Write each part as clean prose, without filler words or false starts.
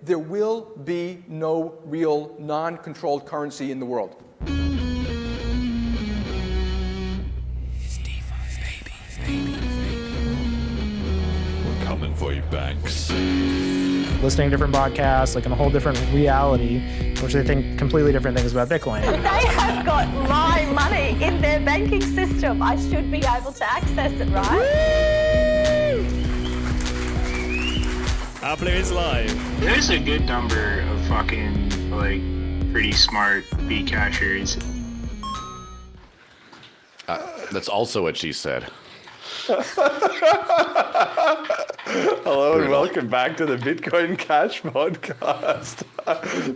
there will be no real non-controlled currency in the world. We're coming for you, banks. Listening to different podcasts, like in a whole different reality, which they think completely different things about Bitcoin. They have got my money in their banking system. I should be able to access it, right? Appler is live. There's a good number of fucking, like, pretty smart Bcashers. That's also what she said. Hello and welcome back to the Bitcoin Cash podcast.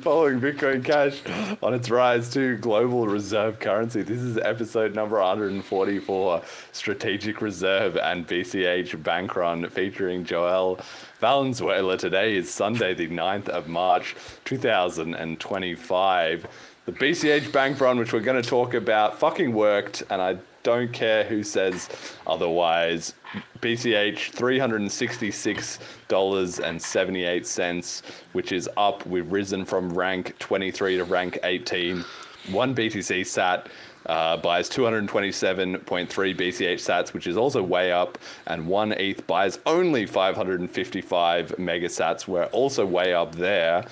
Following Bitcoin Cash on its rise to global reserve currency. This is episode number 144, Strategic Reserve and BCH Bank Run, featuring Joël Valenzuela. Today is Sunday, the 9th of March, 2025. The BCH Bank Run, which we're going to talk about, fucking worked, and I don't care who says otherwise. BCH $366.78, which is up. We've risen from rank 23 to rank 18. One BTC sat buys 227.3 BCH sats, which is also way up, and one ETH buys only 555 megasats. We're also way up there.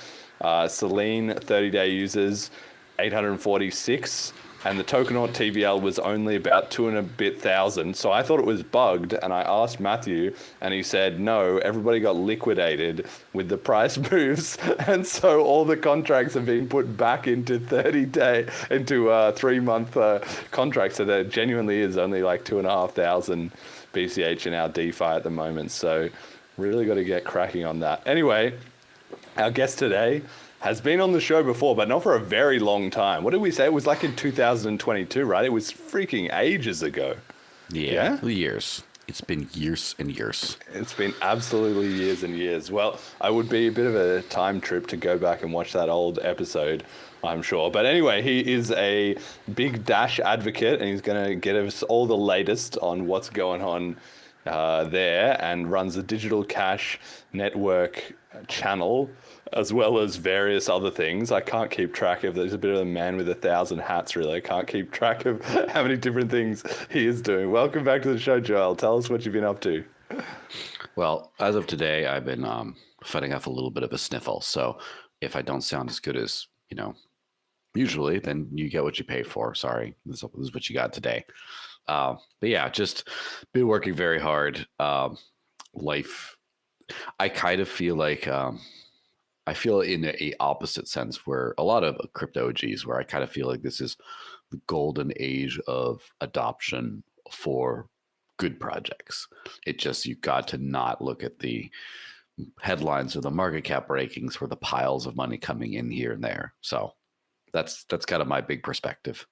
Selene 30-day users 846. And the Tokenaut TVL was only about 2 and a bit thousand. So I thought it was bugged, and I asked Matthew, and he said, no, everybody got liquidated with the price moves. And so all the contracts have been put back into 3-month contracts. So there genuinely is only like 2,500 BCH in our DeFi at the moment. So really got to get cracking on that. Anyway, our guest today has been on the show before, but not for a very long time. What did we say? It was like in 2022, right? It was freaking ages ago. Yeah? Years. It's been years and years. It's been absolutely years and years. Well, I would be a bit of a time trip to go back and watch that old episode, I'm sure. But anyway, he is a big Dash advocate, and he's going to get us all the latest on what's going on there, and runs a digital cash network channel, as well as various other things. I can't keep track of. There's a bit of a man with 1,000 hats, really. I can't keep track of how many different things he is doing. Welcome back to the show, Joel. Tell us what you've been up to. Well, as of today, I've been fighting off a little bit of a sniffle. So if I don't sound as good as, usually, then you get what you pay for. Sorry, this is what you got today. But yeah, just been working very hard. Life, I kind of feel like... I feel in a opposite sense where a lot of crypto OGs, where I kind of feel like this is the golden age of adoption for good projects. It just, you got to not look at the headlines or the market cap rankings for the piles of money coming in here and there. So that's kind of my big perspective.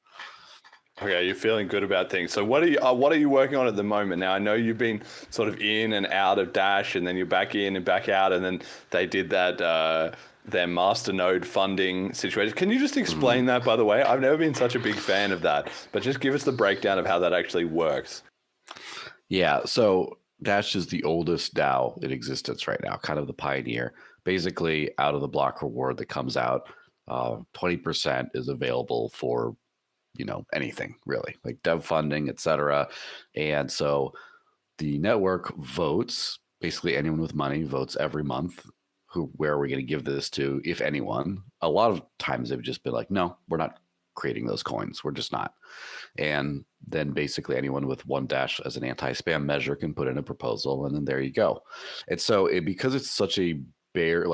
Okay, you're feeling good about things. So what are you working on at the moment? Now, I know you've been sort of in and out of Dash, and then you're back in and back out, and then they did that their masternode funding situation. Can you just explain that, by the way? I've never been such a big fan of that, but just give us the breakdown of how that actually works. Yeah, so Dash is the oldest DAO in existence right now, kind of the pioneer. Basically, out of the block reward that comes out, 20% is available for anything really, like dev funding, etc. And so the network votes, basically anyone with money votes every month where are we going to give this to, if anyone. A lot of times they've just been like, no, we're not creating those coins. We're just not. And then basically anyone with one Dash as an anti-spam measure can put in a proposal, and then there you go. And so because it's such a bare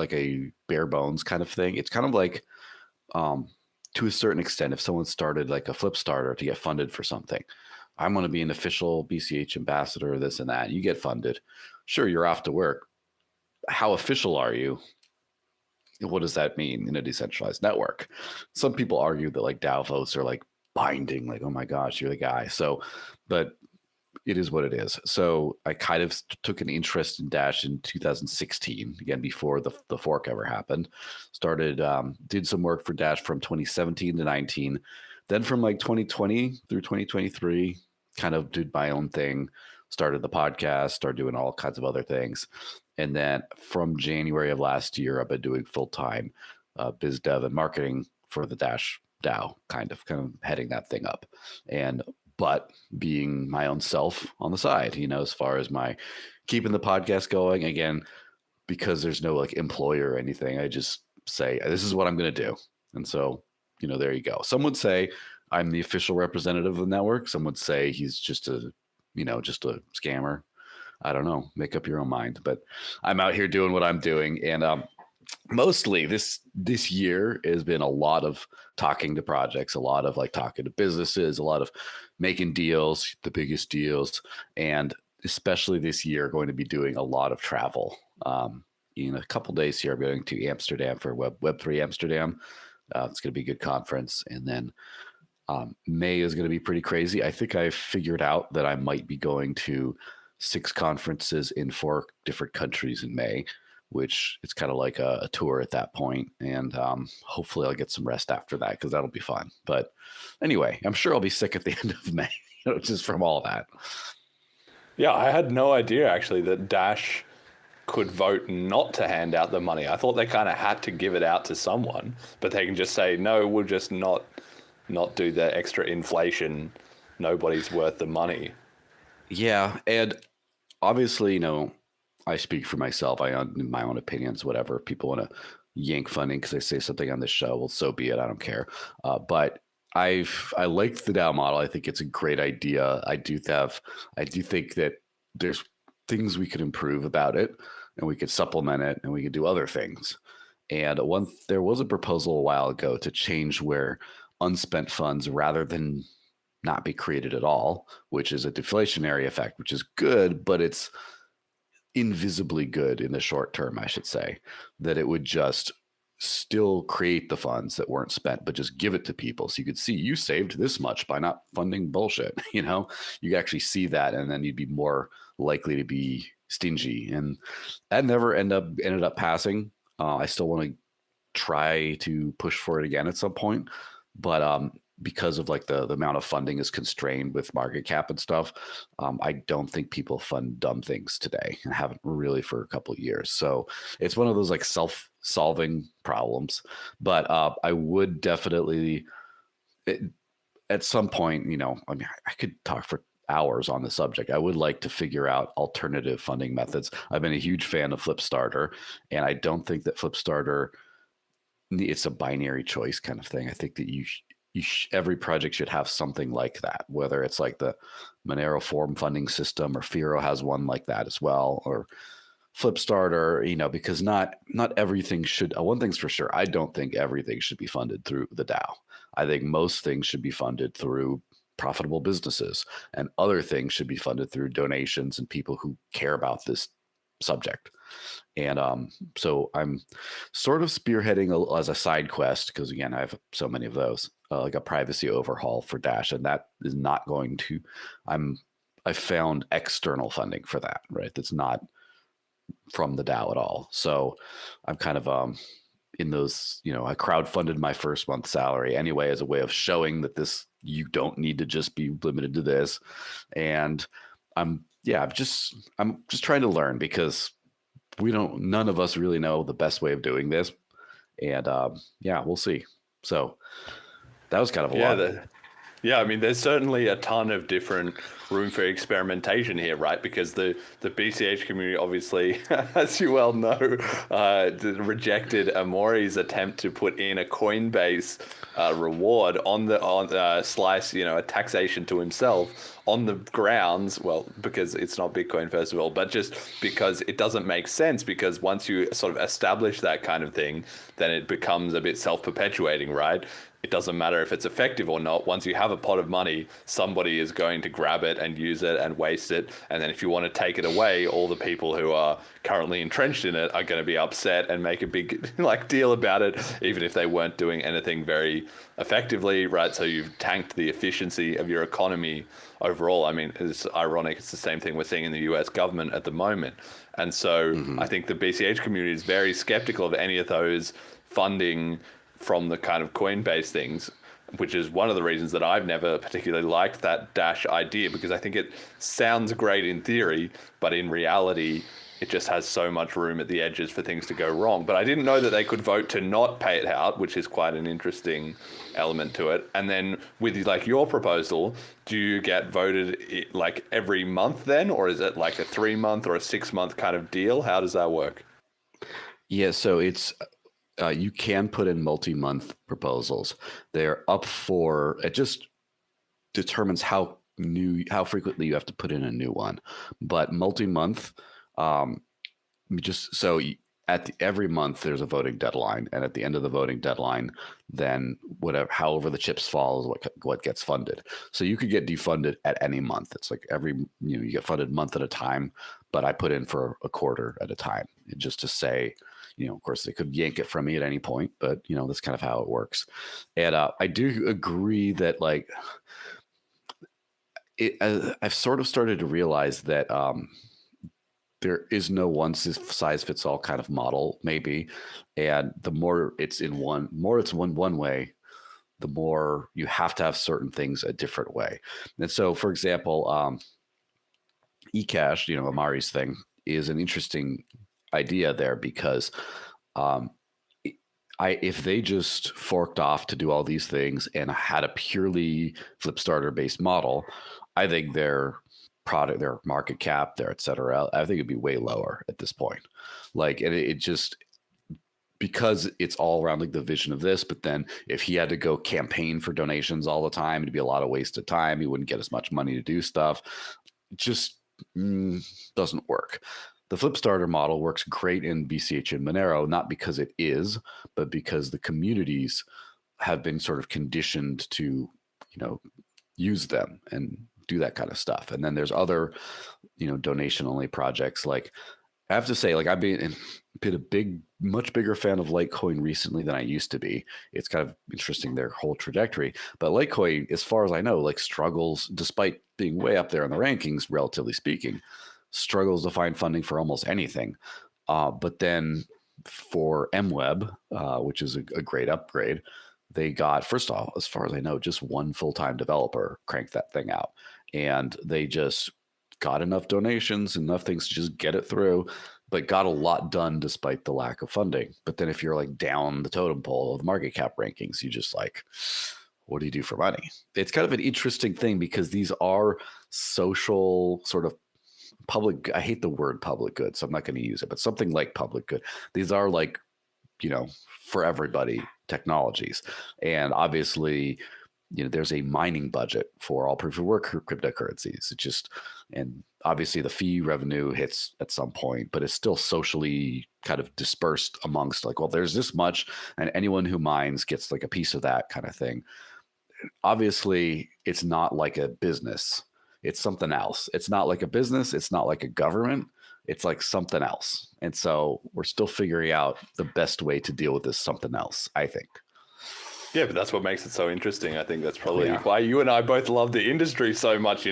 bones kind of thing, it's kind of like, to a certain extent, if someone started like a flip starter to get funded for something, I'm going to be an official BCH ambassador, this and that. You get funded. Sure, you're off to work. How official are you? What does that mean in a decentralized network? Some people argue that like DAO votes are like binding, like, oh my gosh, you're the guy. So, but it is what it is. So I kind of took an interest in Dash in 2016, again, before the fork ever happened. Started, did some work for Dash from 2017 to 19. Then from like 2020 through 2023, kind of did my own thing, started the podcast, started doing all kinds of other things. And then from January of last year, I've been doing full-time biz dev and marketing for the Dash DAO, kind of heading that thing up. But being my own self on the side, as far as my keeping the podcast going, again, because there's no like employer or anything, I just say, this is what I'm going to do. And so, there you go. Some would say I'm the official representative of the network. Some would say he's just a scammer. I don't know. Make up your own mind. But I'm out here doing what I'm doing. And mostly this year has been a lot of talking to projects, a lot of like talking to businesses, a lot of making deals, the biggest deals. And especially this year, going to be doing a lot of travel. In a couple days here, I'm going to Amsterdam for Web3 Amsterdam. It's going to be a good conference. And then May is going to be pretty crazy. I think I figured out that I might be going to 6 conferences in 4 different countries in May, which is kind of like a tour at that point. And hopefully I'll get some rest after that because that'll be fun. But anyway, I'm sure I'll be sick at the end of May, just from all that. Yeah, I had no idea actually that Dash could vote not to hand out the money. I thought they kind of had to give it out to someone, but they can just say, no, we'll just not do the extra inflation. Nobody's worth the money. Yeah, and obviously, I speak for myself. I own my own opinions, whatever. If people want to yank funding because I say something on this show, well, so be it. I don't care. But I like the DAO model. I think it's a great idea. I do think that there's things we could improve about it, and we could supplement it, and we could do other things. And there was a proposal a while ago to change where unspent funds, rather than not be created at all, which is a deflationary effect, which is good, but it's invisibly good in the short term, I should say, that it would just still create the funds that weren't spent, but just give it to people. So you could see you saved this much by not funding bullshit. You could actually see that, and then you'd be more likely to be stingy. And that never ended up passing. I still want to try to push for it again at some point, but because of like the amount of funding is constrained with market cap and stuff, I don't think people fund dumb things today, and haven't really for a couple of years. So it's one of those like self-solving problems. But I would definitely, at some point, I could talk for hours on the subject. I would like to figure out alternative funding methods. I've been a huge fan of Flipstarter, and I don't think that Flipstarter, it's a binary choice kind of thing. I think that every project should have something like that, whether it's like the Monero form funding system, or Firo has one like that as well, or Flipstarter, because not everything should, one thing's for sure, I don't think everything should be funded through the DAO. I think most things should be funded through profitable businesses, and other things should be funded through donations and people who care about this subject. And so I'm sort of spearheading as a side quest, because again, I have so many of those, like a privacy overhaul for Dash, and that is not going to, I found external funding for that, right? That's not from the DAO at all. So I'm kind of in those, I crowdfunded my first month's salary anyway as a way of showing that you don't need to just be limited to this. And I'm just trying to learn, because none of us really know the best way of doing this. And we'll see. So that was kind of a lot. Yeah, I mean, there's certainly a ton of different room for experimentation here, right? Because the BCH community, obviously, as you well know, rejected Amori's attempt to put in a Coinbase reward on Slice, a taxation to himself, on the grounds, well, because it's not Bitcoin, first of all, but just because it doesn't make sense, because once you sort of establish that kind of thing, then it becomes a bit self-perpetuating, right? It doesn't matter if it's effective or not. Once you have a pot of money, somebody is going to grab it and use it and waste it. And then if you want to take it away, all the people who are currently entrenched in it are going to be upset and make a big deal about it, even if they weren't doing anything very effectively, right? So you've tanked the efficiency of your economy overall. I mean, it's ironic. It's the same thing we're seeing in the US government at the moment. And so I think the BCH community is very skeptical of any of those funding from the kind of Coinbase things, which is one of the reasons that I've never particularly liked that Dash idea, because I think it sounds great in theory, but in reality, it just has so much room at the edges for things to go wrong. But I didn't know that they could vote to not pay it out, which is quite an interesting element to it. And then with like your proposal, do you get voted like every month then, or is it like a 3-month or a 6-month kind of deal? How does that work? Yeah, so it's you can put in multi-month proposals. They're up for it. Just determines how frequently you have to put in a new one. But multi-month, just so every month there's a voting deadline, and at the end of the voting deadline, then however the chips fall is what gets funded. So you could get defunded at any month. It's like you get funded month at a time, but I put in for a quarter at a time, just to say, of course they could yank it from me at any point, but that's kind of how it works. And I do agree that like I've sort of started to realize that there is no one size fits all kind of model, maybe. And the more it's one way, the more you have to have certain things a different way. And so, for example, eCash, Amari's thing, is an interesting idea there because if they just forked off to do all these things and had a purely Flipstarter based model, I think their product, their market cap, their et cetera, I think it'd be way lower at this point. Like, and it just, because it's all around like the vision of this, but then if he had to go campaign for donations all the time, it'd be a lot of wasted time. He wouldn't get as much money to do stuff. It just doesn't work. The Flipstarter model works great in BCH and Monero, not because it is, but because the communities have been sort of conditioned to, use them and do that kind of stuff. And then there's other, donation only projects. Like, I have to say, like, I've been a much bigger fan of Litecoin recently than I used to be. It's kind of interesting, their whole trajectory. But Litecoin, as far as I know, like, struggles, despite being way up there in the rankings, relatively speaking, struggles to find funding for almost anything. But then for MWeb, which is a great upgrade, they got, first off, as far as I know, just one full-time developer cranked that thing out. And they just got enough donations, enough things to just get it through, but got a lot done despite the lack of funding. But then if you're like down the totem pole of the market cap rankings, you just like, what do you do for money? It's kind of an interesting thing because these are social sort of public, I hate the word public good, so I'm not going to use it, but something like public good. These are like, for everybody technologies. And obviously, there's a mining budget for all proof of work cryptocurrencies. And obviously the fee revenue hits at some point, but it's still socially kind of dispersed amongst like, well, there's this much, and anyone who mines gets like a piece of that kind of thing. Obviously, it's not like a business. It's something else. It's not like a business. It's not like a government. It's like something else. And so we're still figuring out the best way to deal with this something else, I think. Yeah, but that's what makes it so interesting. I think that's probably why you and I both love the industry so much.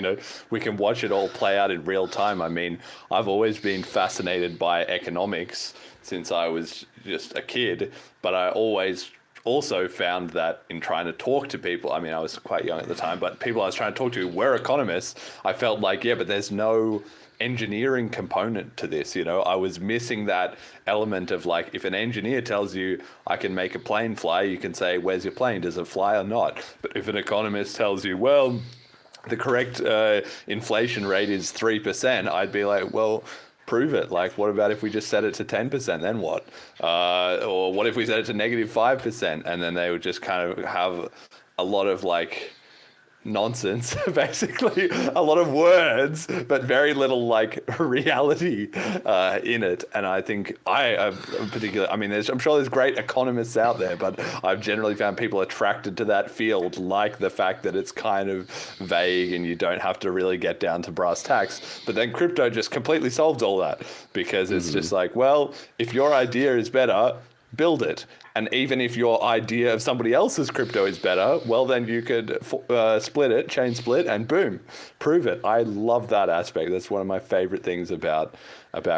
We can watch it all play out in real time. I mean, I've always been fascinated by economics since I was just a kid, but I always also found that in trying to talk to people, I mean, I was quite young at the time, but people I was trying to talk to were economists. I felt like, yeah, but there's no engineering component to this. I was missing that element of like, if an engineer tells you I can make a plane fly, you can say, where's your plane? Does it fly or not? But if an economist tells you, well, the correct inflation rate is 3%, I'd be like, well, prove it. Like, what about if we just set it to 10%? Then what? Or what if we set it to -5%? And then they would just kind of have a lot of like nonsense, basically, a lot of words, but very little like reality in it. And I think I'm sure there's great economists out there, but I've generally found people attracted to that field, like the fact that it's kind of vague and you don't have to really get down to brass tacks. But then crypto just completely solves all that, because it's just like, well, if your idea is better, build it. And even if your idea of somebody else's crypto is better, well, then you could split it, chain split, and boom, prove it. I love that aspect. That's one of my favorite things about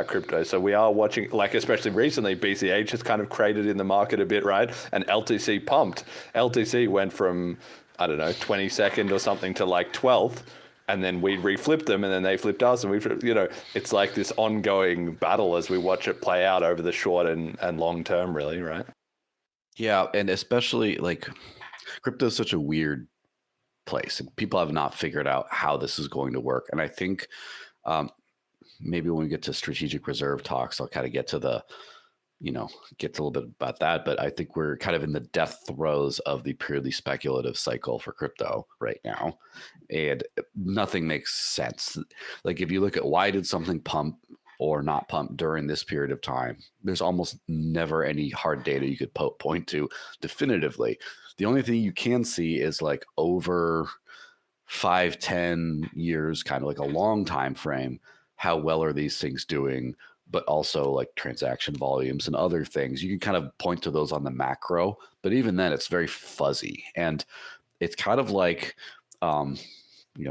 crypto. So we are watching, like, especially recently, BCH has kind of created in the market a bit, right? And LTC pumped. LTC went from, I don't know, 22nd or something to like 12th. and then we reflipped them, and then they flipped us, and it's like this ongoing battle as we watch it play out over the short and long term, really, right? Yeah, and especially like crypto is such a weird place, and people have not figured out how this is going to work. And I think maybe when we get to strategic reserve talks, I'll kind of get to get a little bit about that. But I think we're kind of in the death throes of the purely speculative cycle for crypto right now, and nothing makes sense. Like if you look at why did something pump or not pump during this period of time, there's almost never any hard data you could point to definitively. The only thing you can see is like over 5-10 years, kind of like a long time frame, how well are these things doing, but also like transaction volumes and other things. You can kind of point to those on the macro, but even then it's very fuzzy. And it's kind of like,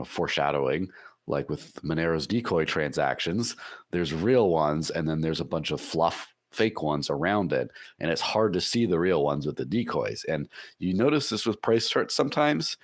foreshadowing, like with Monero's decoy transactions, there's real ones, and then there's a bunch of fluff fake ones around it. And it's hard to see the real ones with the decoys. And you notice this with price charts sometimes,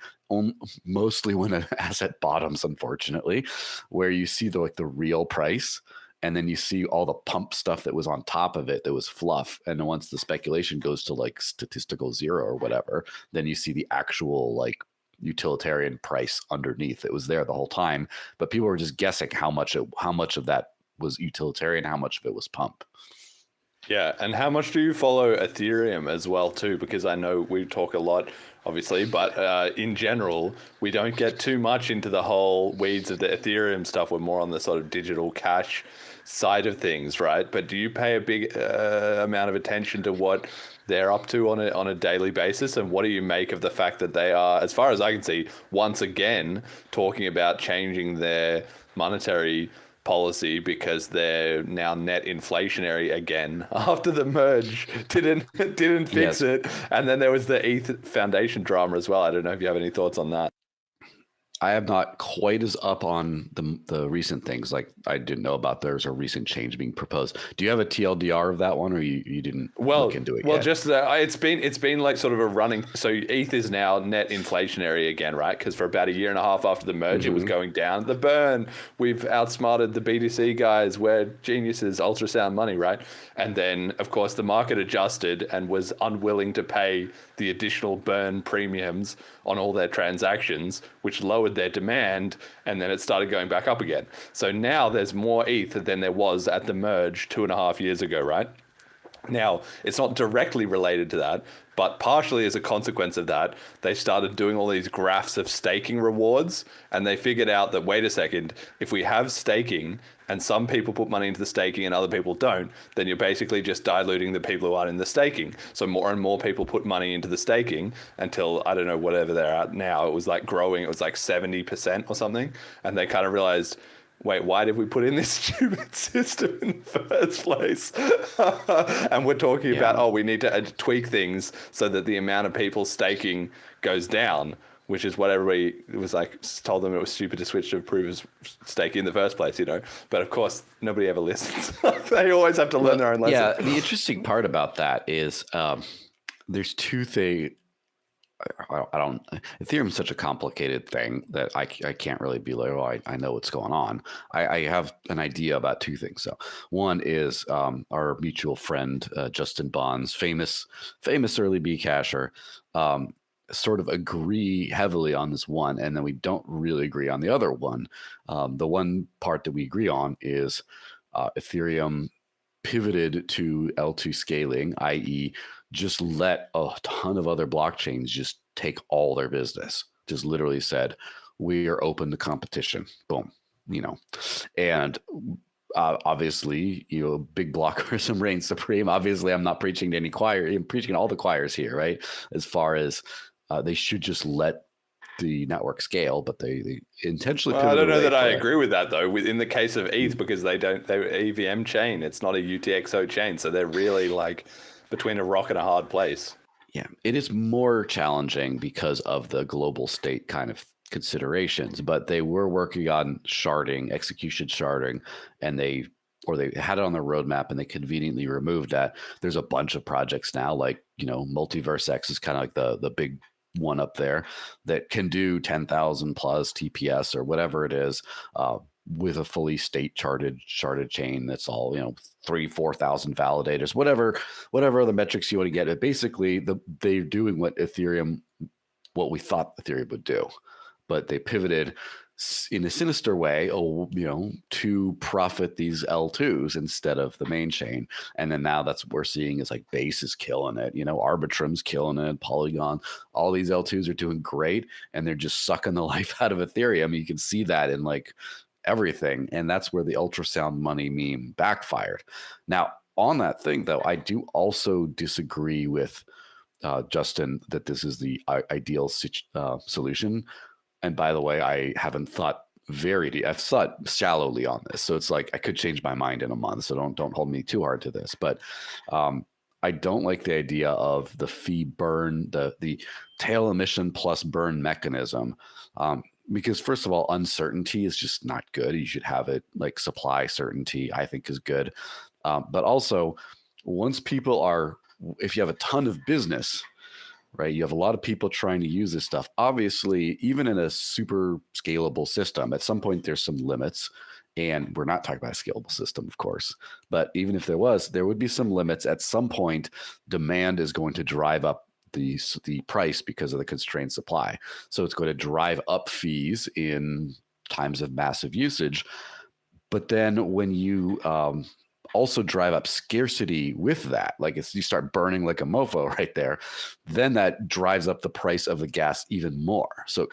mostly when an asset bottoms, unfortunately, where you see the real price, and then you see all the pump stuff that was on top of it that was fluff. And then once the speculation goes to like statistical zero or whatever, then you see the actual like utilitarian price underneath. It was there the whole time, but people were just guessing how much of that was utilitarian, how much of it was pump. Yeah, and how much do you follow Ethereum as well too? Because I know we talk a lot, obviously, but in general, we don't get too much into the whole weeds of the Ethereum stuff. We're more on the sort of digital cash side of things, right? But do you pay a big amount of attention to what they're up to on a daily basis? And what do you make of the fact that they are, as far as I can see, once again talking about changing their monetary policy because they're now net inflationary again after the merge didn't fix it, and then there was the ETH Foundation drama as well. I don't know if you have any thoughts on that. I am not quite as up on the recent things. Like I didn't know about there's a recent change being proposed. Do you have a TLDR of that one, or you didn't look into it yet? Well, just it's been like sort of a running. So ETH is now net inflationary again, right? Because for about a year and a half after the merge, it was going down. The burn, we've outsmarted the BTC guys. We're geniuses, ultrasound money, right? And then of course the market adjusted and was unwilling to pay the additional burn premiums on all their transactions, which lowered their demand, and then it started going back up again. So now there's more ETH than there was at the merge 2.5 years ago, right? Now, it's not directly related to that, but partially as a consequence of that, they started doing all these graphs of staking rewards, and they figured out that, wait a second, if we have staking and some people put money into the staking and other people don't, then you're basically just diluting the people who aren't in the staking. So more and more people put money into the staking until, I don't know, whatever they're at now, it was like growing, it was like 70% or something. And they kind of realized, wait, why did we put in this stupid system in the first place? And we're talking about, we need to tweak things so that the amount of people staking goes down, which is what everybody was like, told them it was stupid to switch to approvers staking in the first place, But of course, nobody ever listens. They always have to learn their own lesson. Yeah, the interesting part about that is there's two things. Ethereum is such a complicated thing that I can't really be like, I know what's going on. I have an idea about two things. So one is our mutual friend, Justin Bond's famous early Bcasher, sort of agree heavily on this one, and then we don't really agree on the other one. The one part that we agree on is Ethereum pivoted to L2 scaling, i.e. just let a ton of other blockchains just take all their business. Just literally said, we are open to competition. Boom. And obviously, big blockerism reigns supreme. Obviously, I'm not preaching to any choir. I'm preaching to all the choirs here, right? As far as they should just let the network scale, but they intentionally. I don't know that I agree with that though. In the case of ETH, because they're EVM chain, it's not a UTXO chain, so they're really like between a rock and a hard place. Yeah, it is more challenging because of the global state kind of considerations, but they were working on sharding, execution sharding, and they had it on their roadmap and they conveniently removed that. There's a bunch of projects now, like Multiverse X is kind of like the big one up there that can do 10,000 plus TPS or whatever it is, with a fully state charted chain that's all, 3,000-4,000 validators, whatever other metrics you want to get. But basically, they're doing what we thought Ethereum would do, but they pivoted in a sinister way, to profit these L2s instead of the main chain. And then now that's what we're seeing is like Base is killing it, Arbitrum's killing it, Polygon, all these L2s are doing great, and they're just sucking the life out of Ethereum. You can see that in like everything. And that's where the ultrasound money meme backfired. Now, on that thing though, I do also disagree with Justin that this is the ideal solution. And by the way, I haven't thought I've thought shallowly on this. So it's like I could change my mind in a month. So don't hold me too hard to this. But I don't like the idea of the fee burn, the tail emission plus burn mechanism. Because first of all, uncertainty is just not good. You should have it like supply certainty, I think is good. But also, if you have a ton of business, right? You have a lot of people trying to use this stuff. Obviously, even in a super scalable system, at some point there's some limits, and we're not talking about a scalable system, of course. But even if there would be some limits. At some point, demand is going to drive up the price because of the constrained supply. So it's going to drive up fees in times of massive usage. But then when you also drive up scarcity with that, like you start burning like a mofo right there, then that drives up the price of the gas even more. So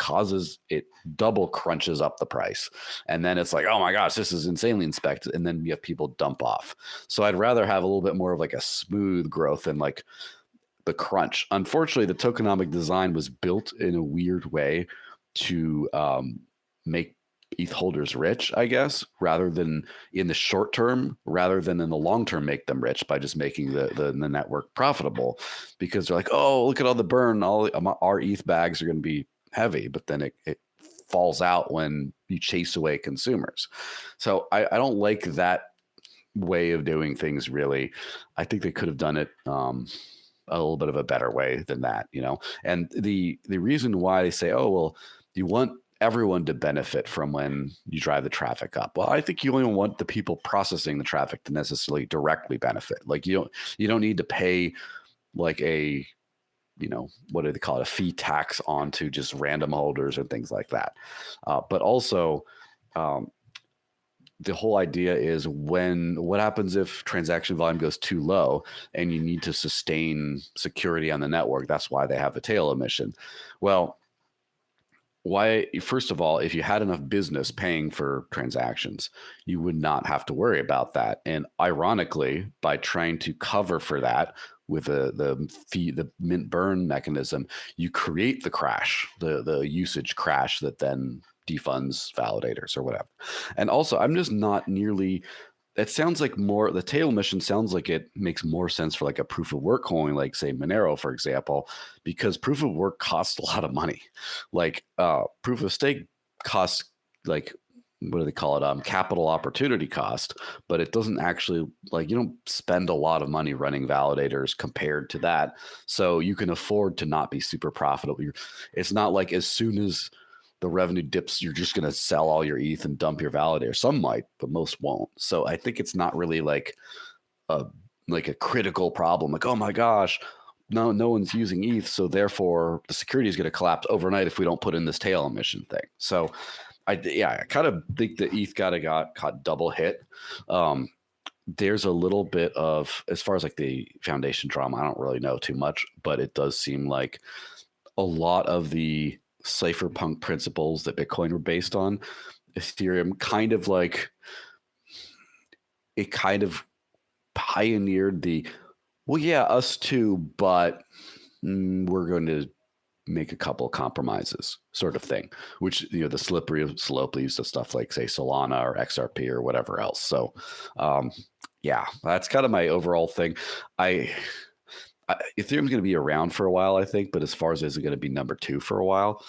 it double crunches up the price. And then it's like, oh my gosh, this is insanely inspected. And then you have people dump off. So I'd rather have a little bit more of like a smooth growth than like the crunch. Unfortunately, the tokenomic design was built in a weird way to make ETH holders rich, I guess, rather than in the short term, rather than in the long term, make them rich by just making the network profitable, because they're like, oh, look at all the burn, all our ETH bags are going to be heavy, but then it falls out when you chase away consumers. So I don't like that way of doing things, really. I think they could have done it a little bit of a better way than that, And the reason why they say, oh, well, you want everyone to benefit from when you drive the traffic up. Well, I think you only want the people processing the traffic to necessarily directly benefit. Like you don't need to pay like a, what do they call it? A fee tax onto just random holders and things like that. But also, the whole idea is what happens if transaction volume goes too low and you need to sustain security on the network? That's why they have the tail emission. Well, first of all, if you had enough business paying for transactions, you would not have to worry about that. And ironically, by trying to cover for that with the mint burn mechanism, you create the crash, the usage crash that then defunds validators or whatever. And also, I'm just not nearly. It sounds like the tail emission sounds like it makes more sense for like a proof of work coin, like say Monero, for example, because proof of work costs a lot of money. Like proof of stake costs like, what do they call it? Capital opportunity cost, but it doesn't actually, like, you don't spend a lot of money running validators compared to that. So you can afford to not be super profitable. It's not like as soon as the revenue dips, you're just going to sell all your ETH and dump your validator. Some might, but most won't. So I think it's not really like a critical problem. Like, oh my gosh, no one's using ETH, so therefore the security is going to collapse overnight if we don't put in this tail emission thing. So I kind of think that ETH got caught double hit. There's a little bit of, as far as like the foundation drama, I don't really know too much, but it does seem like a lot of the cypherpunk principles that Bitcoin were based on, Ethereum kind of pioneered us too, but we're going to make a couple of compromises sort of thing, which, the slippery slope leads to stuff like, say, Solana or XRP or whatever else. So that's kind of my overall thing. Ethereum's going to be around for a while, I think, but as far as is it going to be number 2 for a while,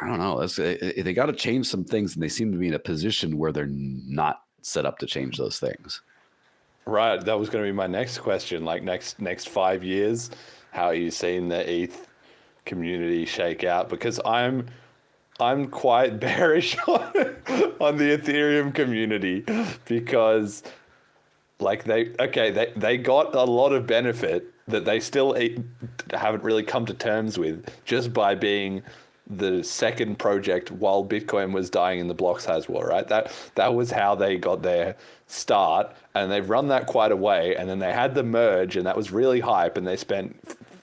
I don't know. They got to change some things, and they seem to be in a position where they're not set up to change those things. Right, that was going to be my next question. Like next 5 years, how are you seeing the ETH community shake out? Because I'm quite bearish on the Ethereum community, because like they got a lot of benefit that they still haven't really come to terms with just by being the second project while Bitcoin was dying in the Blocksize war, right? That was how they got their start, and they've run that quite a way. And then they had the merge, and that was really hype, and they spent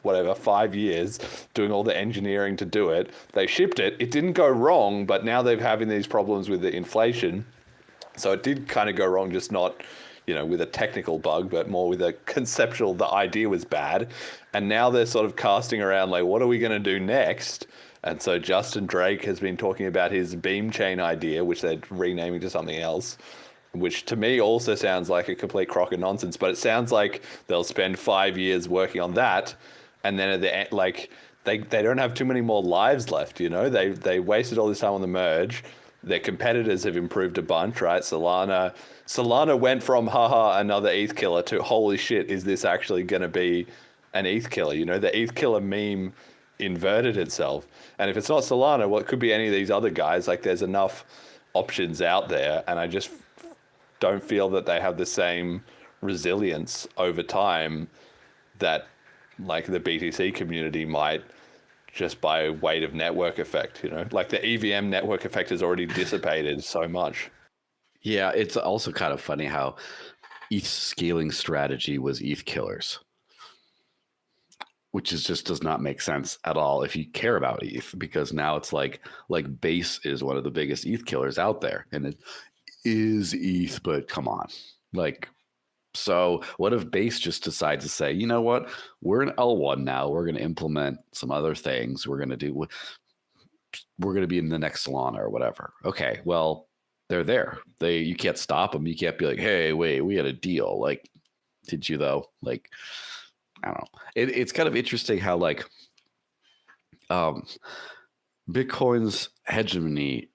whatever 5 years doing all the engineering to do it. They shipped it. It didn't go wrong, but now they're having these problems with the inflation. So it did kind of go wrong, just not, with a technical bug, but more with a conceptual, the idea was bad. And now they're sort of casting around like, what are we going to do next? And so Justin Drake has been talking about his beam chain idea, which they're renaming to something else, which to me also sounds like a complete crock of nonsense. But it sounds like they'll spend 5 years working on that, and then at the end, like they don't have too many more lives left. They wasted all this time on the merge. Their competitors have improved a bunch, right? Solana went from haha another ETH killer to holy shit, is this actually going to be an ETH killer? The ETH killer meme inverted itself. And if it's not Solana, well, it could be any of these other guys. Like, there's enough options out there, and I just don't feel that they have the same resilience over time that like the BTC community might, just by weight of network effect. Like the EVM network effect has already dissipated so much. Yeah, it's also kind of funny how ETH scaling strategy was ETH killers, which just does not make sense at all if you care about ETH, because now it's like Base is one of the biggest ETH killers out there, and it is ETH, but come on. Like, so what if Base just decides to say, you know what, we're in L1 now, we're going to implement some other things, we're going to be in the next Solana or whatever. Okay, well, they're there. You can't stop them. You can't be like, hey, wait, we had a deal. Like, did you though? Like, I don't know. It's kind of interesting how like Bitcoin's hegemony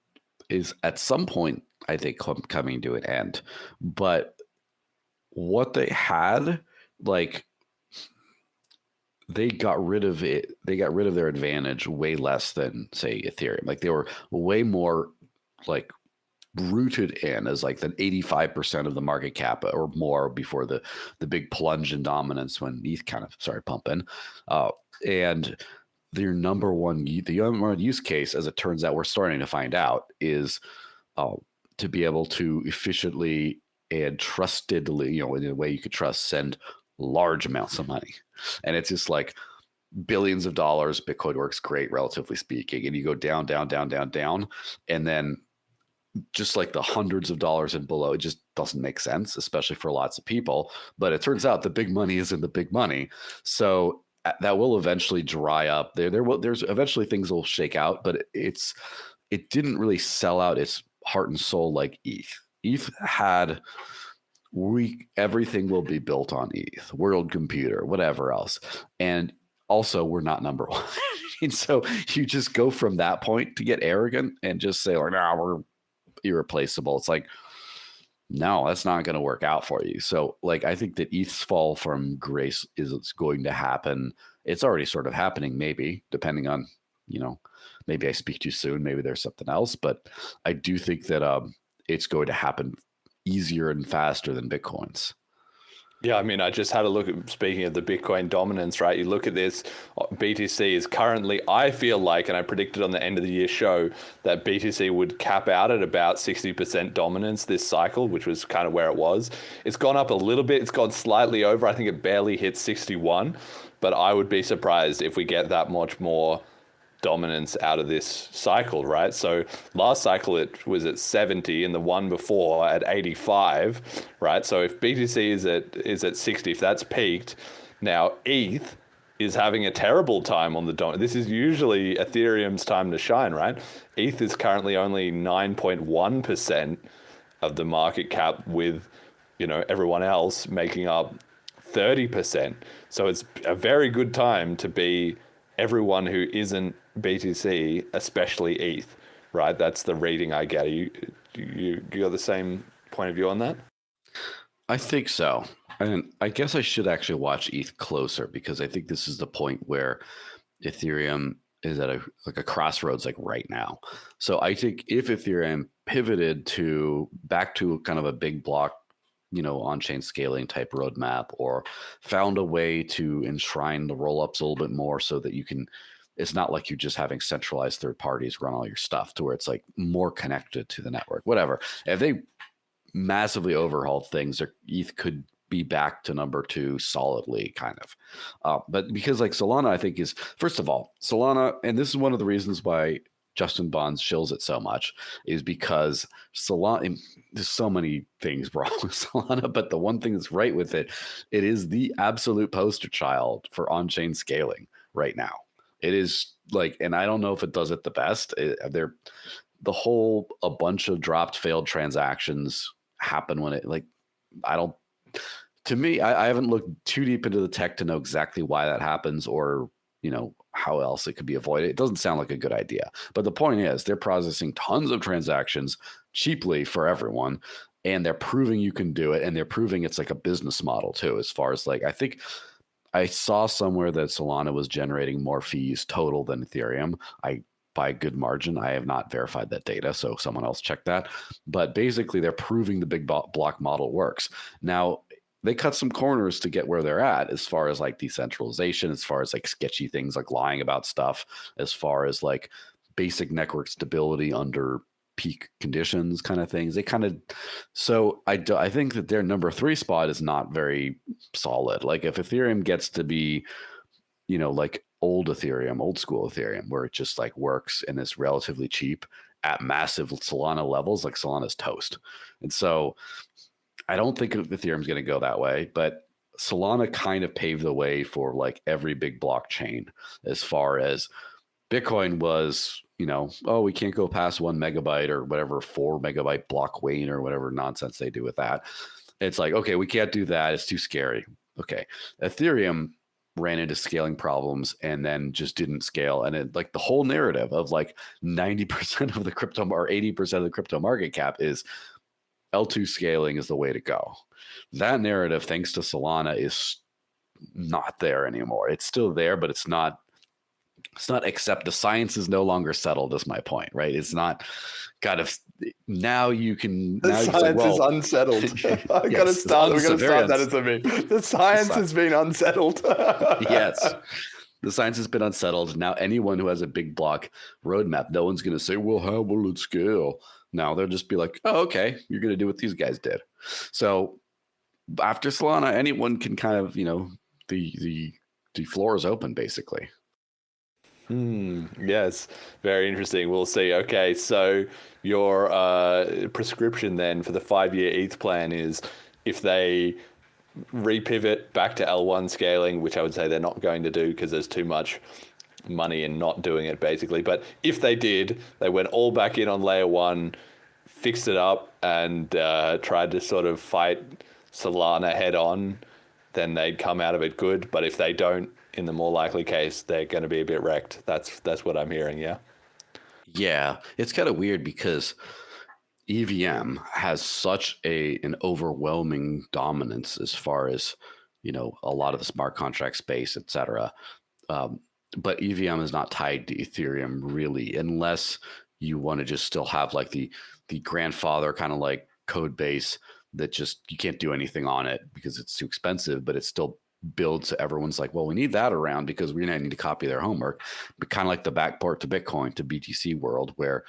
is at some point, I think, coming to an end. But what they had, like, they got rid of it. They got rid of their advantage way less than, say, Ethereum. Like, they were way more like rooted in as like the 85% of the market cap or more before the big plunge in dominance when ETH kind of started pumping. And their number one use case, as it turns out, we're starting to find out, is to be able to efficiently and trustedly, in a way you could trust, send large amounts of money. And it's just like billions of dollars. Bitcoin works great, relatively speaking. And you go down, down, down, down, down. And then just like the hundreds of dollars and below, it just doesn't make sense, especially for lots of people. But it turns out the big money isn't the big money. So that will eventually dry up. There's eventually things will shake out, but it didn't really sell out its heart and soul like ETH. ETH had everything will be built on ETH, world computer, whatever else. And also, we're not number one. And so you just go from that point to get arrogant and just say, like, nah, we're irreplaceable. It's like, no, that's not going to work out for you. So like, I think that ETH's fall from grace is going to happen. It's already sort of happening, maybe, depending on, maybe I speak too soon, maybe there's something else, but I do think that it's going to happen easier and faster than Bitcoin's. Yeah, I mean, I just had a look at, speaking of the Bitcoin dominance, right? You look at this, BTC is currently, I feel like, and I predicted on the end of the year show, that BTC would cap out at about 60% dominance this cycle, which was kind of where it was. It's gone up a little bit. It's gone slightly over. I think it barely hit 61, but I would be surprised if we get that much more dominance out of this cycle, right? So last cycle it was at 70 and the one before at 85, right? So if BTC is at 60, if that's peaked, now ETH is having a terrible time on the dominance. This is usually Ethereum's time to shine, right? ETH is currently only 9.1% of the market cap, with everyone else making up 30%. So it's a very good time to be everyone who isn't BTC, especially ETH, right? That's the reading I get. You got the same point of view on that? I think so. And I guess I should actually watch ETH closer, because I think this is the point where Ethereum is at a crossroads like right now. So I think if Ethereum pivoted back to kind of a big block, on-chain scaling type roadmap, or found a way to enshrine the rollups a little bit more so that it's not like you're just having centralized third parties run all your stuff, to where it's like more connected to the network, whatever. If they massively overhauled things, ETH could be back to number 2 solidly, kind of. But because like Solana, I think is, first of all, Solana, and this is one of the reasons why Justin Bonds shills it so much, is because Solana, there's so many things wrong with Solana, but the one thing that's right with it is the absolute poster child for on-chain scaling right now. It is like, and I don't know if it does it the best. A bunch of dropped failed transactions happen when to me, I haven't looked too deep into the tech to know exactly why that happens, or how else it could be avoided. It doesn't sound like a good idea. But the point is, they're processing tons of transactions cheaply for everyone, and they're proving you can do it, and they're proving it's like a business model too, as far as like, I think I saw somewhere that Solana was generating more fees total than Ethereum. By a good margin. I have not verified that data, so someone else check that. But basically, they're proving the big block model works. Now, they cut some corners to get where they're at, as far as like decentralization, as far as like sketchy things like lying about stuff, as far as like basic network stability under peak conditions kind of things. So I think that their number 3 spot is not very solid. Like if Ethereum gets to be, like old school Ethereum, where it just like works and is relatively cheap at massive Solana levels, like Solana's toast. And so I don't think Ethereum's going to go that way, but Solana kind of paved the way for like every big blockchain, as far as Bitcoin was, we can't go past 1 megabyte or whatever, 4 megabyte block weight or whatever nonsense they do with that. It's like, okay, we can't do that. It's too scary. Okay. Ethereum ran into scaling problems and then just didn't scale. And it, like the whole narrative of like 90% of the crypto or 80% of the crypto market cap is L2 scaling is the way to go. That narrative, thanks to Solana, is not there anymore. It's still there, but it's not except the science is no longer settled, is my point, right? It's not now you can. The science is unsettled. I Yes, gotta stop. We're gonna stop that it's as a me. The science has been unsettled. Yes. The science has been unsettled. Now, anyone who has a big block roadmap, no one's going to say, well, how will it scale? Now they'll just be like, oh, okay, you're going to do what these guys did. So after Solana, anyone can kind of, the floor is open, basically. Yes, very interesting. We'll see. Okay, so your prescription then for the 5-year ETH plan is if they repivot back to L1 scaling, which I would say they're not going to do because there's too much money in not doing it, basically. But if they did, they went all back in on layer 1, fixed it up, and tried to sort of fight Solana head on, then they'd come out of it good. But if they don't, in the more likely case, they're going to be a bit wrecked. That's what I'm hearing, yeah? Yeah, it's kind of weird because EVM has such an overwhelming dominance as far as, a lot of the smart contract space, et cetera. But EVM is not tied to Ethereum really, unless you want to just still have like the grandfather kind of like code base that just you can't do anything on it because it's too expensive, but it still builds. So everyone's like, well, we need that around because we're going to need to copy their homework. But kind of like the backport to Bitcoin to BTC world, where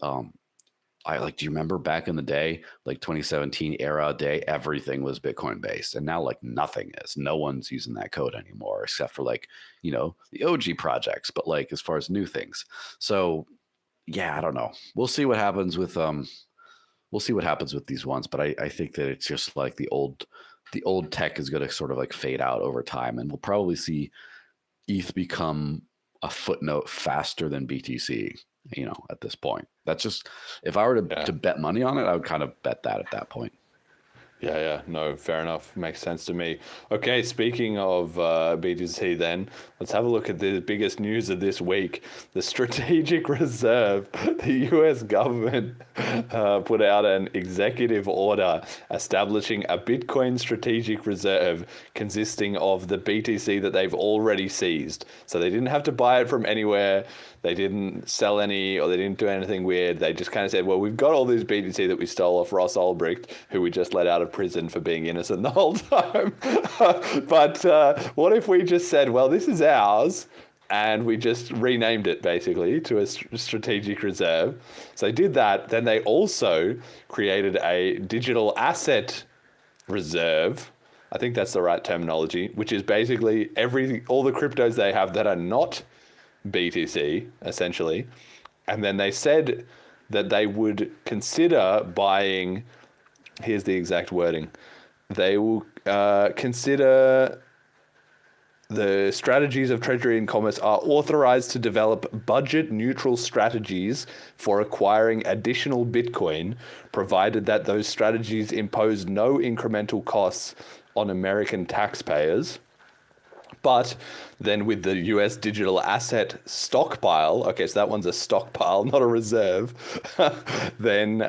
do you remember back in the day, like 2017 era day, everything was Bitcoin based, and now like nothing is. No one's using that code anymore, except for like, the OG projects, but like as far as new things. So yeah, I don't know. We'll see what happens with these ones, but I think that it's just like the old tech is going to sort of like fade out over time, and we'll probably see ETH become a footnote faster than BTC. At this point, that's just, if I were to bet money on it, I would kind of bet that at that point. Yeah, no, fair enough. Makes sense to me. Okay, speaking of BTC then, let's have a look at the biggest news of this week. The Strategic Reserve, the US government put out an executive order establishing a Bitcoin Strategic Reserve consisting of the BTC that they've already seized. So they didn't have to buy it from anywhere. They didn't sell any, or they didn't do anything weird. They just kind of said, well, we've got all this BTC that we stole off Ross Ulbricht, who we just let out of prison for being innocent the whole time. But what if we just said, well, this is ours, and we just renamed it basically to a strategic reserve? So they did that. Then they also created a digital asset reserve. I think that's the right terminology, which is basically all the cryptos they have that are not BTC, essentially. And then they said that they would consider buying, here's the exact wording, they will consider the strategies of Treasury and Commerce are authorized to develop budget-neutral strategies for acquiring additional Bitcoin, provided that those strategies impose no incremental costs on American taxpayers. But then with the US digital asset stockpile, okay, so that one's a stockpile, not a reserve, then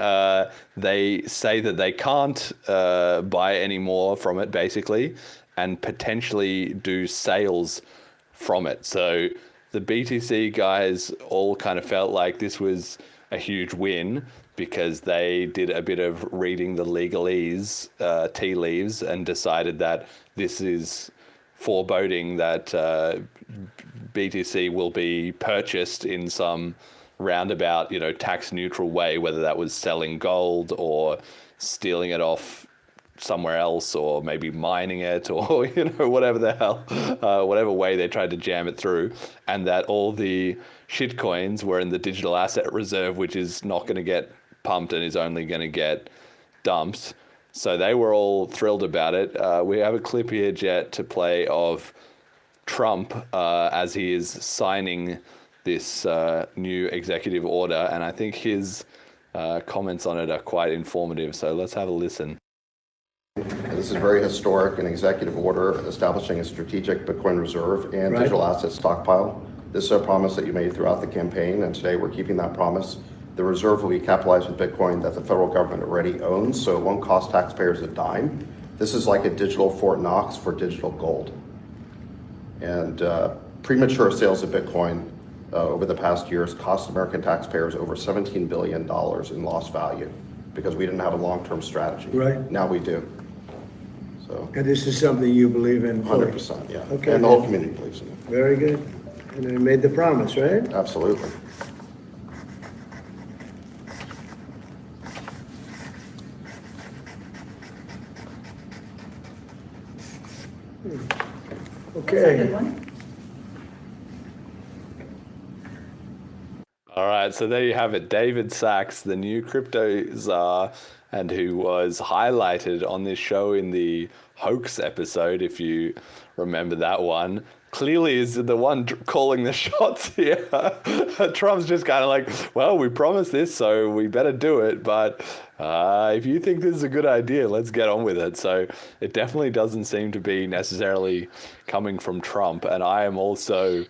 they say that they can't buy any more from it, basically, and potentially do sales from it. So the BTC guys all kind of felt like this was a huge win because they did a bit of reading the legalese, tea leaves, and decided that this is foreboding that BTC will be purchased in some roundabout, tax neutral way, whether that was selling gold or stealing it off somewhere else, or maybe mining it, or whatever the hell, whatever way they tried to jam it through, and that all the shit coins were in the digital asset reserve, which is not going to get pumped and is only going to get dumped. So they were all thrilled about it. We have a clip here, Jet, to play of Trump as he is signing this new executive order, and I think his comments on it are quite informative. So let's have a listen. This is very historic, an executive order establishing a strategic Bitcoin reserve and digital asset stockpile. This is a promise that you made throughout the campaign, and today we're keeping that promise. The reserve will be capitalized with Bitcoin that the federal government already owns, so it won't cost taxpayers a dime. This is like a digital Fort Knox for digital gold. And premature sales of Bitcoin over the past years cost American taxpayers over $17 billion in lost value because we didn't have a long-term strategy. Right. Now we do. So. And this is something you believe in fully? 100%, yeah. Okay. And the whole community believes in it. Very good. And they made the promise, right? Absolutely. Okay. All right, so there you have it. David Sachs, the new crypto czar, and who was highlighted on this show in the hoax episode, if you remember that one, clearly is the one calling the shots here. Trump's just kind of like, well, we promised this, so we better do it. But if you think this is a good idea, let's get on with it. So it definitely doesn't seem to be necessarily coming from Trump. And I am also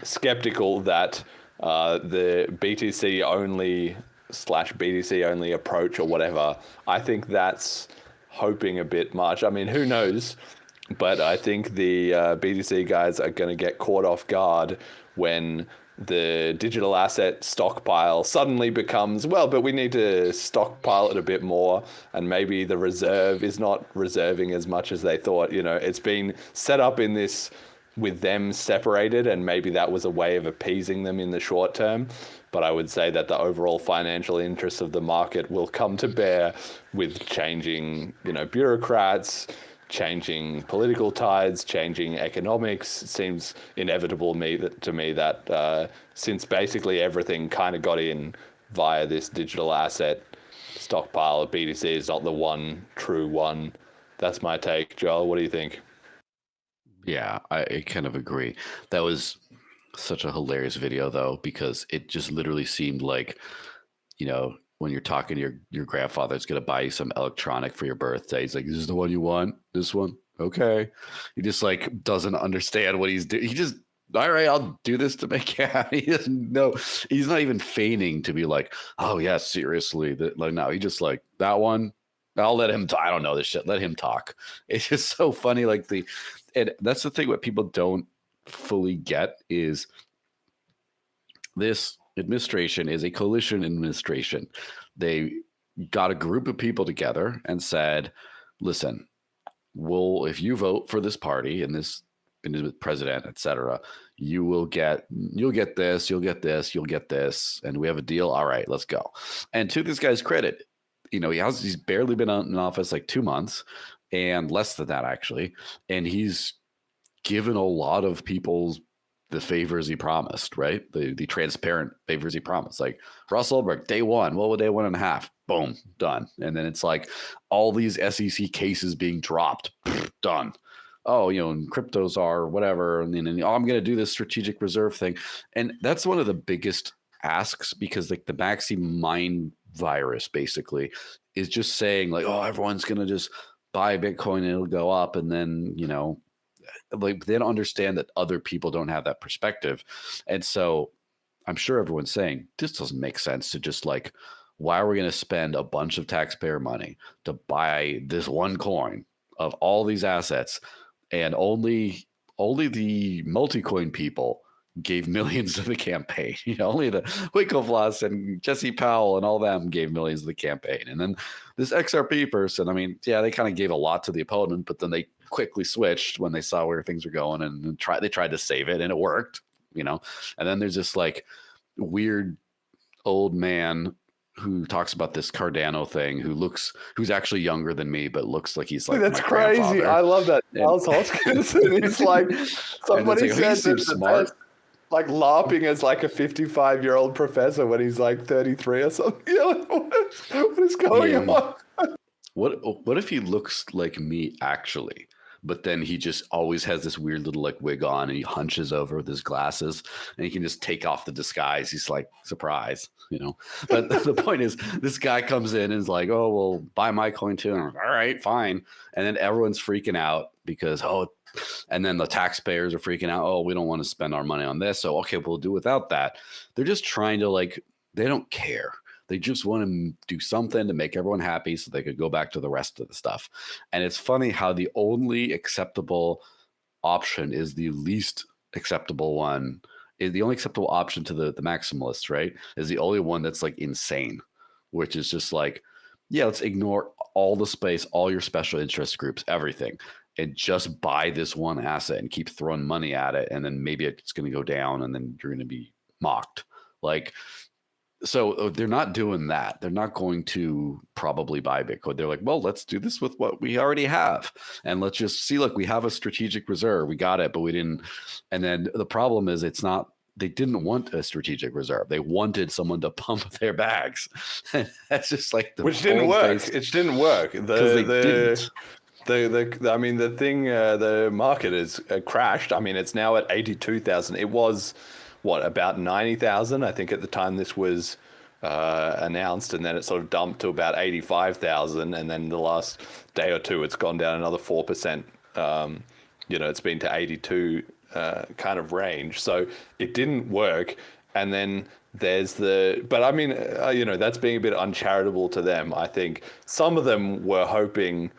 skeptical that the BTC only /BTC only approach or whatever, I think that's hoping a bit much. I mean, who knows? But I think the BTC guys are going to get caught off guard when the digital asset stockpile suddenly becomes, well, but we need to stockpile it a bit more, and maybe the reserve is not reserving as much as they thought. It's been set up in this with them separated, and maybe that was a way of appeasing them in the short term. But I would say that the overall financial interests of the market will come to bear with changing, bureaucrats, changing political tides, changing economics. It seems inevitable to me that since basically everything kind of got in via this digital asset stockpile, BTC is not the one true one. That's my take. Joel, what do you think? Yeah, I kind of agree. That was such a hilarious video, though, because it just literally seemed like, when you're talking to your grandfather's going to buy you some electronic for your birthday. He's like, "This is the one you want? This one? Okay." He just like doesn't understand what he's doing. He just, all right, I'll do this to make you happy. He doesn't know. He's not even feigning to be like, "Oh yeah, seriously." Like, no, he just like, that one, I'll let him talk. I don't know this shit. Let him talk. It's just so funny. Like and that's the thing. What people don't fully get is this administration is a coalition administration. They got a group of people together and said, listen, if you vote for this party and this president, etc., you'll get this, you'll get this, you'll get this, and we have a deal. All right, let's go. And to this guy's credit, he's barely been in office like 2 months, and less than that actually, and he's given a lot of people the favors he promised, right? The transparent favors he promised. Like Ross Ulbricht, day one, day 1.5, boom, done. And then it's like all these SEC cases being dropped, done. Oh, and cryptos are whatever. And then I'm going to do this strategic reserve thing. And that's one of the biggest asks, because like the Maxi mind virus basically is just saying like, oh, everyone's going to just buy Bitcoin and it'll go up. And then, like they don't understand that other people don't have that perspective. And so I'm sure everyone's saying this doesn't make sense to just like, why are we going to spend a bunch of taxpayer money to buy this one coin of all these assets? And only the multi-coin people gave millions to the campaign. Only the Winklevoss and Jesse Powell and all them gave millions to the campaign. And then this XRP person, I mean, yeah, they kind of gave a lot to the opponent, but then they quickly switched when they saw where things were going and they tried to save it, and it worked, And then there's this like weird old man who talks about this Cardano thing, who's actually younger than me, but looks like he's like, that's crazy. I love that. Charles Hoskins. And he's like, somebody said that smart. Like LARPing as like a 55-year-old professor when he's like 33 or something. What is going on? What if he looks like me actually? But then he just always has this weird little like wig on, and he hunches over with his glasses, and he can just take off the disguise. He's like, surprise, But the point is, this guy comes in and is like, oh, well, buy my coin too. And I'm like, all right, fine. And then everyone's freaking out because, and then the taxpayers are freaking out. Oh, we don't want to spend our money on this. So, okay, we'll do without that. They're just trying to like, they don't care. They just want to do something to make everyone happy so they could go back to the rest of the stuff. And it's funny how the only acceptable option is the least acceptable one. Is the only acceptable option to the maximalists, right? Is the only one that's like insane, which is just like, yeah, let's ignore all the space, all your special interest groups, everything, and just buy this one asset and keep throwing money at it. And then maybe it's going to go down and then you're going to be mocked. Like, so they're not doing that. They're not going to probably buy Bitcoin. They're like, well, let's do this with what we already have. And let's just see, look, we have a strategic reserve. We got it, but we didn't. And then the problem is they didn't want a strategic reserve. They wanted someone to pump their bags. That's just like which didn't work. It didn't work. The market has crashed. I mean, it's now at 82,000. It was about 90,000, I think, at the time this was announced, and then it sort of dumped to about 85,000, and then the last day or two it's gone down another 4%. It's been to 82 kind of range, so it didn't work. And then there's but I mean, that's being a bit uncharitable to them. I think some of them were hoping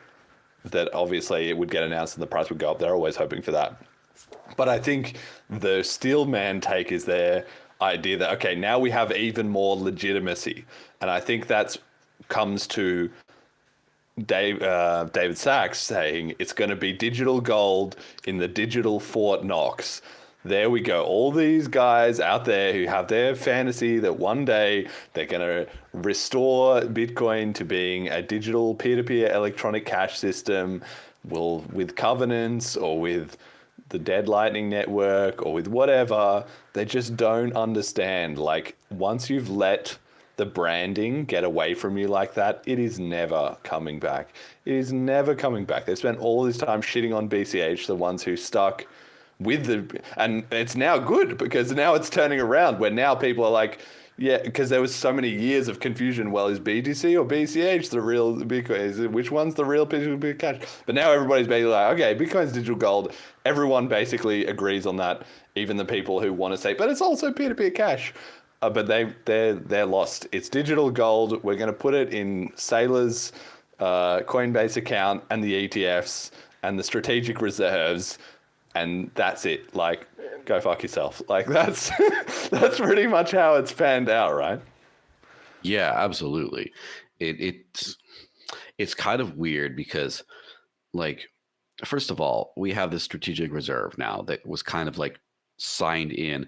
that obviously it would get announced and the price would go up. They're always hoping for that. But I think the Steelman take is their idea that, okay, now we have even more legitimacy. And I think that comes to David Sachs saying it's going to be digital gold in the digital Fort Knox. There we go. All these guys out there who have their fantasy that one day they're going to restore Bitcoin to being a digital peer-to-peer electronic cash system, with covenants or with the Dead Lightning Network or with whatever. They just don't understand. Like, once you've let the branding get away from you like that, it is never coming back. It is never coming back. They spent all this time shitting on BCH, the ones who stuck with and it's now good because now it's turning around where now people are like, Yeah, because there was so many years of confusion. Well, is BTC or BCH the real Bitcoin? Which one's the real Bitcoin cash? But now everybody's basically like, okay, Bitcoin's digital gold. Everyone basically agrees on that. Even the people who want to say, but it's also peer-to-peer cash. But they're lost. It's digital gold. We're going to put it in Sailor's Coinbase account and the ETFs and the strategic reserves, and that's it. Like, go fuck yourself. Like, that's that's pretty much how it's panned out, right? Yeah, absolutely. It's kind of weird because, like, first of all, we have this strategic reserve now that was kind of like signed in.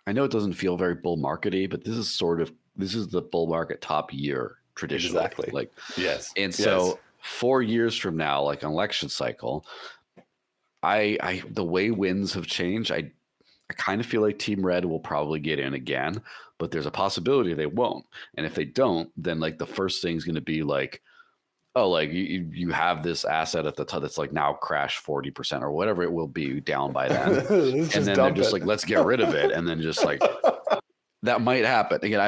I know it doesn't feel very bull markety, but this is the bull market top year traditionally. Exactly. Like, yes. And so 4 years from now, like an election cycle, the way winds have changed, I kind of feel like Team Red will probably get in again, but there's a possibility they won't. And if they don't, then like the first thing is going to be like, oh, like you have this asset at the top that's like now crashed 40% or whatever it will be down by then. And then they're just like, let's get rid of it. And then just like, that might happen. Again,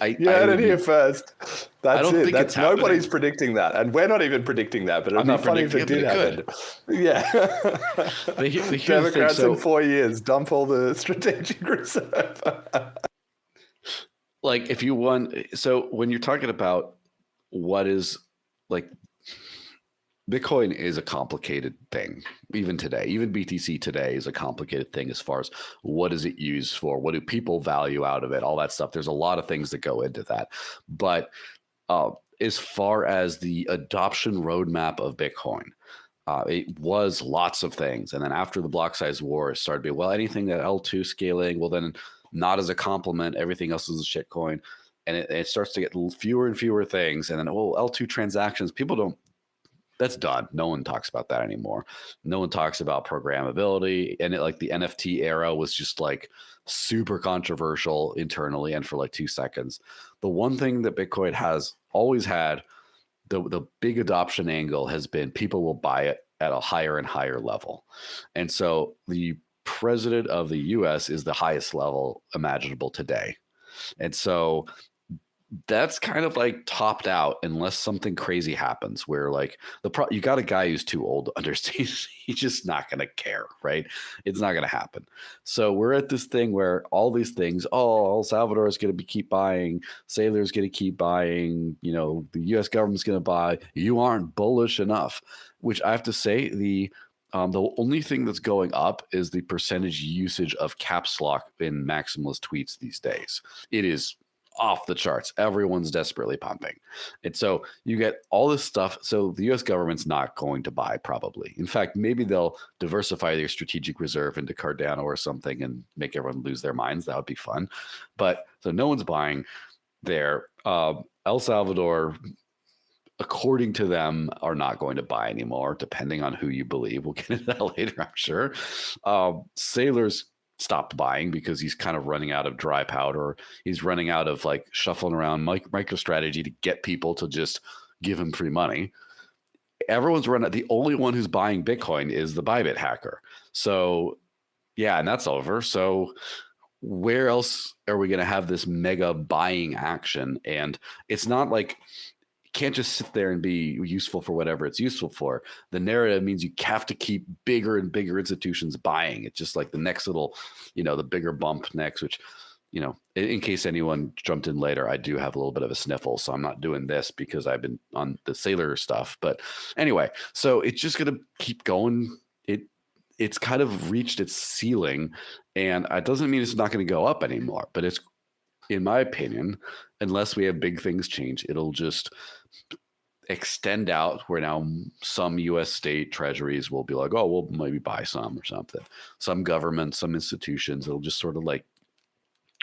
I heard it here first. That's it. Think nobody's predicting that. And we're not even predicting that, but it'd be funny if it did happen. Yeah. Democrats in 4 years dump all the strategic reserve. Like if you want, so when you're talking about what is like, Bitcoin is a complicated thing, even today. Even BTC today is a complicated thing as far as what is it used for? What do people value out of it? All that stuff. There's a lot of things that go into that. But as far as the adoption roadmap of Bitcoin, it was lots of things. And then after the Blocksize war, it started to be, well, anything that L2 scaling, well, then not as a complement. Everything else is a shitcoin. And it starts to get fewer and fewer things. And then, L2 transactions, people don't. That's done. No one talks about that anymore. No one talks about programmability. And like the NFT era was just like super controversial internally and for like 2 seconds. The one thing that Bitcoin has always had, the big adoption angle has been people will buy it at a higher and higher level. And so the president of the US is the highest level imaginable today. And so that's kind of like topped out unless something crazy happens where like you got a guy who's too old to understand. He's just not going to care, right? It's not going to happen. So we're at this thing where all these things, El Salvador is going to keep buying, Sailor's going to keep buying, the US government's going to buy. You aren't bullish enough, which I have to say the only thing that's going up is the percentage usage of caps lock in maximalist tweets these days. It is off the charts. Everyone's desperately pumping. And so you get all this stuff. So the US government's not going to buy probably. In fact, maybe they'll diversify their strategic reserve into Cardano or something and make everyone lose their minds. That would be fun. But so no one's buying there. El Salvador, according to them, are not going to buy anymore, depending on who you believe. We'll get into that later, I'm sure. Sailor's stopped buying because he's kind of running out of dry powder. He's running out of like shuffling around MicroStrategy to get people to just give him free money. Everyone's running. The only one who's buying Bitcoin is the Bybit hacker. So yeah, and that's over. So where else are we going to have this mega buying action? And it's not like, can't just sit there and be useful for whatever it's useful for. The narrative means you have to keep bigger and bigger institutions buying. It's just like the next little, the bigger bump next, which, in case anyone jumped in later, I do have a little bit of a sniffle. So I'm not doing this because I've been on the Sailor stuff. But anyway, so it's just going to keep going. It's kind of reached its ceiling, and it doesn't mean it's not going to go up anymore, but it's, in my opinion, unless we have big things change, it'll just extend out where now some U.S. state treasuries will be like, oh, we'll maybe buy some or something. Some governments, some institutions, it'll just sort of like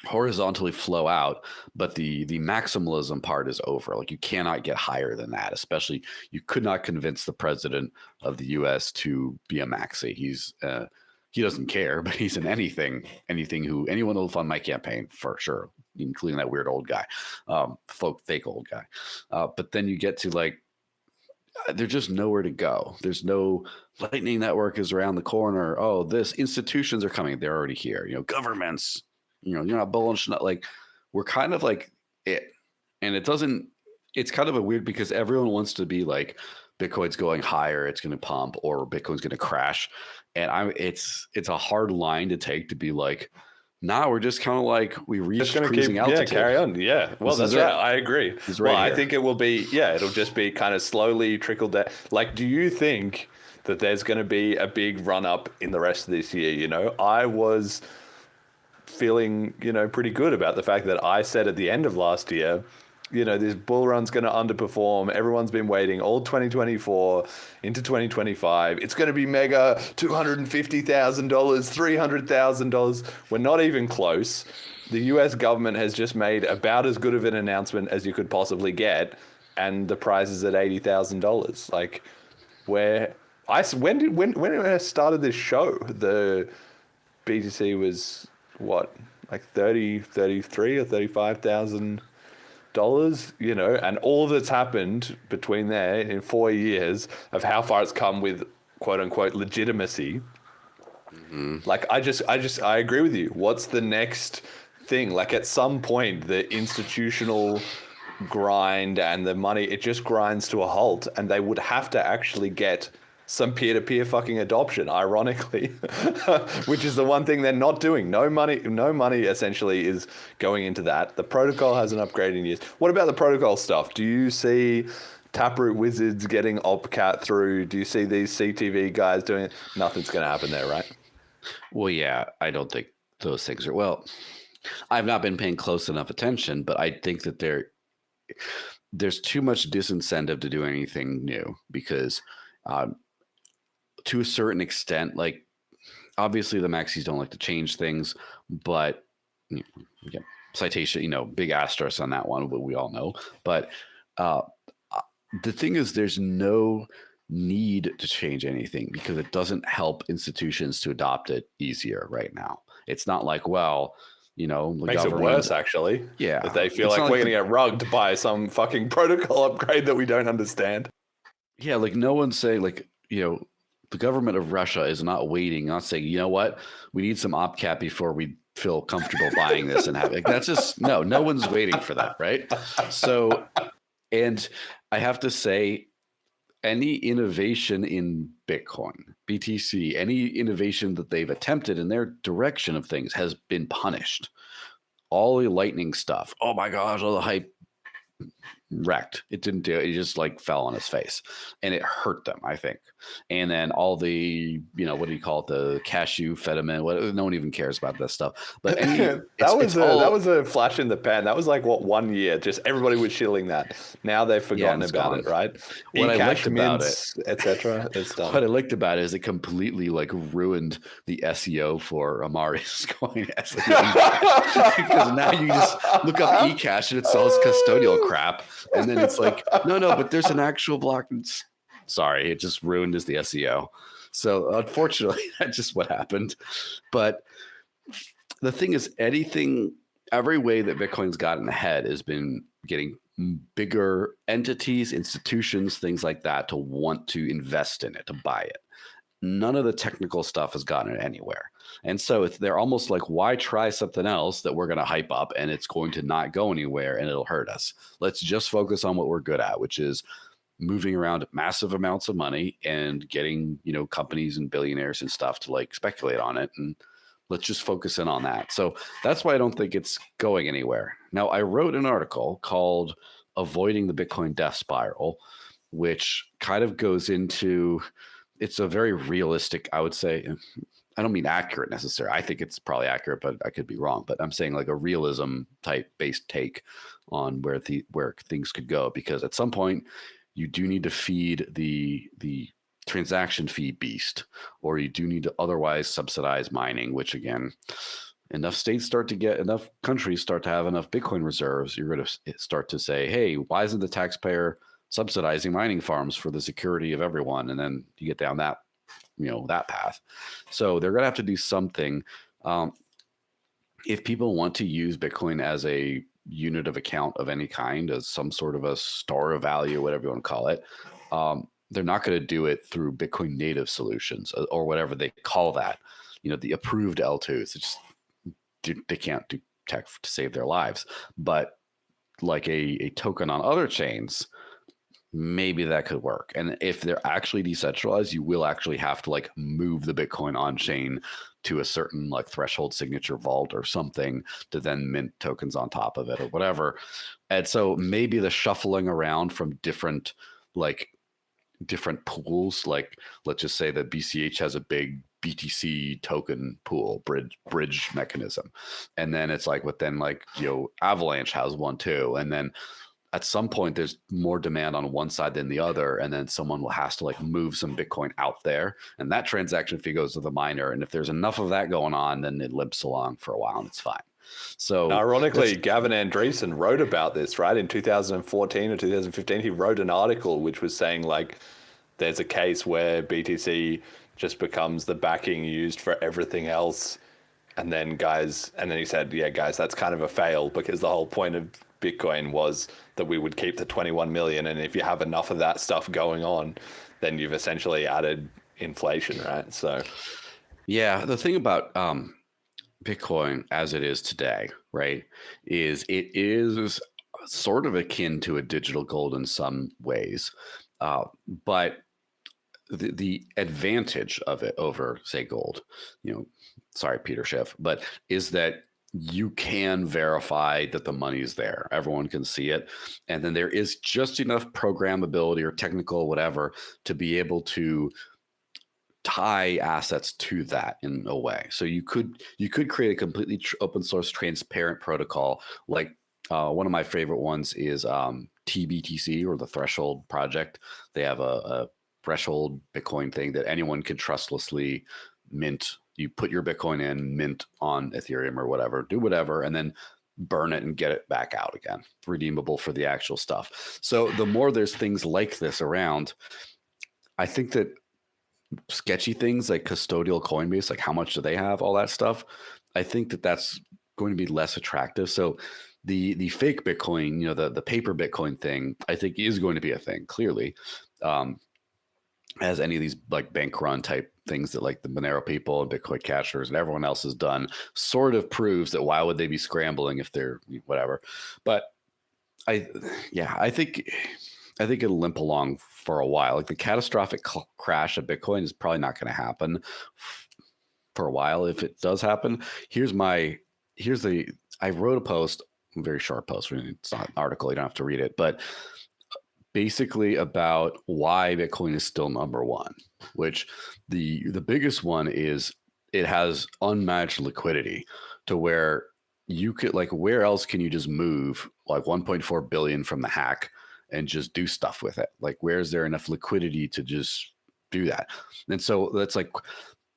horizontally flow out. But the maximalism part is over. Like you cannot get higher than that, especially you could not convince the president of the U.S. to be a maxi. He doesn't care, but he's in anyone will fund my campaign for sure, including that weird old guy, fake old guy. But then you get to like, there's just nowhere to go. There's no Lightning Network is around the corner. Oh, institutions are coming. They're already here. Governments, you're not bullish. Not like we're kind of like it, and it doesn't. It's kind of a weird because everyone wants to be like Bitcoin's going higher, it's going to pump, or Bitcoin's going to crash, and it's a hard line to take to be like. Now we're just kind of like we reached cruising altitude. Yeah, carry on. Yeah, well, that's right. I agree. Well, I think it will be. Yeah, it'll just be kind of slowly trickle down. Like, do you think that there's going to be a big run up in the rest of this year? You know, I was feeling pretty good about the fact that I said at the end of last year, this bull run's going to underperform. Everyone's been waiting all 2024 into 2025. It's going to be mega $250,000, $300,000. We're not even close. The US government has just made about as good of an announcement as you could possibly get, and the price is at $80,000. Like, when I started this show, the BTC was what, like 33 or 35,000 dollars, and all that's happened between there in 4 years of how far it's come with quote unquote legitimacy. Like, I agree with you. What's the next thing? Like, at some point the institutional grind and the money, it just grinds to a halt, and they would have to actually get some peer-to-peer fucking adoption, ironically, which is the one thing they're not doing. No money essentially is going into that. The protocol hasn't upgraded in years. What about the protocol stuff? Do you see Taproot Wizards getting OpCat through? Do you see these CTV guys doing it? Nothing's going to happen there, right? Well, yeah, I don't think those things are, well, I've not been paying close enough attention, but I think that there's too much disincentive to do anything new because, to a certain extent, like obviously the maxis don't like to change things, but citation, big asterisk on that one, but we all know. But the thing is, there's no need to change anything because it doesn't help institutions to adopt it easier right now. It's not like, well, the makes it worse, actually. Yeah. If they feel like we're going to get rugged by some fucking protocol upgrade that we don't understand. Yeah, like no one's saying like, the government of Russia is not waiting, not saying, you know what, we need some OpCat before we feel comfortable buying this and having, that's just, no one's waiting for that, right? So, and I have to say, any innovation in Bitcoin, BTC, any innovation that they've attempted in their direction of things has been punished. All the lightning stuff, oh my gosh, all the hype, wrecked. It didn't do it. It just like fell on his face, and it hurt them, I think. And then all the, what do you call it? The cashew fetiment. No one even cares about that stuff. But that was a flash in the pan. That was like 1 year. Just everybody was shilling that. Now they've forgotten about it, right? What I liked about it, etc. It's done. What I liked about it is it completely like ruined the SEO for Amari's coin. Because now you just look up eCash and it's all this custodial crap. And then it's like, no, but there's an actual block. Sorry, it just ruined the SEO. So unfortunately, that's just what happened. But the thing is, every way that Bitcoin's gotten ahead has been getting bigger entities, institutions, things like that to want to invest in it, to buy it. None of the technical stuff has gotten it anywhere. And so they're almost like, why try something else that we're going to hype up and it's going to not go anywhere and it'll hurt us? Let's just focus on what we're good at, which is moving around massive amounts of money and getting, companies and billionaires and stuff to like speculate on it. And let's just focus in on that. So that's why I don't think it's going anywhere. Now, I wrote an article called Avoiding the Bitcoin Death Spiral, which kind of goes into, it's a very realistic, I would say, I don't mean accurate necessarily. I think it's probably accurate, but I could be wrong. But I'm saying like a realism type based take on where things could go, because at some point you do need to feed the transaction fee beast, or you do need to otherwise subsidize mining, which again, enough countries start to have enough Bitcoin reserves, you're going to start to say, hey, why isn't the taxpayer subsidizing mining farms for the security of everyone? And then you get down that path. So they're going to have to do something. If people want to use Bitcoin as a unit of account of any kind, as some sort of a store of value, whatever you want to call it, they're not going to do it through Bitcoin native solutions or whatever they call that, the approved L2s. It's just they can't do tech to save their lives. But like a token on other chains, maybe that could work. And if they're actually decentralized, you will actually have to like move the Bitcoin on chain to a certain like threshold signature vault or something to then mint tokens on top of it or whatever. And so maybe the shuffling around from different pools, like let's just say that BCH has a big BTC token pool bridge mechanism. And then it's like, but then like, Avalanche has one too. And then at some point there's more demand on one side than the other, and then someone has to like move some Bitcoin out there, and that transaction fee goes to the miner. And if there's enough of that going on, then it limps along for a while and it's fine. So ironically, Gavin Andreessen wrote about this, right? In 2014 or 2015, he wrote an article which was saying like there's a case where BTC just becomes the backing used for everything else. And then he said, yeah, guys, that's kind of a fail, because the whole point of Bitcoin was that we would keep the 21 million. And if you have enough of that stuff going on, then you've essentially added inflation, right? So, yeah, the thing about Bitcoin as it is today, right, is it is sort of akin to a digital gold in some ways. But the advantage of it over, say, gold, sorry, Peter Schiff, but is that you can verify that the money is there. Everyone can see it. And then there is just enough programmability or technical whatever to be able to tie assets to that in a way. So you could create a completely open source transparent protocol. Like one of my favorite ones is TBTC, or the Threshold project. They have a threshold Bitcoin thing that anyone can trustlessly mint. You put your Bitcoin in, mint on Ethereum or whatever, do whatever, and then burn it and get it back out again, redeemable for the actual stuff. So the more there's things like this around, I think that sketchy things like custodial Coinbase, like how much do they have, all that stuff, I think that that's going to be less attractive. So the fake Bitcoin, the paper Bitcoin thing, I think is going to be a thing, clearly. As any of these like bank run type things that like the Monero people and Bitcoin cashers and everyone else has done, sort of proves that why would they be scrambling if they're whatever. But I think it'll limp along for a while. Like the catastrophic crash of Bitcoin is probably not going to happen for a while. If it does happen, I wrote a post, a very short post. It's not an article. You don't have to read it, but basically about why Bitcoin is still number one, which the biggest one is it has unmatched liquidity to where you could, like, where else can you just move like 1.4 billion from the hack and just do stuff with it? Like, where is there enough liquidity to just do that? And so that's like,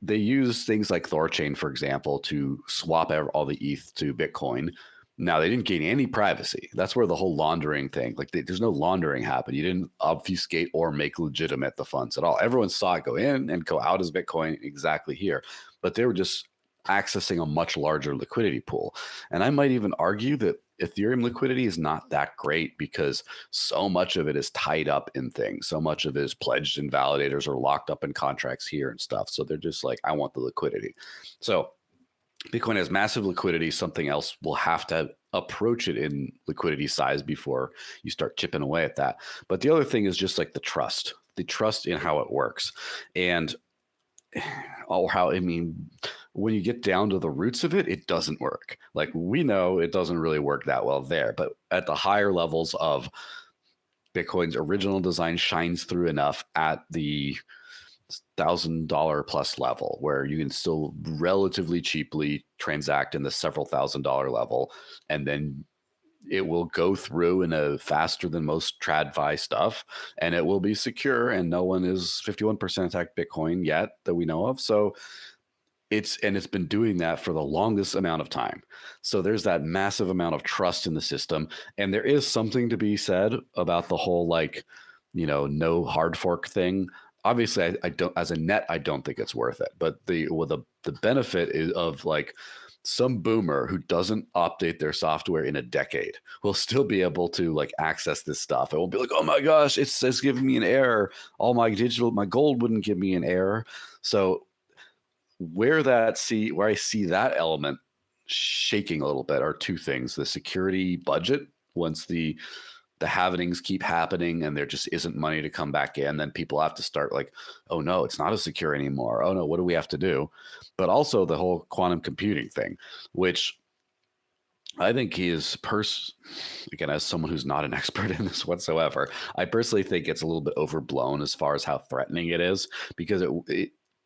they use things like Thorchain, for example, to swap all the ETH to Bitcoin. Now, they didn't gain any privacy. That's where the whole laundering thing, like there's no laundering happen. You didn't obfuscate or make legitimate the funds at all. Everyone saw it go in and go out as Bitcoin exactly here, but they were just accessing a much larger liquidity pool. And I might even argue that Ethereum liquidity is not that great because so much of it is tied up in things. So much of it is pledged in validators or locked up in contracts here and stuff. So they're just like, I want the liquidity. So Bitcoin has massive liquidity. Something else will have to approach it in liquidity size before you start chipping away at that. But the other thing is just like the trust in how it works. And when you get down to the roots of it, it doesn't work. Like, we know it doesn't really work that well there, but at the higher levels of Bitcoin's original design shines through enough at the $1,000 plus level where you can still relatively cheaply transact in the several $1,000 level, and then it will go through in a faster than most TradFi stuff, and it will be secure, and no one is 51% attacked Bitcoin yet that we know of. So it's been doing that for the longest amount of time. So there's that massive amount of trust in the system. And there is something to be said about the whole, like, no hard fork thing. Obviously, I don't, as a net, I don't think it's worth it. But the benefit is of like some boomer who doesn't update their software in a decade will still be able to like access this stuff. It won't be like, oh my gosh, it's giving me an error. All my gold wouldn't give me an error. So where I see that element shaking a little bit are two things: the security budget. Once the halvenings keep happening and there just isn't money to come back in, then people have to start like, oh no, it's not as secure anymore. Oh no, what do we have to do? But also the whole quantum computing thing, which I think he is again, as someone who's not an expert in this whatsoever, I personally think it's a little bit overblown as far as how threatening it is, because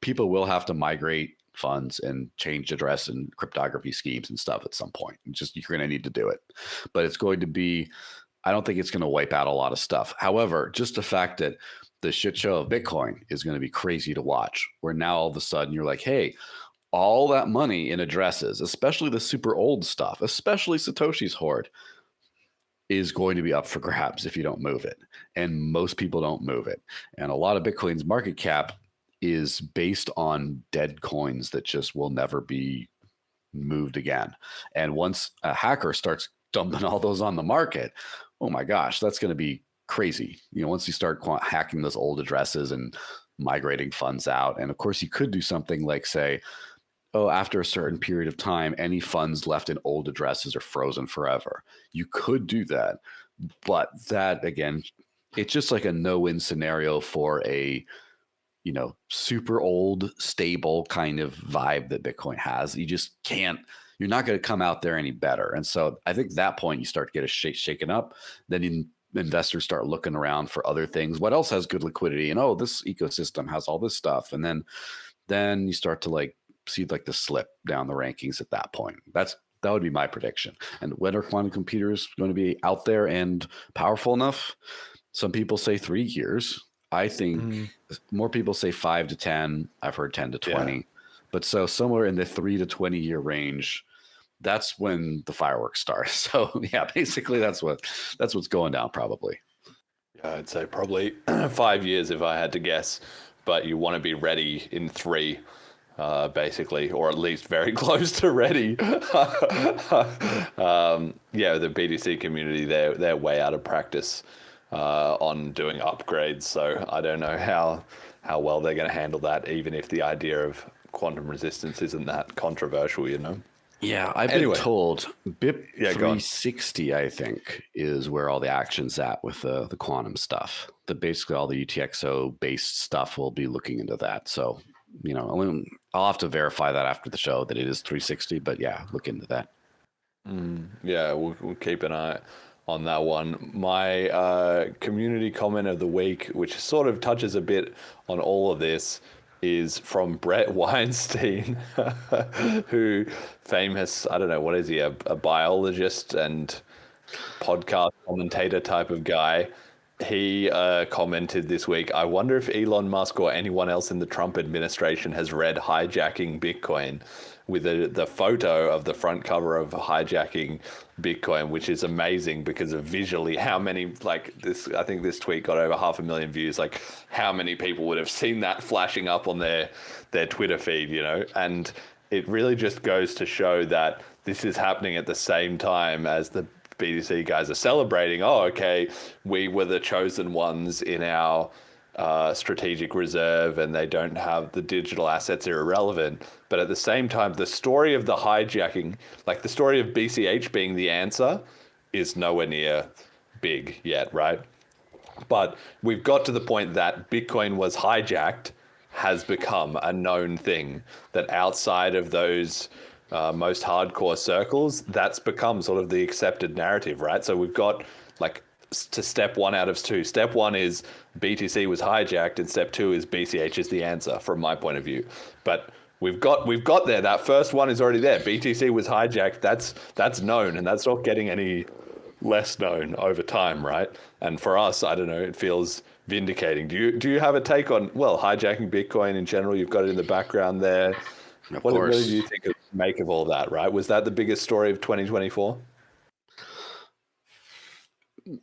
people will have to migrate funds and change address and cryptography schemes and stuff at some point. You're going to need to do it, but it's going to be, I don't think it's going to wipe out a lot of stuff. However, just the fact that the shit show of Bitcoin is going to be crazy to watch, where now all of a sudden you're like, hey, all that money in addresses, especially the super old stuff, especially Satoshi's hoard, is going to be up for grabs if you don't move it. And most people don't move it. And a lot of Bitcoin's market cap is based on dead coins that just will never be moved again. And once a hacker starts dumping all those on the market, oh my gosh, that's going to be crazy. Once you start hacking those old addresses and migrating funds out. And of course, you could do something like say, oh, after a certain period of time, any funds left in old addresses are frozen forever. You could do that. But that, again, it's just like a no-win scenario for a super old, stable kind of vibe that Bitcoin has. You just can't, you're not going to come out there any better. And so I think at that point you start to get shaken up. Then investors start looking around for other things. What else has good liquidity? And this ecosystem has all this stuff. And then you start to see the slip down the rankings at that point. That would be my prediction. And when are quantum computers going to be out there and powerful enough? Some people say 3 years. I think more people say 5 to 10. I've heard 10 to 20. Yeah. But so somewhere in the 3 to 20 year range, that's when the fireworks start. So yeah, basically that's what's going down probably. Yeah, I'd say probably 5 years if I had to guess. But you want to be ready in 3, basically, or at least very close to ready. Yeah, the BTC community, they're way out of practice on doing upgrades, so I don't know how well they're going to handle that, even if the idea of quantum resistance isn't that controversial, Yeah, I've been told BIP 360, I think, is where all the action's at with the quantum stuff. Basically all the UTXO based stuff will be looking into that. So, I'll have to verify that after the show that it is 360, but yeah, look into that. Yeah, we'll keep an eye on that one. My community comment of the week, which sort of touches a bit on all of this, is from Brett Weinstein, who famous, I don't know, what is he, a biologist and podcast commentator type of guy. He commented this week, I wonder if Elon Musk or anyone else in the Trump administration has read Hijacking Bitcoin, with the photo of the front cover of Hijacking Bitcoin, which is amazing because of visually how many, this, I think this tweet got over 500,000 views, how many people would have seen that flashing up on their Twitter feed, and it really just goes to show that this is happening at the same time as the BTC guys are celebrating, we were the chosen ones in our strategic reserve and they don't have the digital assets are irrelevant. But at the same time, the story of the hijacking, the story of BCH being the answer, is nowhere near big yet, right? But we've got to the point that Bitcoin was hijacked has become a known thing, that outside of those most hardcore circles, that's become sort of the accepted narrative, right? So we've got to step 1 out of 2. Step 1 is BTC was hijacked, and step 2 is BCH is the answer from my point of view. But we've got there. That first one is already there. BTC was hijacked. That's known, and that's not getting any less known over time, right? And for us, I don't know, it feels vindicating. Do you have a take on hijacking Bitcoin in general? You've got it in the background there. What do you make of all that, right? Was that the biggest story of 2024?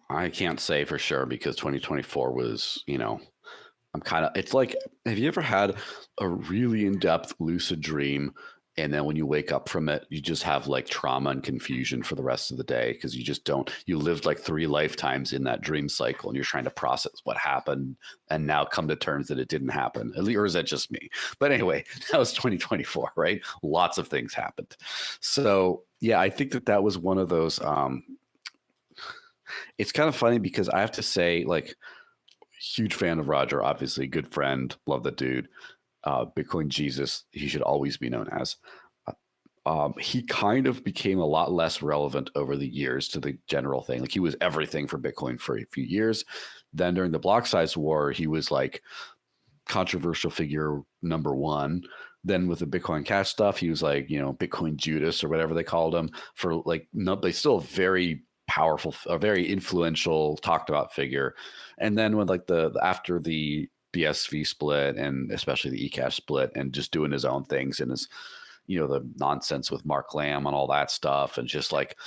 I can't say for sure because 2024 was, it's like, have you ever had a really in-depth lucid dream And then when you wake up from it, you just have like trauma and confusion for the rest of the day because you lived like 3 lifetimes in that dream cycle and you're trying to process what happened and now come to terms that it didn't happen. Or is that just me? But anyway, that was 2024, right? Lots of things happened. So yeah, I think that was one of those. It's kind of funny because I have to say, like, huge fan of Roger, obviously, good friend, love the dude. Bitcoin Jesus, he should always be known as. He kind of became a lot less relevant over the years to the general thing. Like he was everything for Bitcoin for a few years. Then during the Blocksize war, he was like controversial figure number 1. Then with the Bitcoin Cash stuff, he was like, Bitcoin Judas or whatever they called him for like, no, they still very powerful, a very influential, talked about figure. And then with like after the BSV split and especially the eCash split and just doing his own things and his, the nonsense with Mark Lamb and all that stuff. And just like,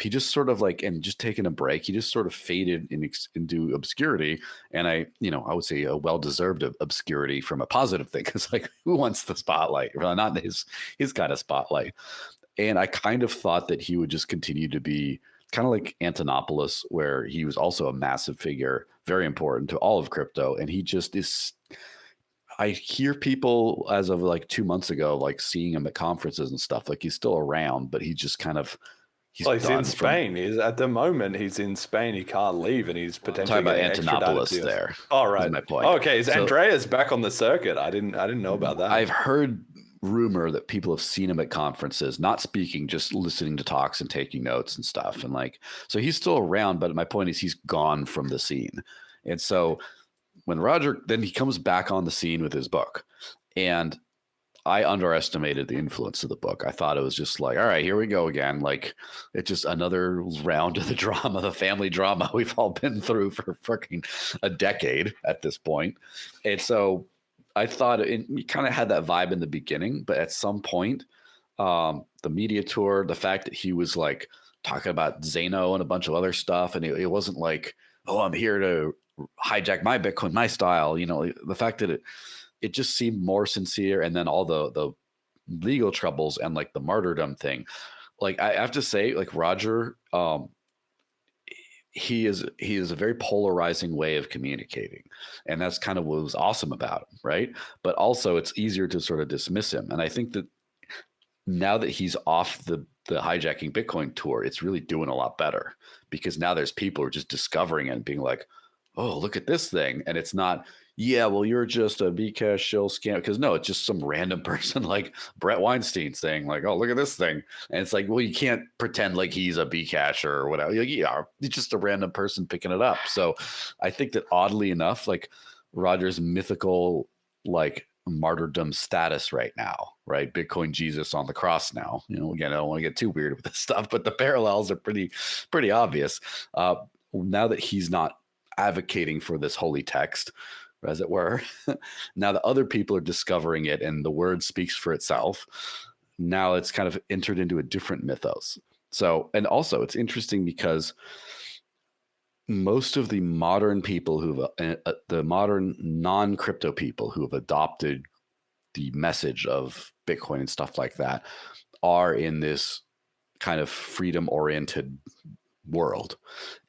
he just sort of like, and just taking a break, he just sort of faded into obscurity. And I would say a well-deserved obscurity from a positive thing. Cause like, who wants the spotlight? Well, not his kind of spotlight. And I kind of thought that he would just continue to be kind of like Antonopoulos, where he was also a massive figure, very important to all of crypto. And he just is, I hear people as of like 2 months ago, like seeing him at conferences and stuff, like he's still around, but he just kind of, he's in Spain. He's at the moment, he's in Spain. He can't leave and he's potentially talking about Antonopoulos there. All right. My point. Okay. Is Andreas back on the circuit? I didn't know about that. I've heard rumor that people have seen him at conferences, not speaking, just listening to talks and taking notes and stuff. And like, so he's still around, but my point is he's gone from the scene. And so when Roger, then he comes back on the scene with his book, and I underestimated the influence of the book. I thought it was just like, all right, here we go again. Like it's just another round of the drama, the family drama we've all been through for freaking a decade at this point. And so I thought it kind of had that vibe in the beginning, but at some point, the media tour, the fact that he was like talking about Zeno and a bunch of other stuff, and it wasn't like, oh, I'm here to hijack my Bitcoin, my style. The fact that it just seemed more sincere, and then all the legal troubles and like the martyrdom thing. Like I have to say, like Roger, he is a very polarizing way of communicating, and that's kind of what was awesome about him, right? But also it's easier to sort of dismiss him, and I think that now that he's off the hijacking Bitcoin tour, it's really doing a lot better, because now there's people who are just discovering it and being like, oh, look at this thing. And it's not, yeah, well, you're just a Bcash shill scam. Because no, it's just some random person like Brett Weinstein saying like, oh, look at this thing. And it's like, well, you can't pretend like he's a Bcash or whatever. Yeah, it's just a random person picking it up. So I think that oddly enough, like Roger's mythical like martyrdom status right now, right? Bitcoin Jesus on the cross now. Again, I don't want to get too weird with this stuff, but the parallels are pretty obvious. Now that he's not advocating for this holy text, as it were, now that other people are discovering it and the word speaks for itself, now it's kind of entered into a different mythos. So, and also it's interesting because most of the modern people the modern non-crypto people who have adopted the message of Bitcoin and stuff like that are in this kind of freedom-oriented world.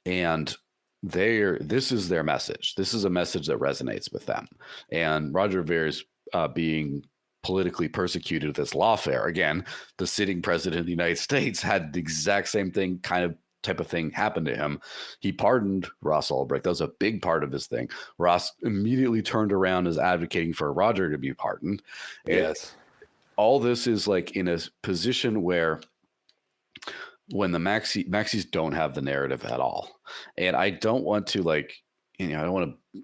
And this is their message. This is a message that resonates with them. And Roger Ver's being politically persecuted with this lawfare. Again, the sitting president of the United States had the exact same thing, type of thing happen to him. He pardoned Ross Ulbricht. That was a big part of his thing. Ross immediately turned around as advocating for Roger to be pardoned. Yes. All this is like in a position where when the maxis don't have the narrative at all. And I don't want to I don't want to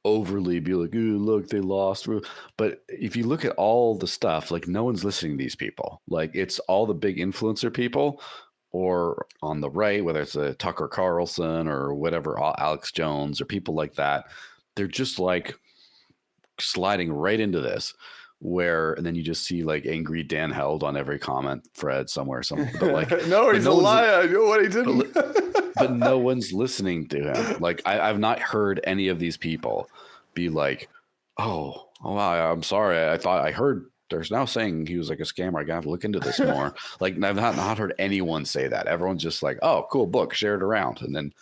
overly be like, ooh, look, they lost. But if you look at all the stuff, like no one's listening to these people. Like it's all the big influencer people, or on the right, whether it's a Tucker Carlson or whatever, Alex Jones or people like that, they're just like sliding right into this. And then you just see like angry Dan Held on every comment thread somewhere, but like no, he's a liar. I know what he did. But no one's listening to him. Like I've not heard any of these people be like, oh wow, I'm sorry. I thought I heard they're now saying he was like a scammer. I gotta have to look into this more. Like I've not heard anyone say that. Everyone's just like, oh, cool book, share it around. And then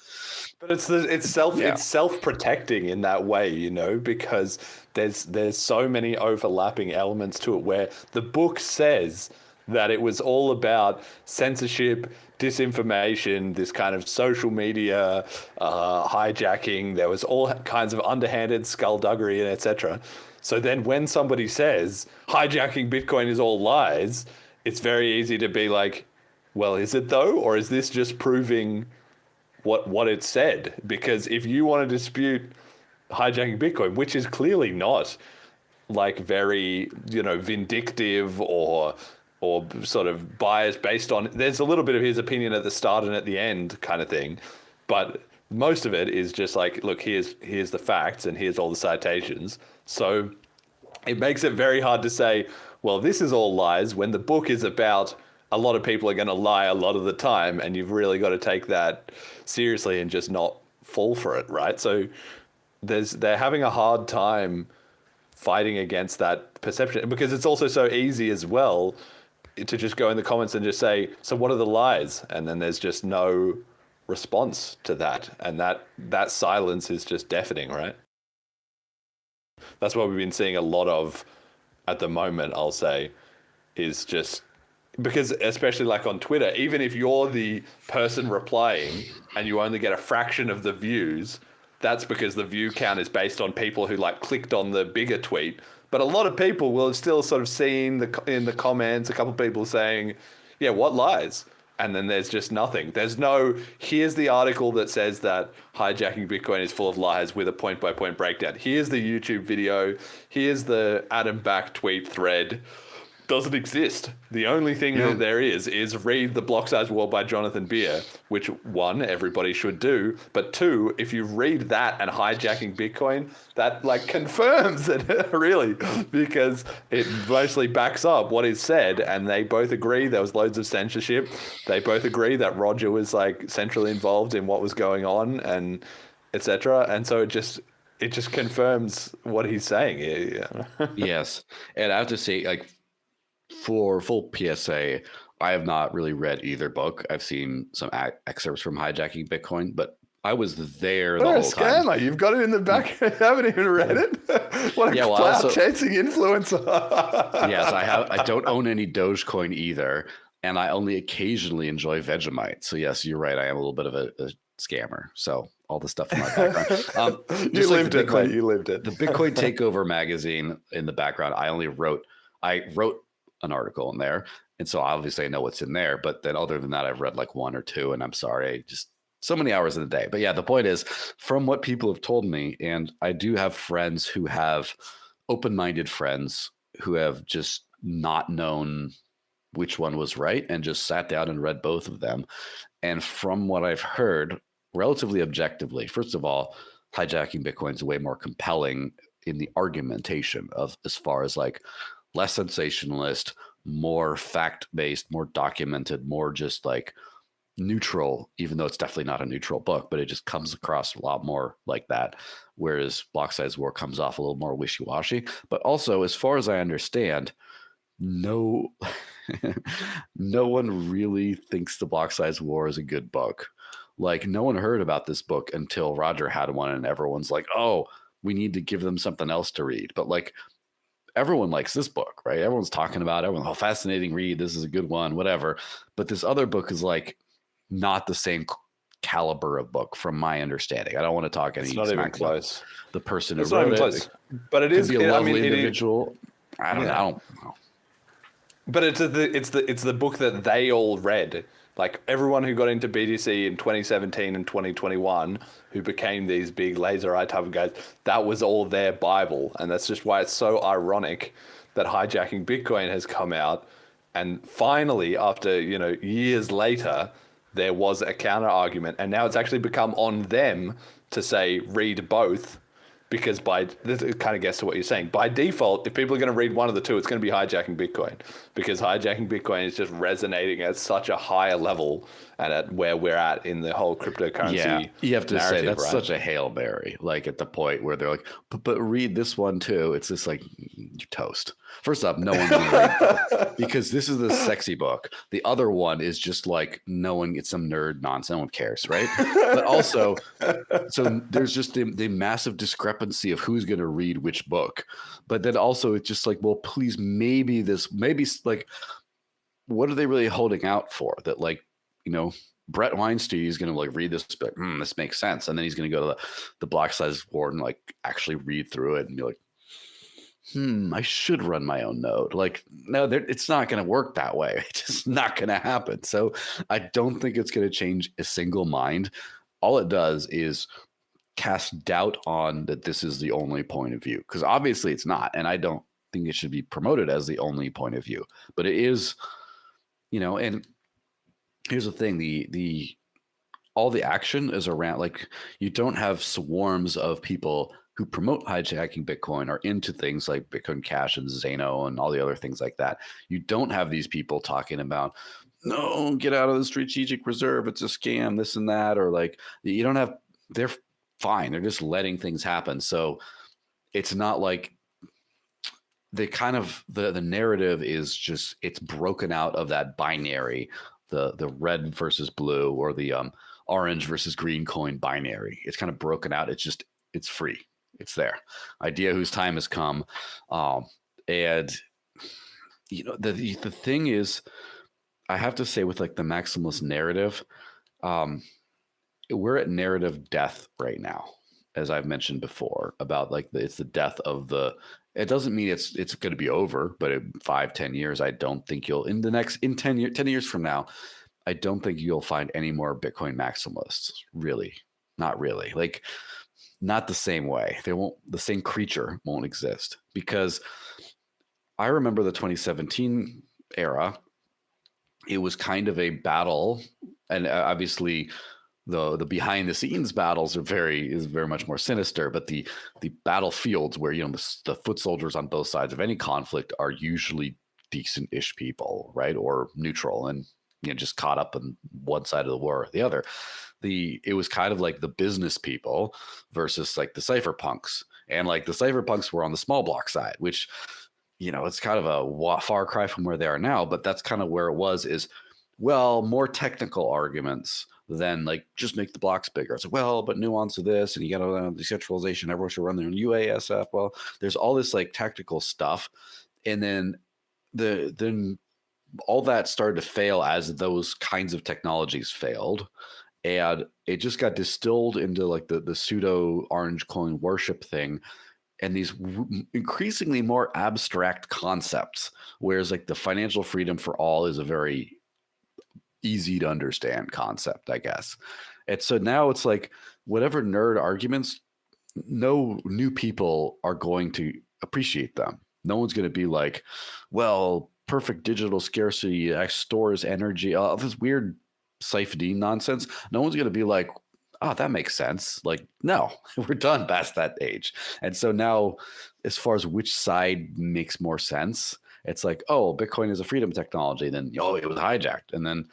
But it's self-protecting in that way, you know, because there's so many overlapping elements to it where the book says that it was all about censorship, disinformation, this kind of social media hijacking. There was all kinds of underhanded skullduggery and etc. So then when somebody says hijacking Bitcoin is all lies, it's very easy to be like, well, is it though? Or is this just proving what it said? Because if you want to dispute hijacking Bitcoin, which is clearly not like very, you know, vindictive or sort of biased based on, there's a little bit of his opinion at the start and at the end kind of thing, but most of it is just like, look, here's the facts and here's all the citations. So it makes it very hard to say, well, this is all lies, when the book is about a lot of people are going to lie a lot of the time, and you've really got to take that seriously and just not fall for it, right? So they're having a hard time fighting against that perception, because it's also so easy as well to just go in the comments and just say, so what are the lies? And then there's just no response to that. And that silence is just deafening, right? That's what we've been seeing a lot of at the moment, I'll say, is just because, especially like on Twitter, even if you're the person replying and you only get a fraction of the views, that's because the view count is based on people who like clicked on the bigger tweet. But a lot of people will have still sort of seen in the comments, a couple of people saying, yeah, what lies? And then there's just nothing. There's no, here's the article that says that hijacking Bitcoin is full of lies with a point-by-point breakdown. Here's the YouTube video. Here's the Adam Back tweet thread. Doesn't exist. The only thing that there is read the Blocksize War by Jonathan Beer, which one, everybody should do. But two, if you read that and hijacking Bitcoin, that like confirms it really, because it mostly backs up what is said. And they both agree there was loads of censorship. They both agree that Roger was like centrally involved in what was going on and etc. And so it just confirms what he's saying. Yeah. Yes. And I have to say, like, for full PSA, I have not really read either book. I've seen some excerpts from Hijacking Bitcoin, but I was there the whole time. Scammer. You've got it in the back. I haven't even read it. What a clout-chasing influencer. Yes, I don't own any Dogecoin either, and I only occasionally enjoy Vegemite. So yes, you're right. I am a little bit of a scammer. So all the stuff in my background. You lived it, mate. You lived it. The Bitcoin Takeover magazine in the background, I wrote an article in there, and so obviously I know what's in there, but then other than that I've read like one or two, and I'm sorry, just so many hours in a day. But yeah, the point is, from what people have told me, and I do have friends who have open-minded friends who have just not known which one was right and just sat down and read both of them, and from what I've heard, relatively objectively, first of all, hijacking Bitcoin is way more compelling in the argumentation of, as far as like less sensationalist, more fact-based, more documented, more just like neutral, even though it's definitely not a neutral book, but it just comes across a lot more like that. Whereas Blocksize War comes off a little more wishy-washy. But also, as far as I understand, no one really thinks the Blocksize War is a good book. Like, no one heard about this book until Roger had one, and everyone's like, oh, we need to give them something else to read. But like, everyone likes this book, right? Everyone's talking about it. Everyone, oh, fascinating read. This is a good one, whatever. But this other book is like not the same caliber of book, from my understanding. I don't want to talk any. It's not even close. The person who wrote it, but it is be a lovely individual. I don't know. But it's the book that they all read. Like everyone who got into BTC in 2017 and 2021, who became these big laser eye type of guys, that was all their Bible. And that's just why it's so ironic that Hijacking Bitcoin has come out. And finally, after, years later, there was a counter argument. And now it's actually become on them to say, read both. Because it kind of gets to what you're saying. By default, if people are going to read one of the two, it's going to be Hijacking Bitcoin, because Hijacking Bitcoin is just resonating at such a higher level and at where we're at in the whole cryptocurrency. Yeah, you have to say that's such a Hail Mary, like at the point where they're like, but read this one too. It's just like, you're toast. First up, no one's going to read the book because this is the sexy book. The other one is just like no one gets some nerd nonsense. No one cares, right? But also, so there's just the massive discrepancy of who's going to read which book. But then also it's just like, well, please, maybe like, what are they really holding out for? That like, Brett Weinstein is going to like read this, be like, this makes sense. And then he's going to go to the Blocksize board and like actually read through it and be like, I should run my own node. Like, no, it's not going to work that way. It's just not going to happen. So I don't think it's going to change a single mind. All it does is cast doubt on that this is the only point of view, because obviously it's not. And I don't think it should be promoted as the only point of view, but it is, and here's the thing, all the action is around, like, you don't have swarms of people who promote hijacking Bitcoin or into things like Bitcoin Cash and Zano and all the other things like that. You don't have these people talking about, no, get out of the strategic reserve, it's a scam, this and that, or like, you don't have, they're fine. They're just letting things happen. So it's not like the narrative is just, it's broken out of that binary, the red versus blue or the orange versus green coin binary. It's kind of broken out. It's free. It's there. Idea whose time has come. And the thing is, I have to say with like the maximalist narrative, we're at narrative death right now, as I've mentioned before, about like it's the death of it doesn't mean it's going to be over, but in 5-10 years, I don't think in 10 years from now, I don't think you'll find any more Bitcoin maximalists. Really, not really. Like, not the same way. The same creature won't exist, because I remember the 2017 era. It was kind of a battle, and obviously the behind the scenes battles is very much more sinister, but the battlefields where the foot soldiers on both sides of any conflict are usually decent-ish people, right, or neutral, and just caught up on one side of the war or the other. It was kind of like the business people versus like the cypherpunks, and like the cypherpunks were on the small block side, which it's kind of a far cry from where they are now, but that's kind of where it was. Is, well, more technical arguments than like just make the blocks bigger. It's like, well, but nuance of this, and you got decentralization, everyone should run their own UASF. Well, there's all this like tactical stuff, and then then all that started to fail as those kinds of technologies failed, and it just got distilled into like the pseudo orange coin worship thing, and these increasingly more abstract concepts. Whereas like the financial freedom for all is a very easy to understand concept, I guess. And so now it's like whatever nerd arguments, no new people are going to appreciate them. No one's going to be like, well, perfect digital scarcity stores energy, all this weird siphoning nonsense. No one's going to be like, oh, that makes sense. Like, no, we're done past that age. And so now, as far as which side makes more sense, it's like, oh, Bitcoin is a freedom technology. Then, it was hijacked. And then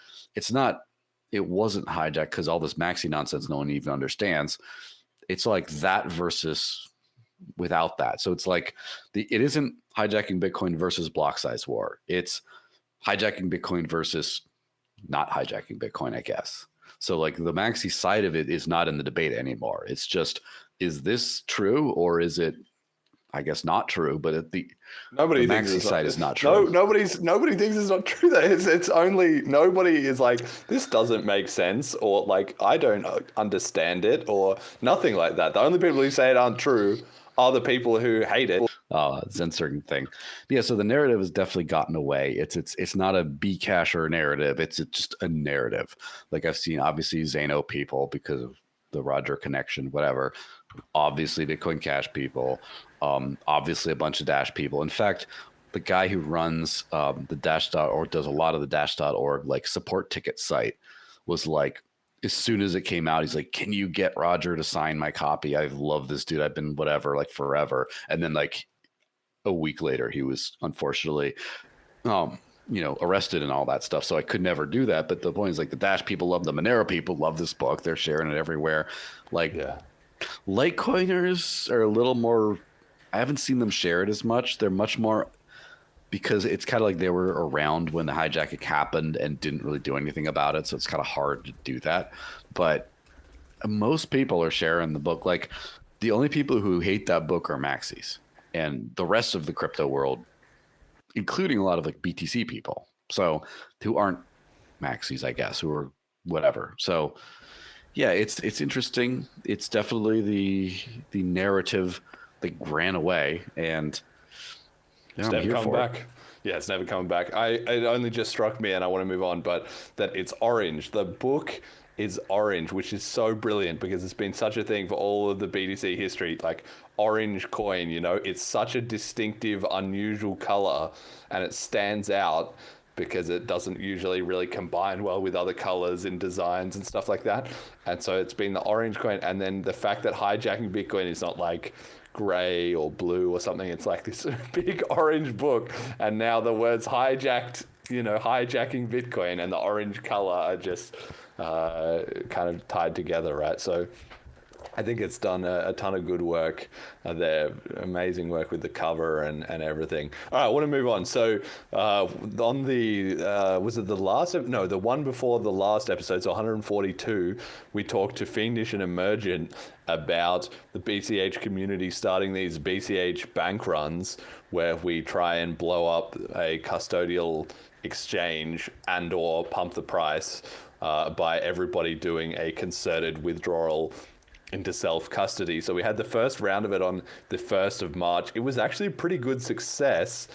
it wasn't hijacked because all this maxi nonsense no one even understands. It's like that versus without that. So it's like it isn't hijacking Bitcoin versus block size war. It's hijacking Bitcoin versus not hijacking Bitcoin, I guess. So like the maxi side of it is not in the debate anymore. It's just, is this true or is it, I guess, not true? But the maxi side is not true. Nobody thinks it's not true. It's only, nobody is like, this doesn't make sense, or like, I don't understand it, or nothing like that. The only people who say it aren't true are the people who hate it. Censoring thing. Yeah, so the narrative has definitely gotten away. It's not a Bcash or narrative. It's just a narrative. Like I've seen obviously Zano people because of the Roger connection, whatever. Obviously Bitcoin Cash people. Obviously a bunch of Dash people. In fact, the guy who runs the Dash.org, does a lot of the Dash.org like support ticket site, was like, as soon as it came out, he's like, can you get Roger to sign my copy? I love this dude. I've been whatever, like forever. And then like a week later, he was unfortunately, arrested and all that stuff. So I could never do that. But the point is like the Dash people love, the Monero people love this book. They're sharing it everywhere. Like Litecoiners are a little more, I haven't seen them share it as much. They're much more because it's kind of like they were around when the hijacking happened and didn't really do anything about it. So it's kind of hard to do that. But most people are sharing the book. Like the only people who hate that book are maxis, and the rest of the crypto world, including a lot of like BTC people. So who aren't maxis, I guess, who are whatever. So yeah, it's interesting. It's definitely the narrative that ran away, and It's never coming back. Yeah, it's never coming back. It only just struck me, and I want to move on, but that it's orange. The book is orange, which is so brilliant because it's been such a thing for all of the BTC history. Like orange coin, you know, it's such a distinctive, unusual color, and it stands out because it doesn't usually really combine well with other colors in designs and stuff like that. And so it's been the orange coin, and then the fact that hijacking Bitcoin is not like gray or blue or something, it's like this big orange book, and now the words hijacked, you know, hijacking Bitcoin and the orange color are just kind of tied together, right? So I think it's done a ton of good work there. Amazing work with the cover and everything. All right, I want to move on. So on the, was it the last, no, the one before the last episode, so 142, we talked to Fiendish and Emergent about the BCH community starting these BCH bank runs where we try and blow up a custodial exchange and or pump the price by everybody doing a concerted withdrawal into self-custody. So we had the first round of it on the 1st of March. It was actually a pretty good success.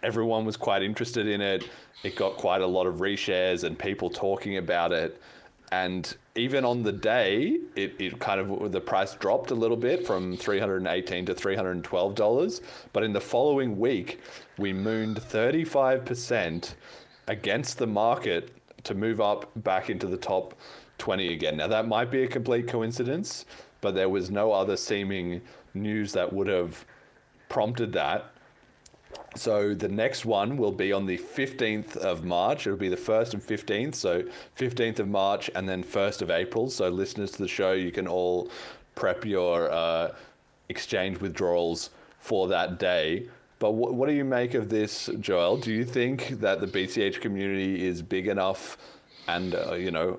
Everyone was quite interested in it. It got quite a lot of reshares and people talking about it. And even on the day, it kind of, the price dropped a little bit from $318 to $312. But in the following week, we mooned 35% against the market to move up back into the top 20 again. Now that might be a complete coincidence, but there was no other seeming news that would have prompted that. So the next one will be on the 15th of March. It'll be the 1st and 15th. So 15th of March and then 1st of April. So listeners to the show, you can all prep your exchange withdrawals for that day. But what do you make of this, Joel? Do you think that the BCH community is big enough and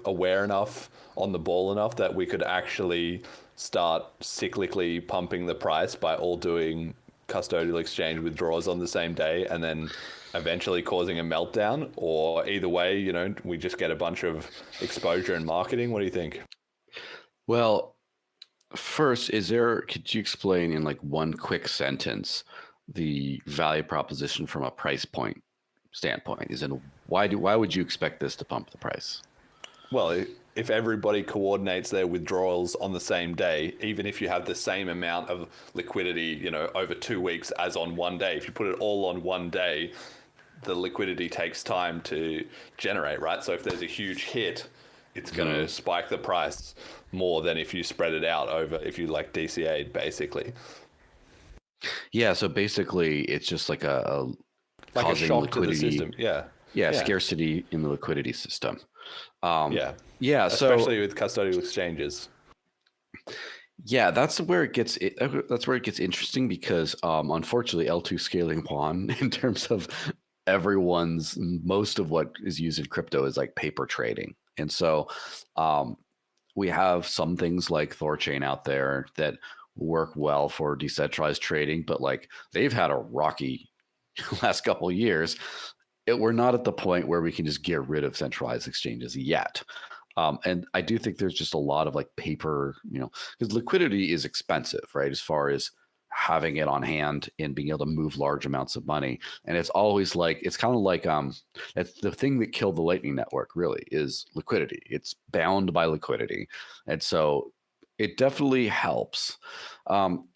aware enough, on the ball enough that we could actually start cyclically pumping the price by all doing custodial exchange withdrawals on the same day and then eventually causing a meltdown? Or either way, we just get a bunch of exposure and marketing? What do you think? Well, first, could you explain in like one quick sentence the value proposition from a price point standpoint? Why would you expect this to pump the price? Well, if everybody coordinates their withdrawals on the same day, even if you have the same amount of liquidity, over 2 weeks as on one day, if you put it all on one day, the liquidity takes time to generate, right? So if there's a huge hit, it's going to spike the price more than if you spread it out over, if you like DCA'd basically. Yeah, so basically it's just like a shock liquidity to the system. Yeah, scarcity in the liquidity system. Especially with custodial exchanges. Yeah, that's where it gets interesting because unfortunately L2 scaling upon in terms of most of what is used in crypto is like paper trading. And so we have some things like Thorchain out there that work well for decentralized trading, but like they've had a rocky last couple of years. We're not at the point where we can just get rid of centralized exchanges yet. And I do think there's just a lot of like paper, because liquidity is expensive, right? As far as having it on hand and being able to move large amounts of money. And it's always like, it's kind of like, it's the thing that killed the Lightning Network really is liquidity. It's bound by liquidity. And so it definitely helps. I'm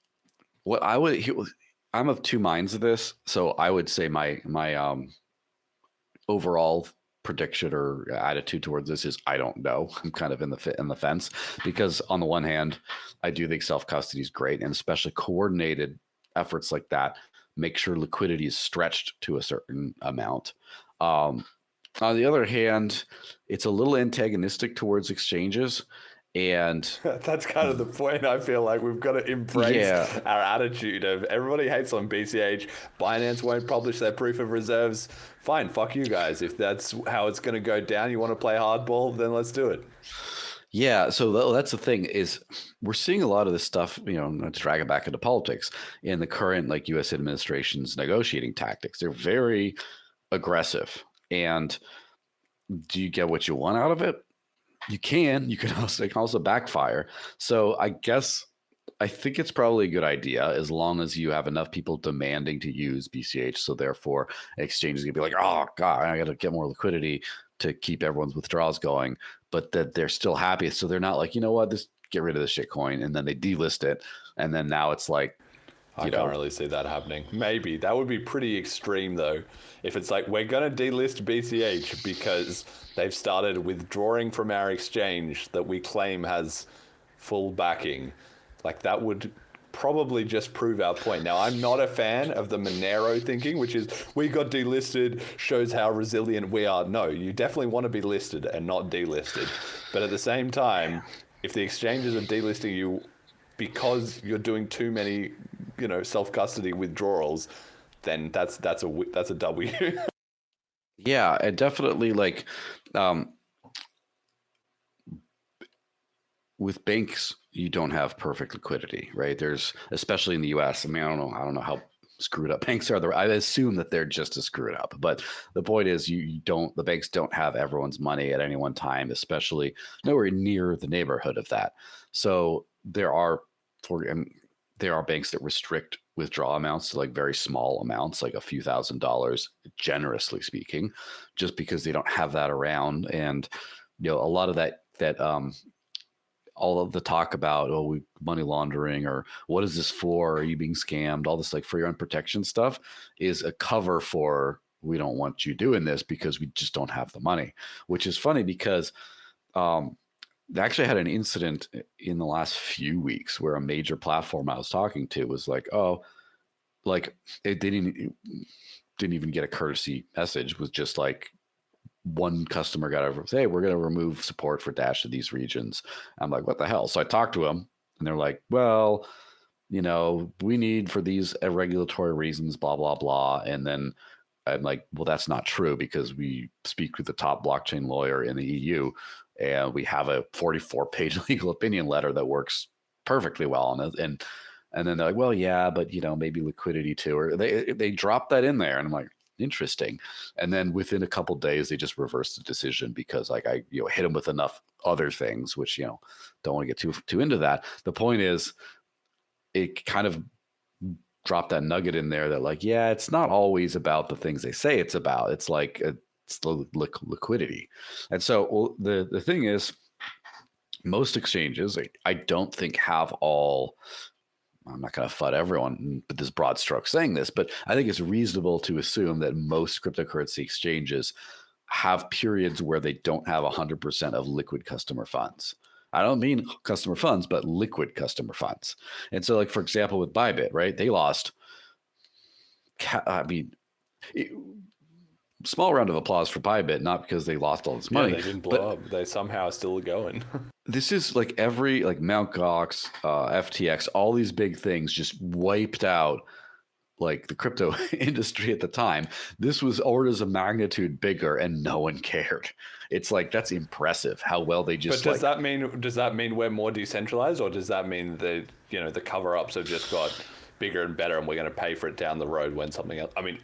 of two minds of this. So I would say my overall prediction or attitude towards this is I don't know. I'm kind of in the fence because on the one hand, I do think self-custody is great, and especially coordinated efforts like that make sure liquidity is stretched to a certain amount. On the other hand, it's a little antagonistic towards exchanges, And that's kind of the point. I feel like we've got to embrace Yeah. our attitude of everybody hates on BCH. Binance won't publish their proof of reserves. Fine, fuck you guys. If that's how it's going to go down, you want to play hardball, then let's do it. Yeah, so that's the thing is we're seeing a lot of this stuff, not to drag it back into politics in the current like U.S. administration's negotiating tactics. They're very aggressive, and do you get what you want out of it? You can. It can also backfire. So I think it's probably a good idea as long as you have enough people demanding to use BCH. So therefore, exchanges gonna be like, oh god, I got to get more liquidity to keep everyone's withdrawals going, but that they're still happy. So they're not like, you know what, just get rid of this shitcoin, and then they delist it, and then now it's like, I can't really see that happening. Maybe that would be pretty extreme though. If it's like we're gonna delist BCH because they've started withdrawing from our exchange that we claim has full backing, like that would probably just prove our point. Now, I'm not a fan of the Monero thinking, which is we got delisted, shows how resilient we are. No, you definitely want to be listed and not delisted. But at the same time, if the exchanges are delisting you because you're doing too many, self-custody withdrawals, then that's a W. Yeah, and definitely like with banks, you don't have perfect liquidity, right? There's, especially in the US, I mean, I don't know how screwed up banks are. I assume that they're just as screwed up, but the point is the banks don't have everyone's money at any one time, especially nowhere near the neighborhood of that. So there are banks that restrict withdrawal amounts to like very small amounts, like a few $1,000s, generously speaking, just because they don't have that around. And, a lot of that all of the talk about, money laundering or what is this for? Are you being scammed? All this like for your own protection stuff is a cover for, we don't want you doing this because we just don't have the money, which is funny because they actually had an incident in the last few weeks where a major platform I was talking to was like, it didn't even get a courtesy message. It was just like, one customer got over, hey, we're going to remove support for Dash to these regions. I'm like, what the hell? So I talked to them and they're like, well, we need for these regulatory reasons, blah, blah, blah. And then I'm like, well, that's not true because we speak with the top blockchain lawyer in the EU and we have a 44-page legal opinion letter that works perfectly well on it. And then they're like, well, yeah, but maybe liquidity too. Or they dropped that in there. And I'm like, interesting. And then within a couple of days, they just reversed the decision because like I hit them with enough other things, which don't want to get too into that. The point is, it kind of dropped that nugget in there that like, yeah, it's not always about the things they say it's about. It's like it's the liquidity. And so the thing is, most exchanges, I don't think have all. I'm not going to FUD everyone, but this broad stroke saying this, but I think it's reasonable to assume that most cryptocurrency exchanges have periods where they don't have 100% of liquid customer funds. I don't mean customer funds, but liquid customer funds. And so like, for example, with Bybit, right? They lost, small round of applause for Bybit, not because they lost all this money. Yeah, they didn't blow up. They somehow are still going. This is like every Mt. Gox, FTX, all these big things just wiped out like the crypto industry at the time. This was orders of magnitude bigger and no one cared. It's like, that's impressive how well they just. But does that mean we're more decentralized, or does that mean that the cover-ups have just got bigger and better and we're going to pay for it down the road when something else? I mean,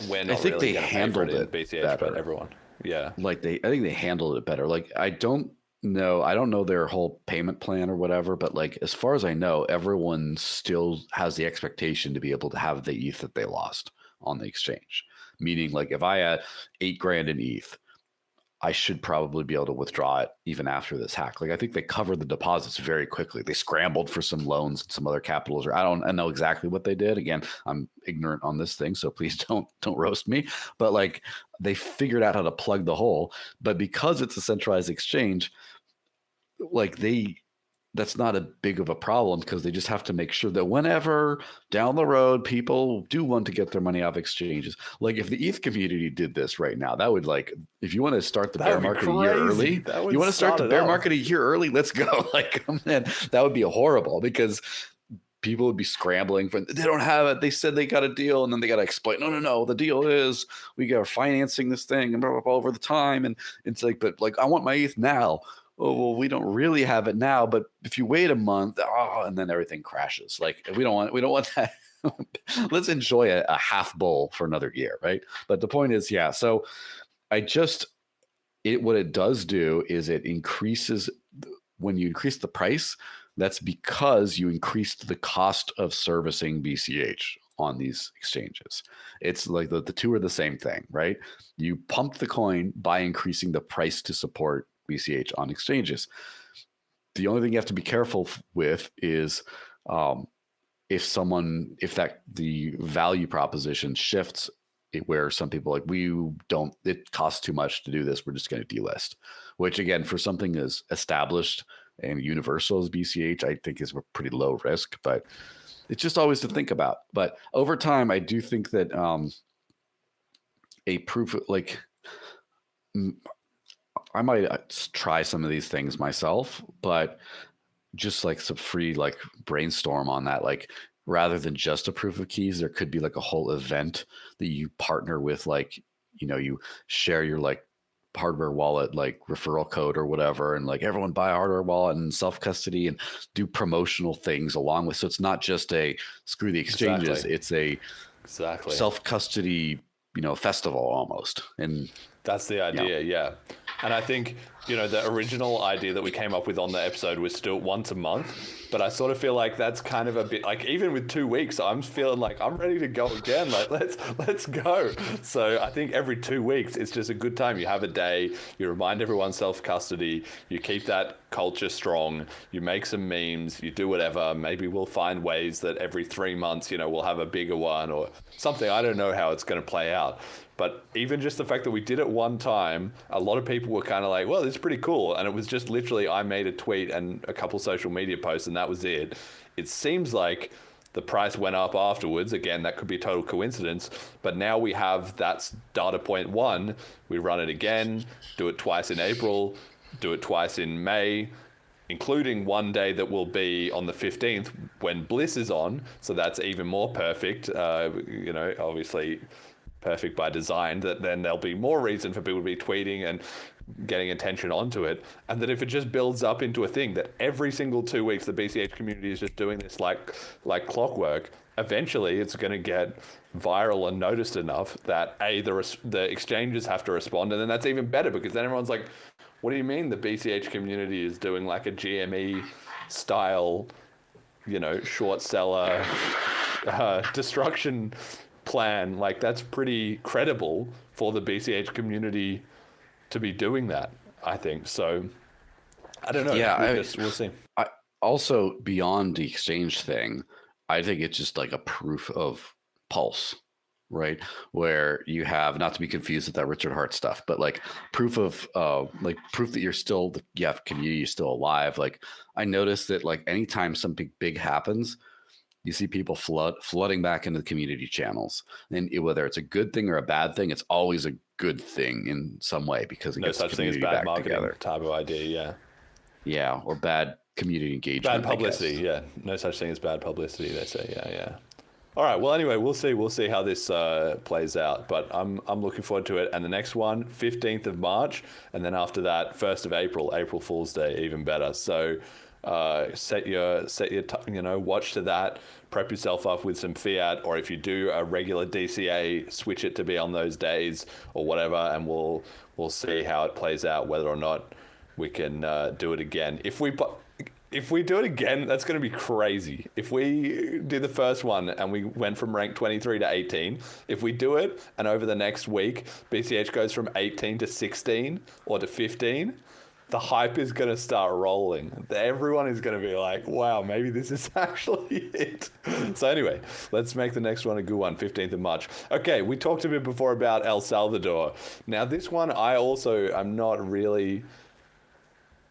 we're not I think really they handled it BCH, better. but everyone. Yeah. I think they handled it better. Like I don't know their whole payment plan or whatever, but like as far as I know, everyone still has the expectation to be able to have the ETH that they lost on the exchange. Meaning like if I had $8,000 in ETH, I should probably be able to withdraw it even after this hack. Like I think they covered the deposits very quickly. They scrambled for some loans and some other capitals, or I know exactly what they did. Again, I'm ignorant on this thing, so please don't roast me. But like they figured out how to plug the hole. But because it's a centralized exchange, like they that's not a big of a problem because they just have to make sure that whenever down the road people do want to get their money off exchanges, like if the ETH community did this right now, that would like, if you want to start the bear market a year early, you want to start the bear market a year early, let's go. Like, man, that would be horrible because people would be scrambling for, they don't have it. They said they got a deal and then they got to explain, no, the deal is we got financing this thing and blah, blah, blah over the time. And it's like, but like, I want my ETH now. Oh, well, we don't really have it now, but if you wait a month, and then everything crashes. Like we don't want that. Let's enjoy a half bowl for another year, right? But the point is, yeah. So what it does do is it increases when you increase the price. That's because you increased the cost of servicing BCH on these exchanges. It's like the two are the same thing, right? You pump the coin by increasing the price to support BCH on exchanges. The only thing you have to be careful with is if the value proposition shifts where some people it costs too much to do this, we're just going to delist, which again, for something as established and universal as BCH, I think is a pretty low risk, but it's just always to think about. But over time, I do think that a proof like I might try some of these things myself, but just like some free like brainstorm on that. Like rather than just a proof of keys, there could be like a whole event that you partner with, like, you share your like hardware wallet, like referral code or whatever. And like everyone buy a hardware wallet and self-custody and do promotional things along with. So it's not just a screw the exchanges. It's a self-custody, festival almost. And that's the idea. Yeah. And I think, the original idea that we came up with on the episode was still once a month, but I sort of feel like that's kind of a bit like, even with 2 weeks, I'm feeling like I'm ready to go again. Like, let's go. So I think every 2 weeks, it's just a good time. You have a day, you remind everyone self-custody, you keep that culture strong, you make some memes, you do whatever. Maybe we'll find ways that every 3 months, we'll have a bigger one or something. I don't know how it's going to play out. But even just the fact that we did it one time, a lot of people were kind of like, well, it's pretty cool. And it was just literally, I made a tweet and a couple social media posts and that was it. It seems like the price went up afterwards. Again, that could be a total coincidence. But now we have that's data point 1. We run it again, do it twice in April, do it twice in May, including one day that will be on the 15th when BLISS is on. So that's even more perfect, obviously perfect by design, that then there'll be more reason for people to be tweeting and getting attention onto it. And that if it just builds up into a thing that every single 2 weeks the BCH community is just doing this like clockwork, eventually it's going to get viral and noticed enough that the exchanges have to respond. And then that's even better because then everyone's like, what do you mean the BCH community is doing like a GME style, short seller destruction plan? Like, that's pretty credible for the BCH community to be doing that, I think. So I don't know. Yeah, we'll see. I also, beyond the exchange thing, I think it's just like a proof of pulse, right? Where you have, not to be confused with that Richard Hart stuff, but like proof of proof that you have community is still alive. Like I noticed that like anytime something big happens, you see people flooding back into the community channels, and whether it's a good thing or a bad thing, it's always a good thing in some way because it gets the community back together. Type of idea, yeah, or bad community engagement, bad publicity, yeah. No such thing as bad publicity, they say, yeah. All right, well, anyway, we'll see how this plays out, but I'm looking forward to it. And the next one, 15th of March, and then after that, 1st of April Fool's Day, even better. So set your watch to that, prep yourself up with some fiat, or if you do a regular DCA, switch it to be on those days or whatever, and we'll see how it plays out, whether or not we can do it again. If we do it again, that's going to be crazy. If we do the first one and we went from rank 23 to 18, if we do it and over the next week BCH goes from 18 to 16 or to 15, the hype is going to start rolling. Everyone is going to be like, wow, maybe this is actually it. So anyway, let's make the next one a good one, 15th of March. Okay, we talked a bit before about El Salvador. Now this one, I also am not really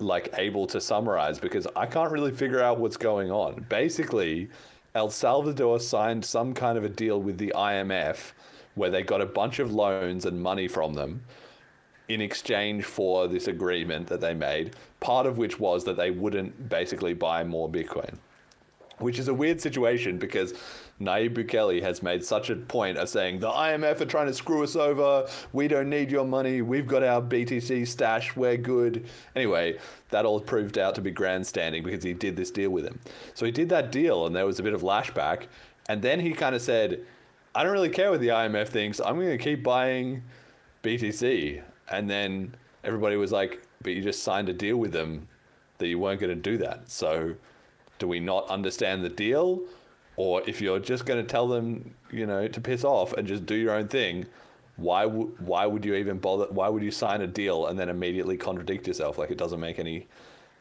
like able to summarize because I can't really figure out what's going on. Basically, El Salvador signed some kind of a deal with the IMF where they got a bunch of loans and money from them in exchange for this agreement that they made, part of which was that they wouldn't basically buy more Bitcoin. Which is a weird situation because Nayib Bukele has made such a point of saying the IMF are trying to screw us over. We don't need your money. We've got our BTC stash. We're good. Anyway, that all proved out to be grandstanding because he did this deal with him. So he did that deal and there was a bit of lashback. And then he kind of said, I don't really care what the IMF thinks. I'm going to keep buying BTC. And then everybody was like, but you just signed a deal with them that you weren't going to do that. So do we not understand the deal? Or if you're just going to tell them, you know, to piss off and just do your own thing, why would you even bother? Why would you sign a deal and then immediately contradict yourself? Like, it doesn't make any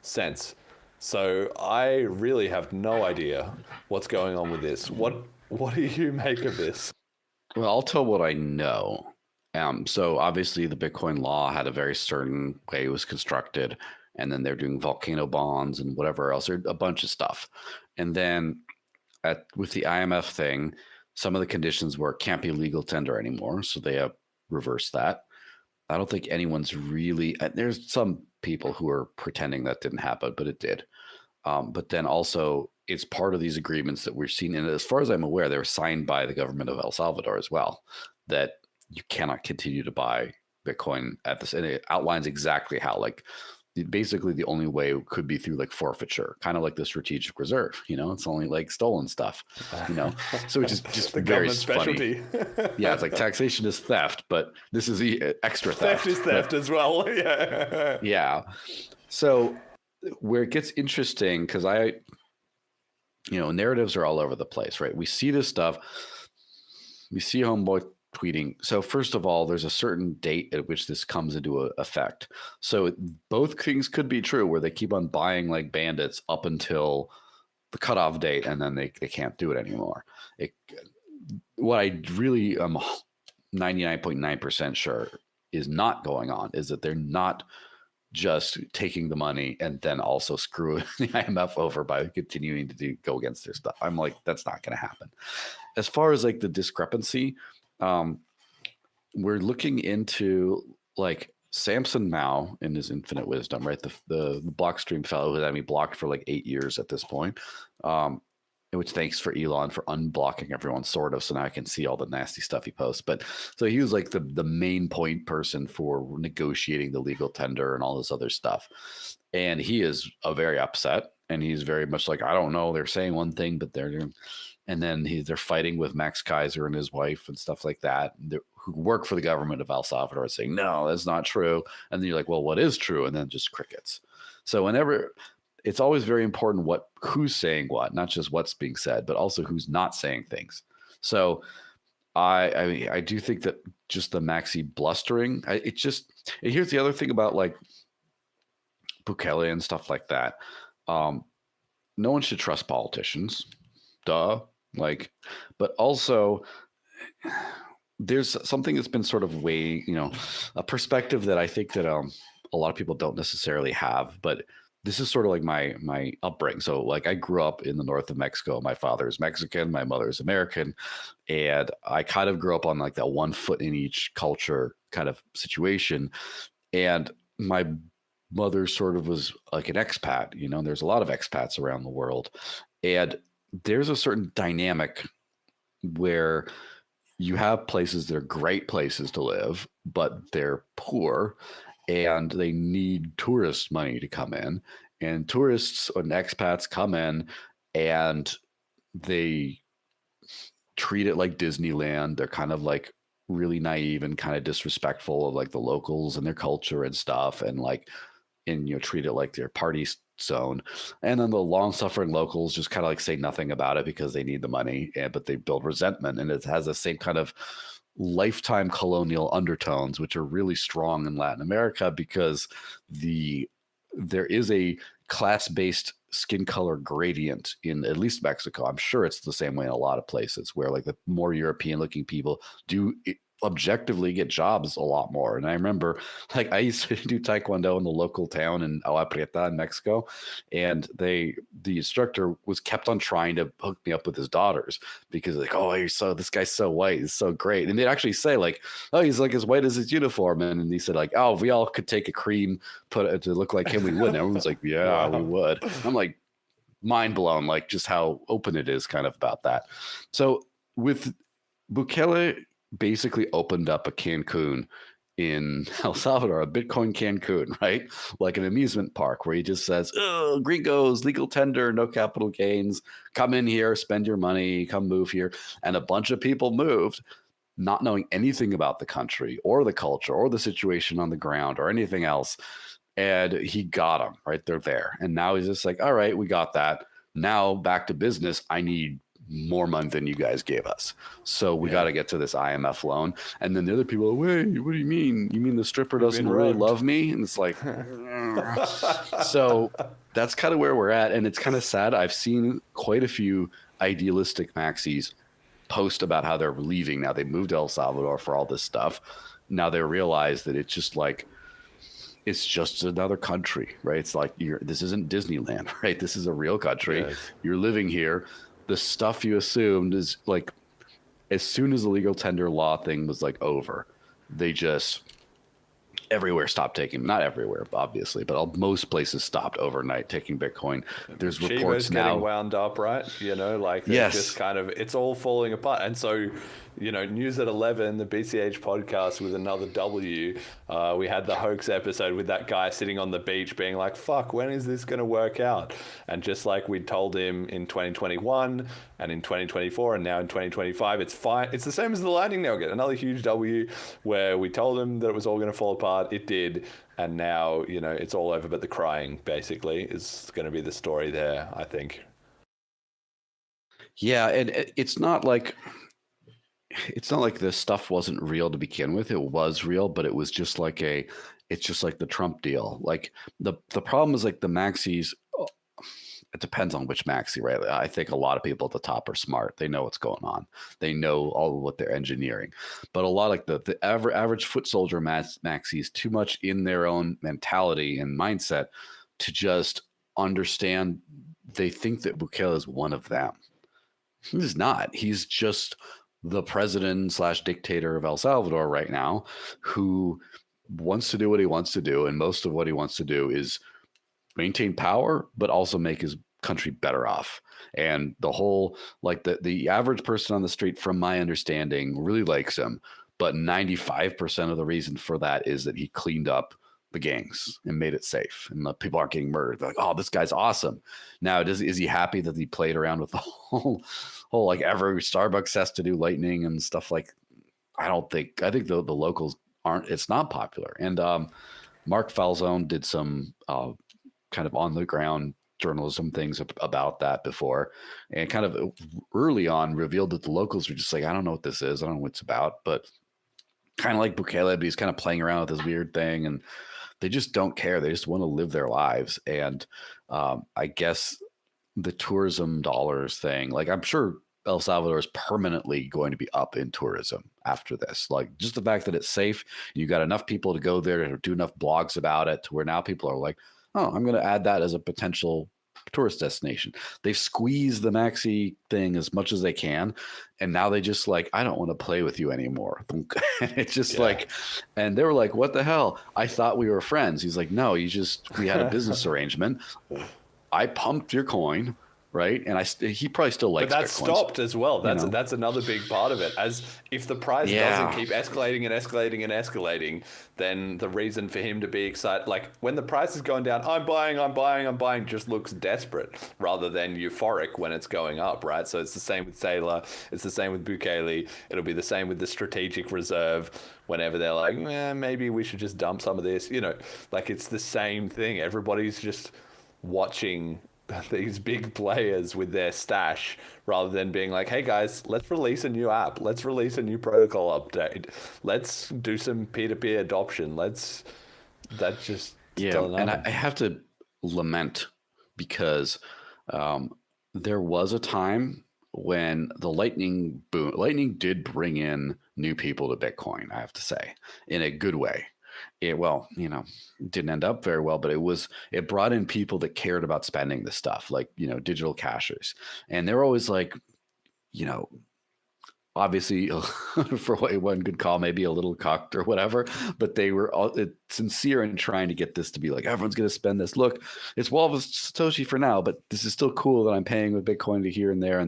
sense. So I really have no idea what's going on with this. What do you make of this? Well, I'll tell what I know. So obviously the Bitcoin law had a very certain way it was constructed. And then they're doing volcano bonds and whatever else, or a bunch of stuff. And then with the IMF thing, some of the conditions were it can't be legal tender anymore. So they have reversed that. I don't think anyone's really, there's some people who are pretending that didn't happen, but it did. But then also it's part of these agreements that we're seeing. And as far as I'm aware, they were signed by the government of El Salvador as well, that you cannot continue to buy Bitcoin at this. And it outlines exactly how, like, basically the only way could be through like forfeiture, kind of like the strategic reserve, you know, it's only like stolen stuff, you know, so it's just the very specialty. Funny. Yeah, it's like taxation is theft, but this is extra theft. Theft is theft as well. Yeah. Yeah. So where it gets interesting, because narratives are all over the place, right? We see this stuff. We see homeboy tweeting. So first of all, there's a certain date at which this comes into effect. So both things could be true, where they keep on buying like bandits up until the cutoff date, and then they can't do it anymore. What I really am 99.9% sure is not going on is that they're not just taking the money and then also screwing the IMF over by continuing to go against their stuff. I'm like, that's not going to happen. As far as like the discrepancy, we're looking into like Samson Mao in his infinite wisdom, right? The Blockstream fellow who had me blocked for like 8 years at this point. Which thanks for Elon for unblocking everyone, sort of. So now I can see all the nasty stuff he posts. But so he was like the main point person for negotiating the legal tender and all this other stuff. And he is very upset. And he's very much like, I don't know. They're saying one thing, but they're doing. And then they're fighting with Max Kaiser and his wife and stuff like that, who work for the government of El Salvador, saying, no, that's not true. And then you're like, well, what is true? And then just crickets. So whenever it's always very important who's saying what, not just what's being said, but also who's not saying things. So I do think that just the maxi blustering, and here's the other thing about like Bukele and stuff like that. No one should trust politicians. Duh. But also there's something that's been sort of a perspective that I think that a lot of people don't necessarily have, but this is sort of like my upbringing. So like I grew up in the north of Mexico. My father is Mexican, my mother is American. And I kind of grew up on like that 1 foot in each culture kind of situation. And my mother sort of was like an expat, there's a lot of expats around the world. And there's a certain dynamic where you have places that are great places to live, but they're poor. And they need tourist money to come in, and tourists and expats come in and they treat it like Disneyland. They're kind of like really naive and kind of disrespectful of like the locals and their culture and stuff. And treat it like their party zone. And then the long suffering locals just kind of like say nothing about it because they need the money, but they build resentment. And it has the same kind of lifetime colonial undertones, which are really strong in Latin America because there is a class-based skin color gradient in at least Mexico. I'm sure it's the same way in a lot of places where like the more European looking people do objectively get jobs a lot more. And I remember, like, I used to do Taekwondo in the local town in Agua Prieta in Mexico, and the instructor was kept on trying to hook me up with his daughters because like, oh, this guy's so white, he's so great. And they'd actually say like, oh, he's like as white as his uniform. And he said like, oh, if we all could take a cream, put it to look like him, we would. And everyone's like, yeah, we would. I'm like, mind blown, like just how open it is kind of about that. So with Bukele basically opened up a Cancun in El Salvador, a Bitcoin Cancun, right? Like an amusement park where he just says, oh, gringos, legal tender, no capital gains, come in here, spend your money, come move here. And a bunch of people moved, not knowing anything about the country or the culture or the situation on the ground or anything else. And he got them, right? They're there. And now he's just like, all right, we got that. Now back to business. I need more money than you guys gave us. So we got to get to this IMF loan. And then the other people are, wait, what do you mean? You mean the stripper doesn't really love me? And it's like, so that's kind of where we're at. And it's kind of sad. I've seen quite a few idealistic maxis post about how they're leaving. Now they moved to El Salvador for all this stuff. Now they realize that it's just like, it's just another country, right? It's like, this isn't Disneyland, right? This is a real country. Yes. You're living here. The stuff you assumed is like, as soon as the legal tender law thing was like over, they just everywhere stopped taking, not everywhere, obviously, but most places stopped overnight taking Bitcoin. There's reports now getting wound up, right? You know, like just kind of, it's all falling apart. And so, you know, News at 11, the BCH podcast with another W. We had the hoax episode with that guy sitting on the beach being like, fuck, when is this going to work out? And just like we told him in 2021 and in 2024 and now in 2025, it's fine. It's the same as the Lightning Network, another huge W where we told him that it was all going to fall apart. It did. And now, you know, it's all over, but the crying basically is going to be the story there, I think. Yeah. And it's not like this stuff wasn't real to begin with. It was real, but it was just like it's just like the Trump deal. Like the problem is like the maxis, it depends on which maxi, right? I think a lot of people at the top are smart. They know what's going on. They know all of what they're engineering. But a lot like the average foot soldier maxis too much in their own mentality and mindset to just understand. They think that Bukele is one of them. He's not. He's just the president / dictator of El Salvador right now, who wants to do what he wants to do. And most of what he wants to do is maintain power, but also make his country better off. And the whole, like the average person on the street, from my understanding, really likes him. But 95% of the reason for that is that he cleaned up the gangs and made it safe, and the people aren't getting murdered. They're like, oh, this guy's awesome. Now, is he happy that he played around with the whole like every Starbucks has to do lightning and stuff? Like, I think the locals aren't. It's not popular. And Mark Falzone did some kind of on the ground journalism things about that before, and kind of early on revealed that the locals are just like, I don't know what this is. I don't know what it's about, but kind of like Bukele, but he's kind of playing around with this weird thing, and they just don't care. They just want to live their lives. And I guess the tourism dollars thing, like I'm sure El Salvador is permanently going to be up in tourism after this. Like just the fact that it's safe, you got enough people to go there to do enough blogs about it to where now people are like, oh, I'm going to add that as a potential tourist destination. They've squeezed the maxi thing as much as they can, and now they just like, I don't want to play with you anymore. It's just like, and they were like, what the hell? I thought we were friends. He's like, no, we had a business arrangement. I pumped your coin, right? And he probably still likes But that Bitcoins. Stopped as well. That's another big part of it. As if the price doesn't keep escalating and escalating and escalating, then the reason for him to be excited, like when the price is going down, I'm buying, just looks desperate rather than euphoric when it's going up, right? So it's the same with Saylor. It's the same with Bukele. It'll be the same with the strategic reserve whenever they're like, maybe we should just dump some of this, like it's the same thing. Everybody's just watching these big players with their stash rather than being like, hey guys, let's release a new app, let's release a new protocol update, let's do some peer-to-peer adoption, and I have to lament because there was a time when the Lightning boom, Lightning did bring in new people to Bitcoin, I have to say, in a good way. It, well, you know, didn't end up very well, but it brought in people that cared about spending the stuff, like, you know, digital cashers. And they're always like, you know, obviously for what one could call maybe a little cucked or whatever, but they were all sincere in trying to get this to be like, everyone's going to spend this. Look, it's well with Satoshi for now, but this is still cool that I'm paying with Bitcoin to here and there.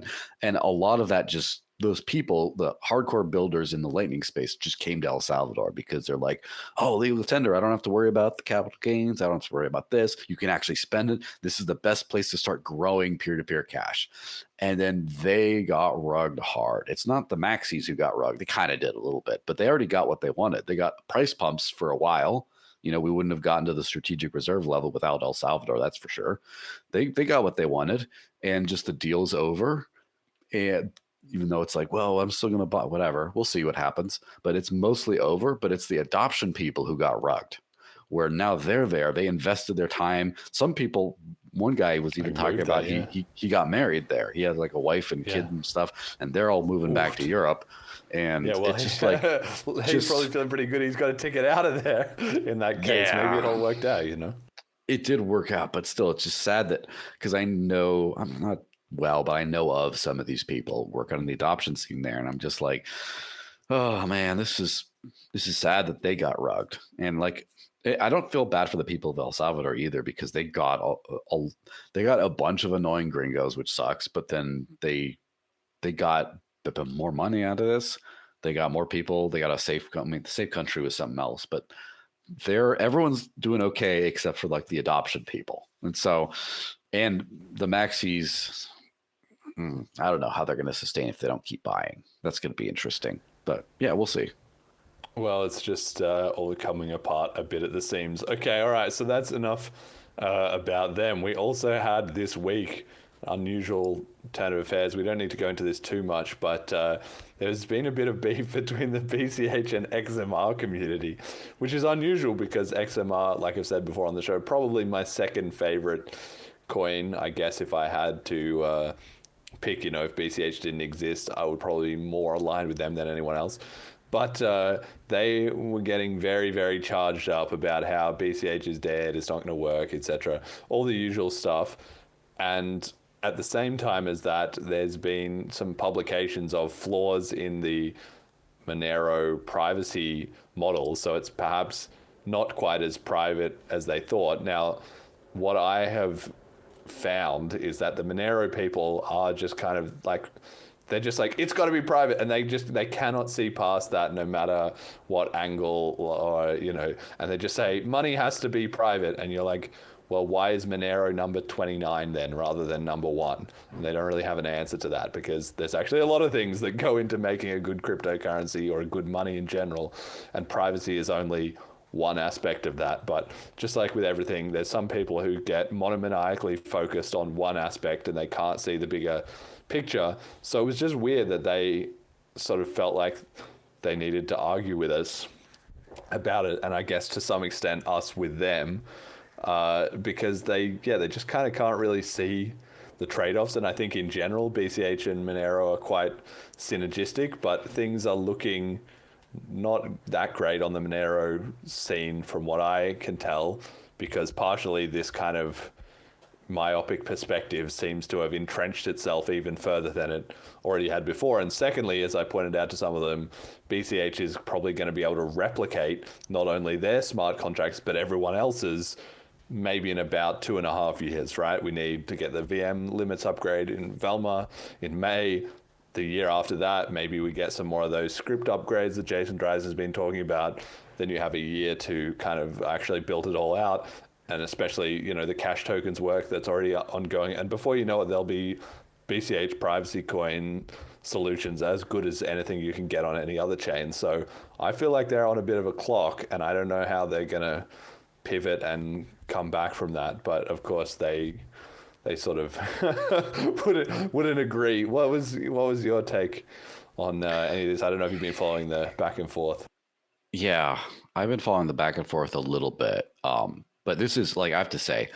And a lot of that, just those people, the hardcore builders in the Lightning space, just came to El Salvador because they're like, oh, legal tender, I don't have to worry about the capital gains. I don't have to worry about this. You can actually spend it. This is the best place to start growing peer-to-peer cash. And then they got rugged hard. It's not the maxis who got rugged. They kind of did a little bit, but they already got what they wanted. They got price pumps for a while. You know, we wouldn't have gotten to the strategic reserve level without El Salvador, that's for sure. They got what they wanted, and just the deal's over. And even though it's like, well, I'm still going to buy whatever, we'll see what happens. But it's mostly over, but it's the adoption people who got rugged, where now they're there. They invested their time. Some people, one guy was even talking about he got married there. He has like a wife and kid and stuff, and they're all moving back to Europe. And it's just like, he's probably feeling pretty good. He's got a ticket out of there in that case. Yeah. Maybe it all worked out, you know? It did work out, but still, it's just sad that, because I know, I'm not well, but I know of some of these people working on the adoption scene there, and I'm just like, oh man, this is sad that they got rugged. And like, I don't feel bad for the people of El Salvador either, because they got a bunch of annoying gringos, which sucks. But then they got more money out of this. They got more people. They got a safe. I mean, the safe country was something else, but everyone's doing okay except for like the adoption people. And so, and the maxis, I don't know how they're going to sustain if they don't keep buying. That's going to be interesting. But yeah, we'll see. Well, it's just all coming apart a bit at the seams. Okay, all right. So that's enough about them. We also had this week unusual turn of affairs. We don't need to go into this too much, but there's been a bit of beef between the BCH and XMR community, which is unusual because XMR, like I've said before on the show, probably my second favorite coin. I guess if I had to pick, you know, if BCH didn't exist, I would probably be more aligned with them than anyone else. But they were getting very, very charged up about how BCH is dead, it's not going to work, etc. All the usual stuff. And at the same time as that, there's been some publications of flaws in the Monero privacy model. So it's perhaps not quite as private as they thought. Now, what I have found is that the Monero people are just kind of like, they're just like, it's got to be private, and they cannot see past that no matter what angle, or, you know, and they just say money has to be private, and you're like, well, why is Monero number 29 then rather than number 1? And they don't really have an answer to that, because there's actually a lot of things that go into making a good cryptocurrency or a good money in general, and privacy is only one aspect of that. But just like with everything, there's some people who get monomaniacally focused on one aspect and they can't see the bigger picture. So it was just weird that they sort of felt like they needed to argue with us about it, and I guess to some extent us with them, because they just kind of can't really see the trade-offs. And I think in general BCH and Monero are quite synergistic, but things are looking not that great on the Monero scene from what I can tell, because partially this kind of myopic perspective seems to have entrenched itself even further than it already had before. And secondly, as I pointed out to some of them, BCH is probably going to be able to replicate not only their smart contracts, but everyone else's, maybe in about 2.5 years, right? We need to get the VM limits upgrade in Velma in May. The year after that, maybe we get some more of those script upgrades that Jason Dries has been talking about. Then you have a year to kind of actually build it all out. And especially, you know, the cash tokens work that's already ongoing. And before you know it, there'll be BCH privacy coin solutions as good as anything you can get on any other chain. So I feel like they're on a bit of a clock, and I don't know how they're going to pivot and come back from that. But of course, they sort of wouldn't agree. What was your take on any of this? I don't know if you've been following the back and forth. Yeah, I've been following the back and forth a little bit. But this is, like, I have to say,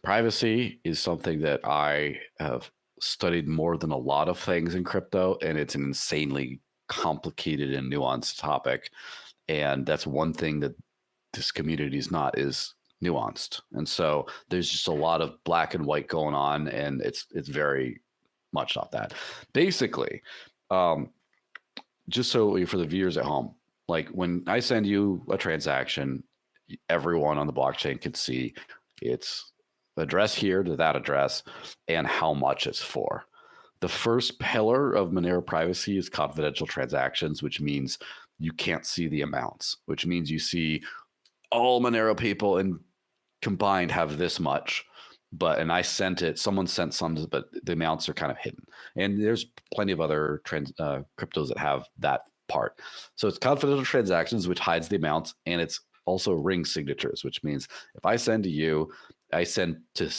privacy is something that I have studied more than a lot of things in crypto, and it's an insanely complicated and nuanced topic. And that's one thing that this community is not, is nuanced. And so there's just a lot of black and white going on, and it's very much not that. Basically, just so for the viewers at home, like when I send you a transaction, everyone on the blockchain can see its address here to that address and how much it's for. The first pillar of Monero privacy is confidential transactions, which means you can't see the amounts, which means you see all Monero people and combined have this much. And I sent it, someone sent some, but the amounts are kind of hidden. And there's plenty of other cryptos that have that part. So it's confidential transactions, which hides the amounts, and it's also ring signatures, which means if I send to you, I send to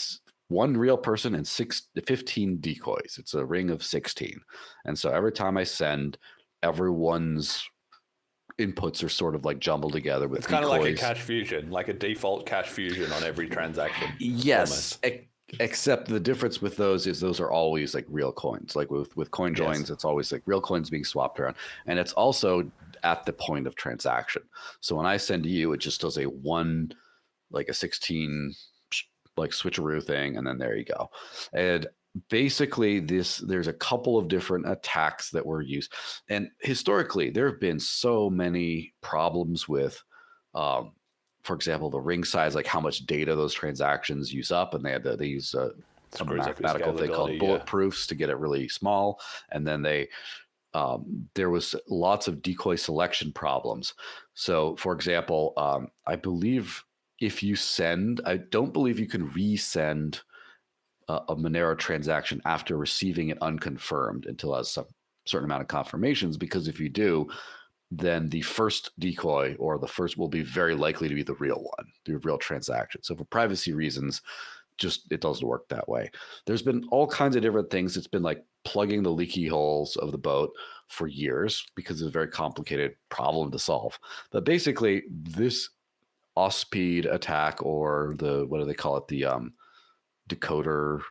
one real person and 15 decoys. It's a ring of 16. And so every time I send, everyone's inputs are sort of like jumbled together with it's kind of decoys. like a cache fusion, like a default cache fusion on every transaction. Yes, except the difference with those is those are always like real coins. Like with coin joins, it's always like real coins being swapped around, and it's also at the point of transaction. So when I send to you, it just does a 16 like switcheroo thing, and then there you go. And basically there's a couple of different attacks that were used, and historically there have been so many problems with for example, the ring size, like how much data those transactions use up, and they use a mathematical thing called bulletproofs to get it really small. And then there was lots of decoy selection problems. So for example, I believe if you send, I don't believe you can resend a Monero transaction after receiving it unconfirmed until it has some certain amount of confirmations, because if you do, then the first decoy or the first will be very likely to be the real one, the real transaction. So for privacy reasons, just it doesn't work that way. There's been all kinds of different things. It's been like plugging the leaky holes of the boat for years because it's a very complicated problem to solve. But basically, this off-speed attack, or the, what do they call it? The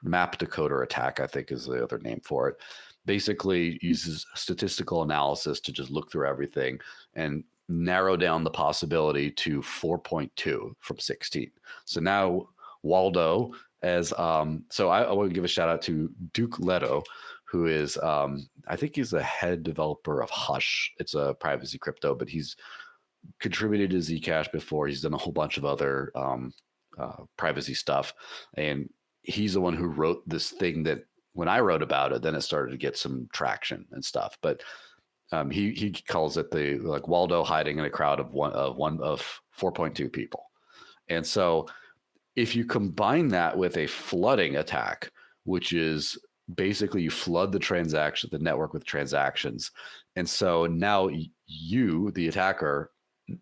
map decoder attack, I think is the other name for it, basically uses statistical analysis to just look through everything and narrow down the possibility to 4.2 from 16. So now Waldo, so I want to give a shout out to Duke Leto, who is, I think he's the head developer of Hush. It's a privacy crypto, but he's contributed to Zcash before. He's done a whole bunch of other privacy stuff. And he's the one who wrote this thing that when I wrote about it, then it started to get some traction and stuff. But he calls it the like Waldo hiding in a crowd of 4.2 people. And so if you combine that with a flooding attack, which is basically you flood the network with transactions. And so now you, the attacker,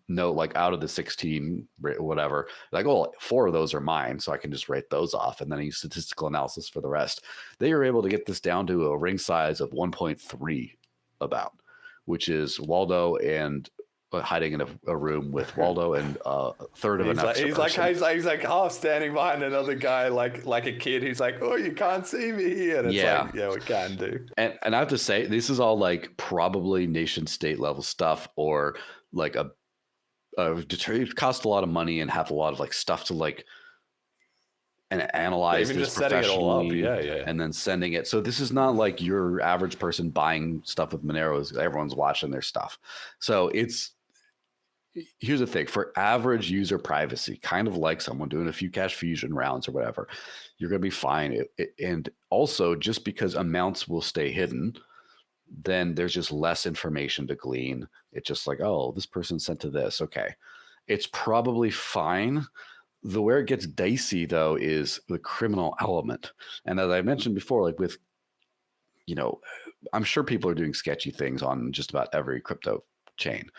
know, like out of the 16, whatever, like, oh, 4 of those are mine, so I can just write those off, and then I use statistical analysis for the rest. They were able to get this down to a ring size of 1.3 about, which is Waldo and hiding in a room with Waldo and a third of an extra person. He's like half standing behind another guy, like a kid. He's like, oh, you can't see me. And it's like, yeah, we can do. And I have to say, this is all like probably nation state level stuff, or like it costs a lot of money and have a lot of like stuff to like and analyze this professionally, and then sending it. So this is not like your average person buying stuff with Monero. Everyone's watching their stuff. So here's the thing, for average user privacy, kind of like someone doing a few cache fusion rounds or whatever, you're going to be fine. And also, just because amounts will stay hidden, then there's just less information to glean. It's just like, oh, this person sent to this. Okay. It's probably fine. Where it gets dicey, though, is the criminal element. And as I mentioned before, like with, I'm sure people are doing sketchy things on just about every crypto chain.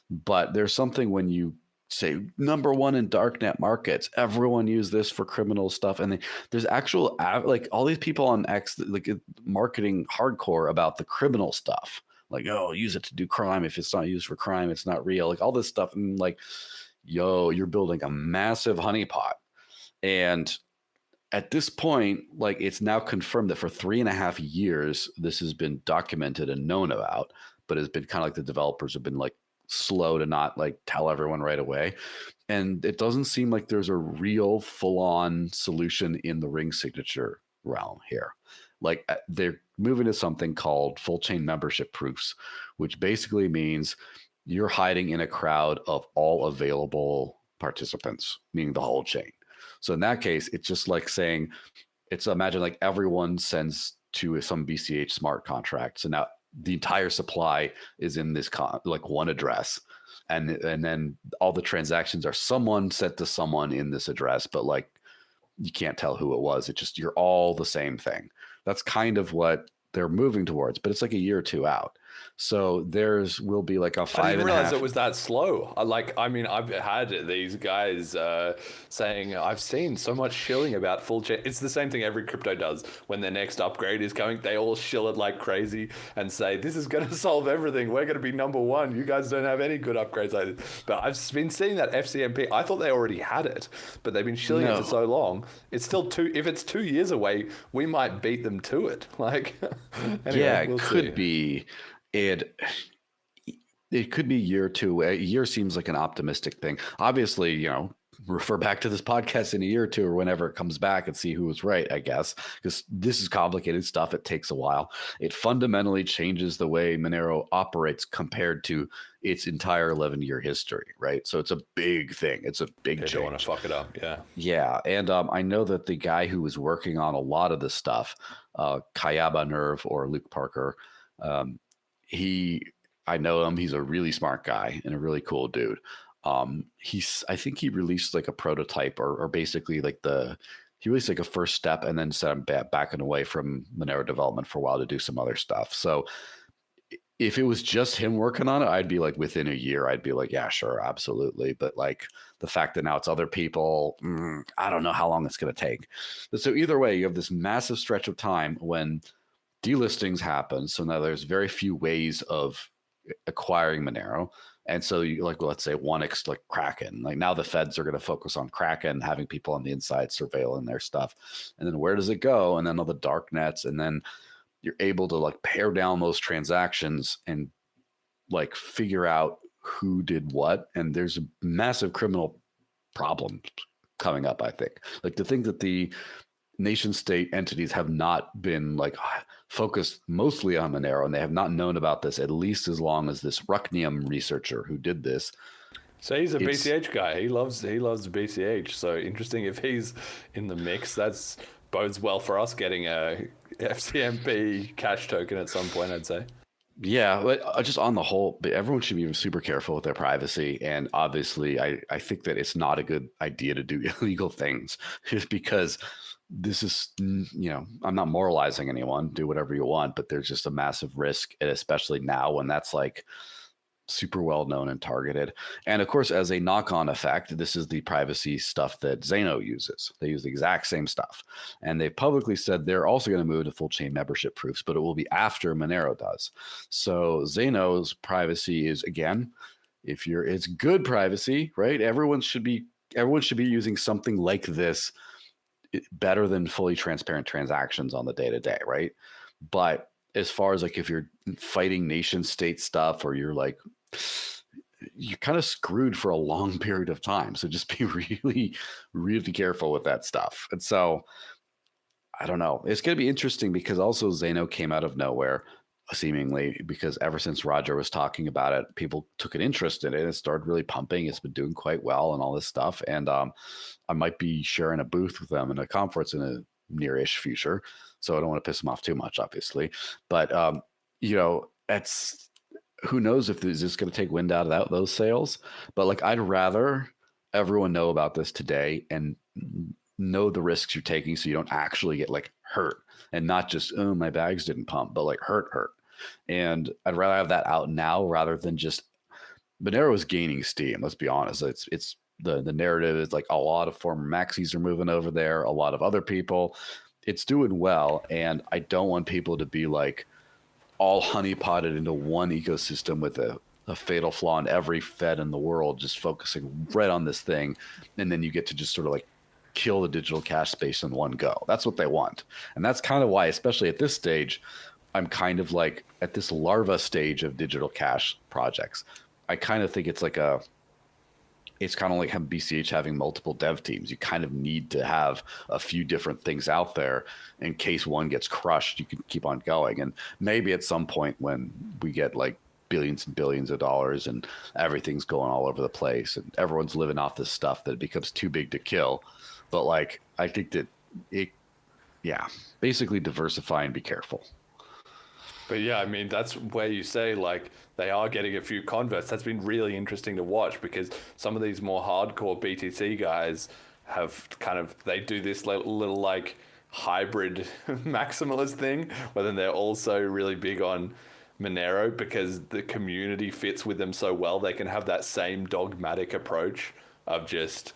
But there's something when you say number one in darknet markets, everyone use this for criminal stuff, and there's actual like all these people on X like marketing hardcore about the criminal stuff, like, oh, use it to do crime. If it's not used for crime, it's not real, like all this stuff. And like, yo, you're building a massive honeypot. And at this point, like it's now confirmed that for 3.5 years, this has been documented and known about, but has been kind of like the developers have been like slow to not like tell everyone right away. And it doesn't seem like there's a real full-on solution in the ring signature realm here. Like they're moving to something called full chain membership proofs, which basically means you're hiding in a crowd of all available participants, meaning the whole chain. So in that case, it's just like saying, imagine like everyone sends to some BCH smart contract. So now the entire supply is in this like one address. And then all the transactions are someone sent to someone in this address, but like you can't tell who it was. It just, you're all the same thing. That's kind of what they're moving towards, but it's like a year or two out. So will be like a 5.5. I didn't realize it was that slow. I've had these guys saying, I've seen so much shilling about full chain. It's the same thing every crypto does. When their next upgrade is coming, they all shill it like crazy and say, this is going to solve everything. We're going to be number one. You guys don't have any good upgrades like this. But I've been seeing that FCMP. I thought they already had it, but they've been shilling it for so long. It's still if it's 2 years away, we might beat them to it. Like, anyway, yeah, we'll it could see. be. It could be year two. A year seems like an optimistic thing. Obviously, refer back to this podcast in a year or two or whenever it comes back and see who was right, I guess, because this is complicated stuff. It takes a while. It fundamentally changes the way Monero operates compared to its entire 11-year history, right? So it's a big thing. It's a big change. Don't want to fuck it up, yeah. Yeah, and I know that the guy who was working on a lot of this stuff, Kayaba Nerve or Luke Parker, I know him. He's a really smart guy and a really cool dude. I think he released like a prototype or basically like he released like a first step and then said I'm backing away from Monero development for a while to do some other stuff. So if it was just him working on it, I'd be like within a year, I'd be like, yeah, sure, absolutely. But like the fact that now it's other people, I don't know how long it's going to take. So either way, you have this massive stretch of time when delistings happen. So now there's very few ways of acquiring Monero. And so you let's say 1x like Kraken, like now the feds are going to focus on Kraken, having people on the inside surveilling their stuff. And then where does it go? And then all the dark nets. And then you're able to like pare down those transactions and like figure out who did what. And there's a massive criminal problem coming up, I think. Like to think that the nation state entities have not been like focused mostly on Monero, and they have not known about this at least as long as this Rucknium researcher who did this. So he's a BCH guy. He loves BCH. So interesting if he's in the mix. That's bodes well for us getting a FCMP cash token at some point, I'd say. Yeah, but just on the whole, everyone should be super careful with their privacy. And obviously, I think that it's not a good idea to do illegal things just because this is, I'm not moralizing anyone, do whatever you want, but there's just a massive risk, and especially now when that's like super well known and targeted. And of course, as a knock-on effect, this is the privacy stuff that Zeno uses. They use the exact same stuff. And they publicly said they're also going to move to full chain membership proofs, but it will be after Monero does. So Zeno's privacy is, again, it's good privacy, right? Everyone should be using something like this better than fully transparent transactions on the day-to-day, right? But as far as like if you're fighting nation state stuff or you're kind of screwed for a long period of time. So just be really, really careful with that stuff. And so I don't know. It's going to be interesting because also Zeno came out of nowhere, seemingly, because ever since Roger was talking about it, people took an interest in it. It started really pumping. It's been doing quite well and all this stuff. And I might be sharing a booth with them in a conference in a near-ish future. So I don't want to piss them off too much, obviously. But, it's who knows if this is going to take wind out of those sails. But like, I'd rather everyone know about this today and know the risks you're taking so you don't actually get like hurt and not just, oh, my bags didn't pump, but like hurt. And I'd rather have that out now rather than just Monero is gaining steam. Let's be honest. It's the narrative is like a lot of former maxis are moving over there. A lot of other people. It's doing well. And I don't want people to be like all honeypotted into one ecosystem with a fatal flaw in every Fed in the world, just focusing right on this thing. And then you get to just sort of like kill the digital cash space in one go. That's what they want. And that's kind of why, especially at this stage, I'm kind of like at this larva stage of digital cash projects. I kind of think it's kind of like BCH having multiple dev teams. You kind of need to have a few different things out there in case one gets crushed, you can keep on going. And maybe at some point when we get like billions and billions of dollars and everything's going all over the place and everyone's living off this stuff, that it becomes too big to kill. But like, I think that basically diversify and be careful. But yeah, I mean, that's where you say like they are getting a few converts. That's been really interesting to watch, because some of these more hardcore BTC guys have they do this little like hybrid maximalist thing, but then they're also really big on Monero because the community fits with them so well. They can have that same dogmatic approach of just,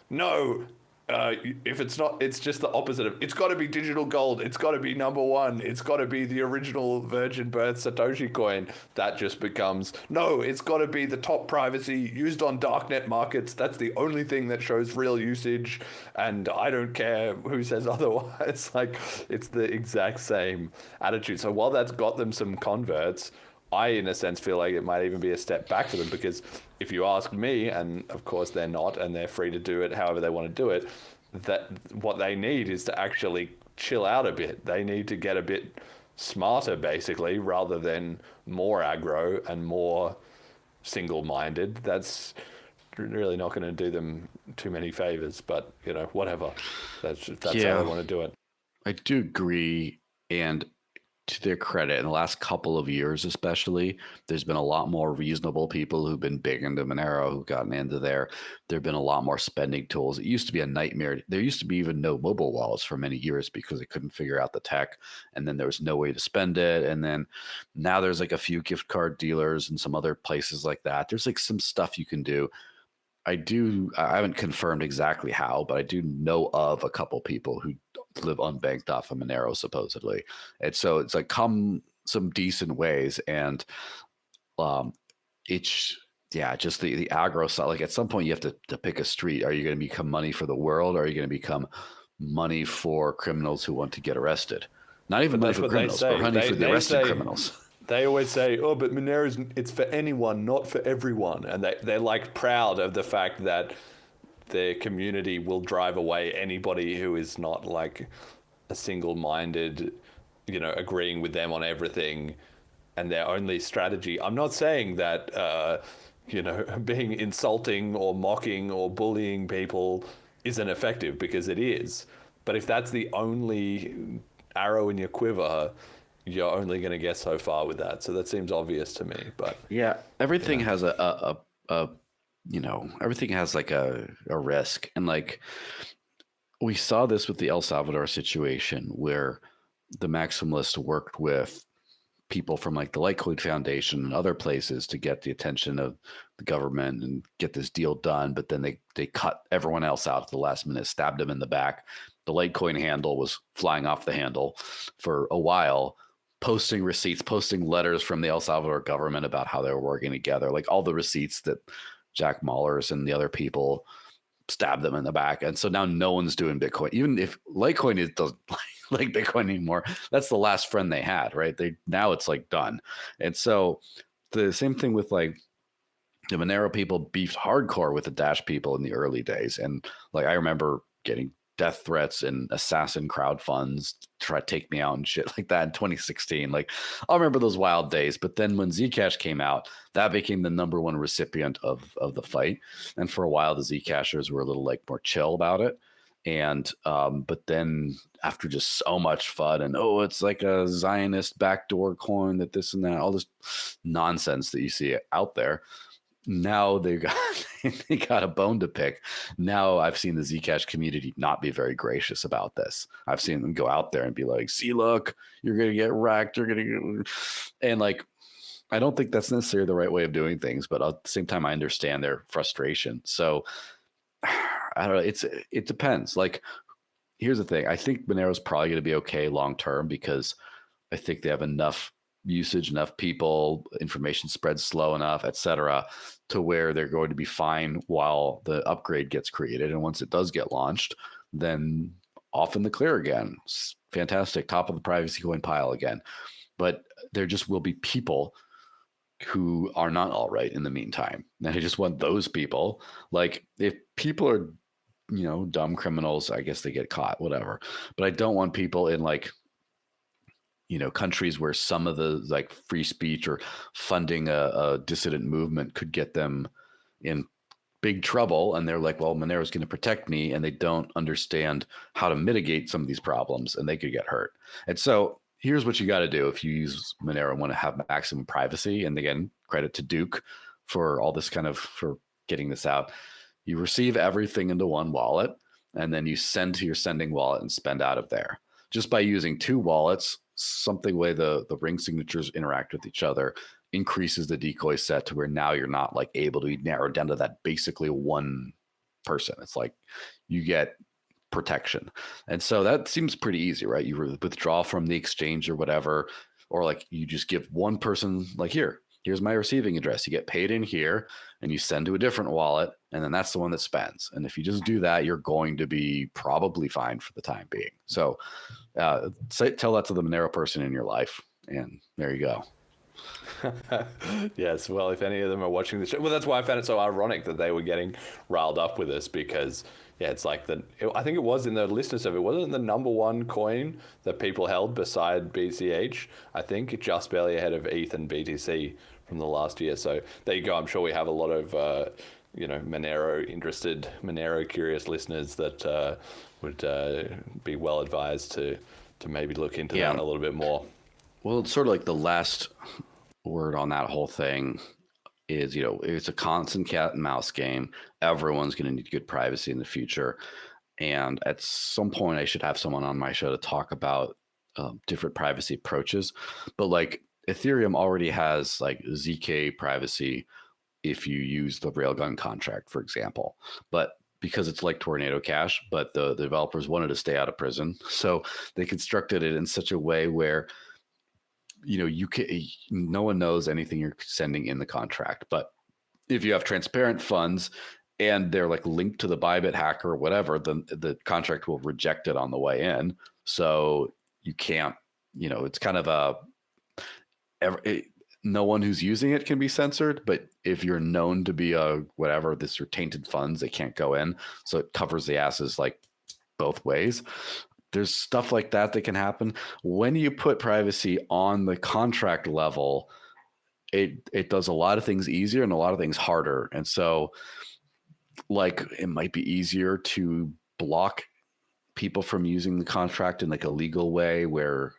no, if it's not, it's just the opposite of, it's got to be digital gold, it's got to be number one, it's got to be the original virgin birth Satoshi coin. That just becomes, no, it's got to be the top privacy used on darknet markets. That's the only thing that shows real usage, and I don't care who says otherwise. Like, it's the exact same attitude. So while that's got them some converts, I, in a sense, feel like it might even be a step back for them, because if you ask me, and of course they're not, and they're free to do it however they want to do it, that what they need is to actually chill out a bit. They need to get a bit smarter, basically, rather than more aggro and more single-minded. That's really not going to do them too many favors, but, you know, whatever. That's how they want to do it. I do agree, and to their credit, in the last couple of years especially, there's been a lot more reasonable people who've been big into Monero, who've gotten into there. There have been a lot more spending tools. It used to be a nightmare. There used to be even no mobile wallets for many years because they couldn't figure out the tech, and then there was no way to spend it. And then now there's like a few gift card dealers and some other places like that. There's like some stuff you can do. I haven't confirmed exactly how, but I do know of a couple people who live unbanked off of Monero, supposedly. And so it's like come some decent ways. And it's, just the aggro side. Like at some point you have to pick a street. Are you going to become money for the world? Or are you going to become money for criminals who want to get arrested? Not even money for criminals, but money for the arrested criminals. They always say, oh, but Monero's, it's for anyone, not for everyone. And they're like proud of the fact that their community will drive away anybody who is not like a single-minded, agreeing with them on everything. And their only strategy, I'm not saying that, being insulting or mocking or bullying people isn't effective, because it is. But if that's the only arrow in your quiver, you're only going to get so far with that. So that seems obvious to me. But everything has everything has like a risk. And like we saw this with the El Salvador situation, where the maximalists worked with people from like the Litecoin Foundation and other places to get the attention of the government and get this deal done. But then they cut everyone else out at the last minute, stabbed them in the back. The Litecoin handle was flying off the handle for a while, posting receipts, posting letters from the El Salvador government about how they were working together, like all the receipts that Jack Mallers and the other people stabbed them in the back. And so now no one's doing Bitcoin. Even if Litecoin doesn't like Bitcoin anymore, that's the last friend they had, right? Now it's like done. And so the same thing with like the Monero people beefed hardcore with the Dash people in the early days. And like I remember getting death threats and assassin crowd funds to try to take me out and shit like that in 2016. Like I'll remember those wild days. But then when Zcash came out, that became the number one recipient of the fight. And for a while, the Zcashers were a little like more chill about it. And but then after just so much fun and it's like a Zionist backdoor coin, that this and that, all this nonsense that you see out there. Now they got a bone to pick. Now I've seen the Zcash community not be very gracious about this. I've seen them go out there and be like, see, look, you're going to get wrecked. You're going to get... And like, I don't think that's necessarily the right way of doing things, but at the same time, I understand their frustration. So I don't know. It depends. Like, here's the thing. I think Monero's probably going to be okay long-term, because I think they have enough usage, enough people, information spreads slow enough, etc., to where they're going to be fine while the upgrade gets created. And once it does get launched, then off in the clear again. Fantastic, top of the privacy coin pile again. But there just will be people who are not all right in the meantime. And I just want those people, like if people are, dumb criminals, I guess they get caught, whatever. But I don't want people in like, countries where some of the like free speech or funding a dissident movement could get them in big trouble. And they're like, well, Monero's going to protect me. And they don't understand how to mitigate some of these problems and they could get hurt. And so here's what you got to do if you use Monero and want to have maximum privacy. And again, credit to Duke for all this for getting this out. You receive everything into one wallet, and then you send to your sending wallet and spend out of there. Just by using two wallets, something way the ring signatures interact with each other increases the decoy set to where now you're not like able to be narrowed down to that basically one person. It's like you get protection. And so that seems pretty easy, right? You withdraw from the exchange or whatever, or like you just give one person like, here's my receiving address. You get paid in here and you send to a different wallet, and then that's the one that spends. And if you just do that, you're going to be probably fine for the time being. So tell that to the Monero person in your life, and there you go. Yes, well, if any of them are watching this show, well, that's why I found it so ironic that they were getting riled up with us, because it's like I think it was in the listener survey, wasn't it the number one coin that people held beside BCH? I think just barely ahead of ETH and BTC from the last year. So there you go. I'm sure we have a lot of Monero interested, Monero curious listeners that would be well advised to maybe look into that a little bit more. Well, it's sort of like the last word on that whole thing is, it's a constant cat and mouse game. Everyone's going to need good privacy in the future. And at some point I should have someone on my show to talk about different privacy approaches. But like Ethereum already has like ZK privacy if you use the Railgun contract, for example. But because it's like Tornado Cash, but the developers wanted to stay out of prison. So they constructed it in such a way where no one knows anything you're sending in the contract. But if you have transparent funds and they're like linked to the Bybit hacker or whatever, then the contract will reject it on the way in. So you can't, it's kind of no one who's using it can be censored, but if you're known to be this or tainted funds, they can't go in. So it covers the asses like both ways. There's stuff like that can happen. When you put privacy on the contract level, it does a lot of things easier and a lot of things harder. And so like it might be easier to block people from using the contract in like a legal way where,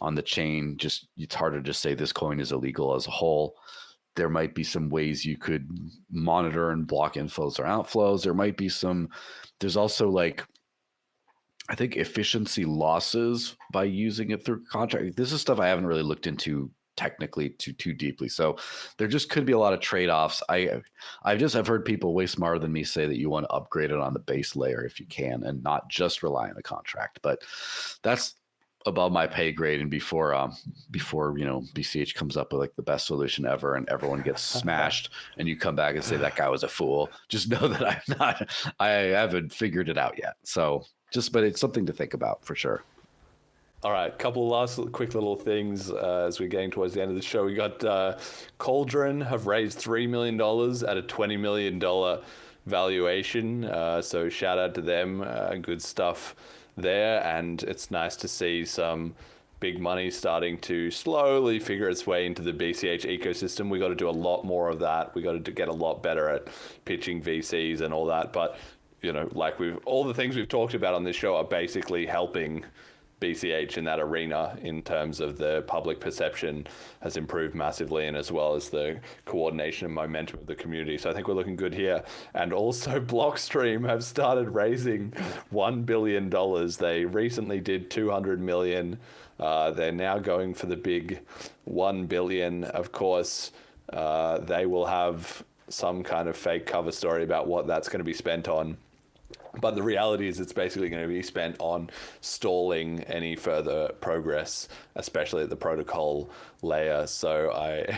on the chain, it's harder to say this coin is illegal as a whole. There might be some ways you could monitor and block inflows or outflows. There's also like, I think efficiency losses by using it through contract. This is stuff I haven't really looked into technically too deeply. So there just could be a lot of trade-offs. I've heard people way smarter than me say that you want to upgrade it on the base layer if you can and not just rely on the contract. But that's above my pay grade. And before BCH comes up with like the best solution ever and everyone gets smashed and you come back and say that guy was a fool, just know that I haven't figured it out yet. So but it's something to think about for sure. All right, couple of last quick little things as we're getting towards the end of the show. We got Cauldron have raised $3 million at a $20 million valuation. So shout out to them. Good stuff there. And it's nice to see some big money starting to slowly figure its way into the BCH ecosystem. We got to do a lot more of that. We got to get a lot better at pitching VCs and all that. But like all the things we've talked about on this show are basically helping BCH in that arena in terms of the public perception has improved massively, and as well as the coordination and momentum of the community. So I think we're looking good here. And also Blockstream have started raising $1 billion. They recently did 200 million. They're now going for the big 1 billion. Of course, they will have some kind of fake cover story about what that's going to be spent on. But the reality is it's basically going to be spent on stalling any further progress, especially at the protocol layer. So I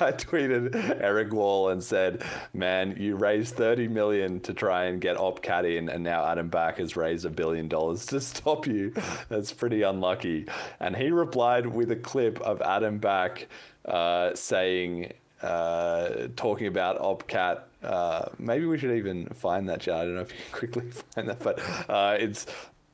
I tweeted Eric Wall and said, man, you raised 30 million to try and get OpCat in, and now Adam Back has raised $1 billion to stop you. That's pretty unlucky. And he replied with a clip of Adam Back saying, talking about OpCat. Maybe we should even find that, chat. I don't know if you can quickly find that, but it's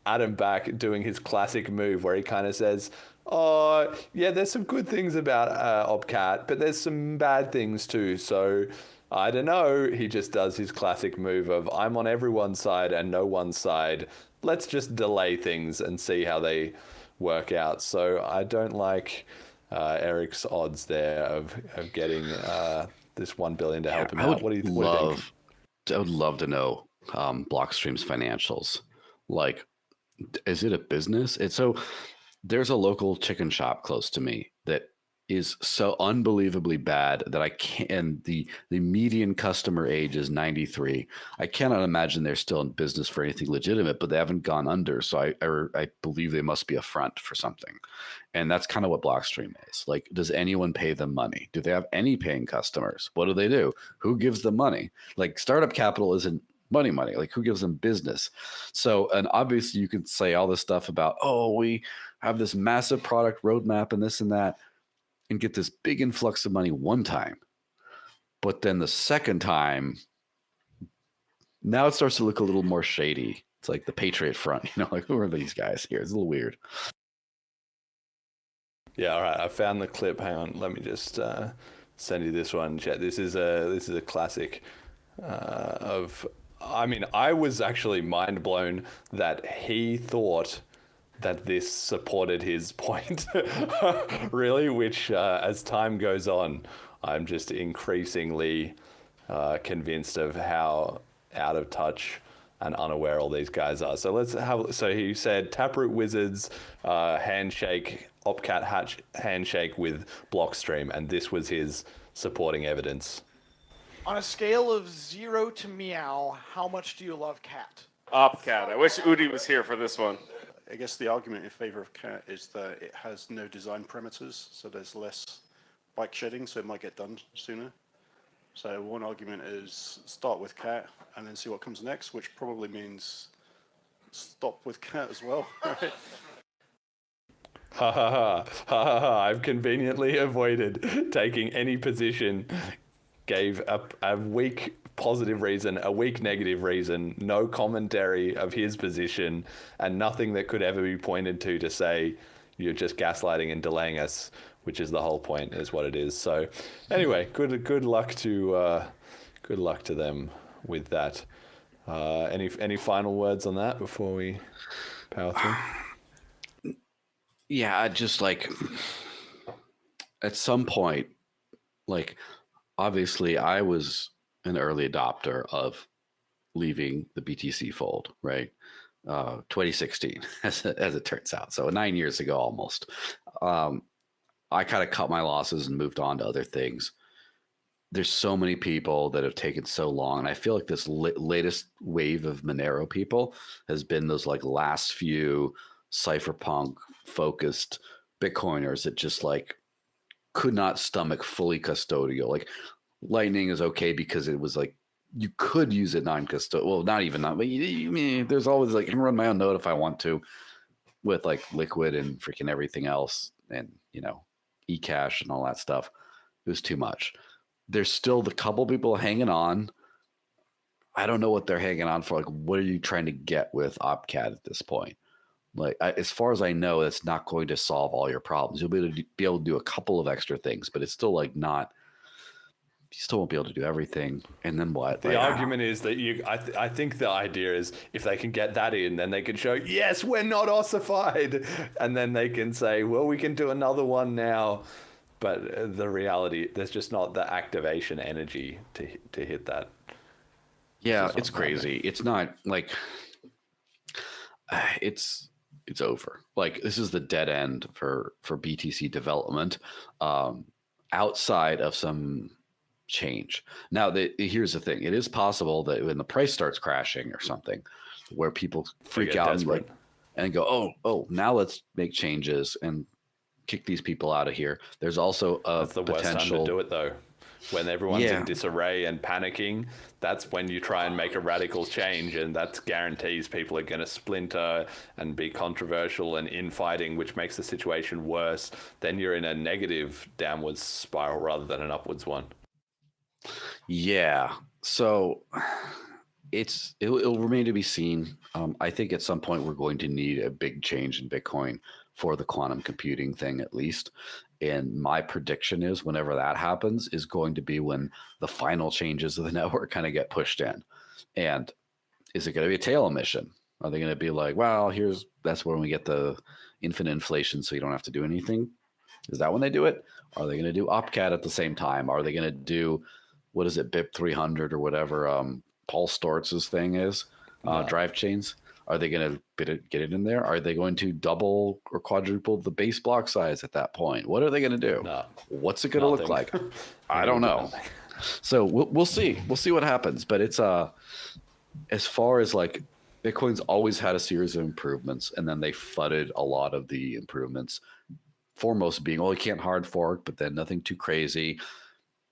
Adam Back doing his classic move where he kind of says, oh, yeah, there's some good things about OpCat, but there's some bad things too. So I don't know. He just does his classic move of, I'm on everyone's side and no one's side. Let's just delay things and see how they work out. So I don't like Eric's odds there of getting this $1 billion to help him out. What do you think? I would love to know Blockstream's financials. Like, is it a business? There's a local chicken shop close to me that is so unbelievably bad that I can't. And the median customer age is 93. I cannot imagine they're still in business for anything legitimate, but they haven't gone under. So I believe they must be a front for something. And that's kind of what Blockstream is. Like, does anyone pay them money? Do they have any paying customers? What do they do? Who gives them money? Like, startup capital isn't money. Like, who gives them business? So, and obviously you could say all this stuff about, oh, we have this massive product roadmap and this and that, and get this big influx of money one time. But then the second time, now it starts to look a little more shady. It's like the Patriot Front, like, who are these guys here? It's a little weird. Yeah, all right. I found the clip. Hang on. Let me just send you this one, chat. This is a classic of. I mean, I was actually mind blown that he thought that this supported his point, really, which as time goes on, I'm just increasingly convinced of how out of touch and unaware all these guys are. So so he said Taproot Wizards handshake, OpCat handshake with Blockstream, and this was his supporting evidence. On a scale of 0 to meow, how much do you love cat? OpCat. I wish Udi was here for this one. I guess the argument in favor of cat is that it has no design parameters, so there's less bike shedding, so it might get done sooner. So one argument is start with cat and then see what comes next, which probably means stop with cat as well. Right? Ha ha ha ha ha ha! I've conveniently avoided taking any position. Gave a weak positive reason, a weak negative reason, no commentary of his position, and nothing that could ever be pointed to say you're just gaslighting and delaying us, which is the whole point, is what it is. So, anyway, good luck to them with that. Any final words on that before we power through? Yeah, just like at some point, like. Obviously, I was an early adopter of leaving the BTC fold, right? 2016, as it turns out. So 9 years ago, almost. I kind of cut my losses and moved on to other things. There's so many people that have taken so long. And I feel like this latest wave of Monero people has been those like last few cypherpunk focused Bitcoiners that just like could not stomach fully custodial. Like Lightning is okay because it was like you could use it non-custodial. Well, not even not, but there's always like I can run my own node if I want to, with like Liquid and freaking everything else, and eCash and all that stuff. It was too much. There's still the couple people hanging on. I don't know what they're hanging on for. Like, what are you trying to get with OpCat at this point? Like, as far as I know, it's not going to solve all your problems. You'll be able to do a couple of extra things, but it's still like not. You still won't be able to do everything. And then what? The argument is that I think the idea is if they can get that in, then they can show, yes, we're not ossified. And then they can say, well, we can do another one now. But the reality, there's just not the activation energy to hit that. Yeah, it's crazy. It's not like it's over. Like, this is the dead end for BTC development. Outside of some change. Now, here's the thing. It is possible that when the price starts crashing or something, where people freak out and go, oh, now let's make changes and kick these people out of here. There's also a That's the worst time to do it, though. When everyone's in disarray and panicking, that's when you try and make a radical change, and that guarantees people are going to splinter and be controversial and infighting, which makes the situation worse. Then you're in a negative downwards spiral rather than an upwards one. Yeah. So it'll remain to be seen. I think at some point we're going to need a big change in Bitcoin for the quantum computing thing, at least. And my prediction is whenever that happens is going to be when the final changes of the network kind of get pushed in. And is it going to be a tail emission? Are they going to be like, well, that's when we get the infinite inflation so you don't have to do anything? Is that when they do it? Are they going to do OpCat at the same time? Are they going to do, what is it, BIP 300 or whatever Paul Stortz's thing is, drive chains? Are they going to get it in there? Are they going to double or quadruple the base block size at that point? What are they going to do? No, what's it going to look like? I don't know. So we'll see. We'll see what happens. But it's as far as like Bitcoin's always had a series of improvements, and then they fudded a lot of the improvements. Foremost being, well, you can't hard fork, but then nothing too crazy.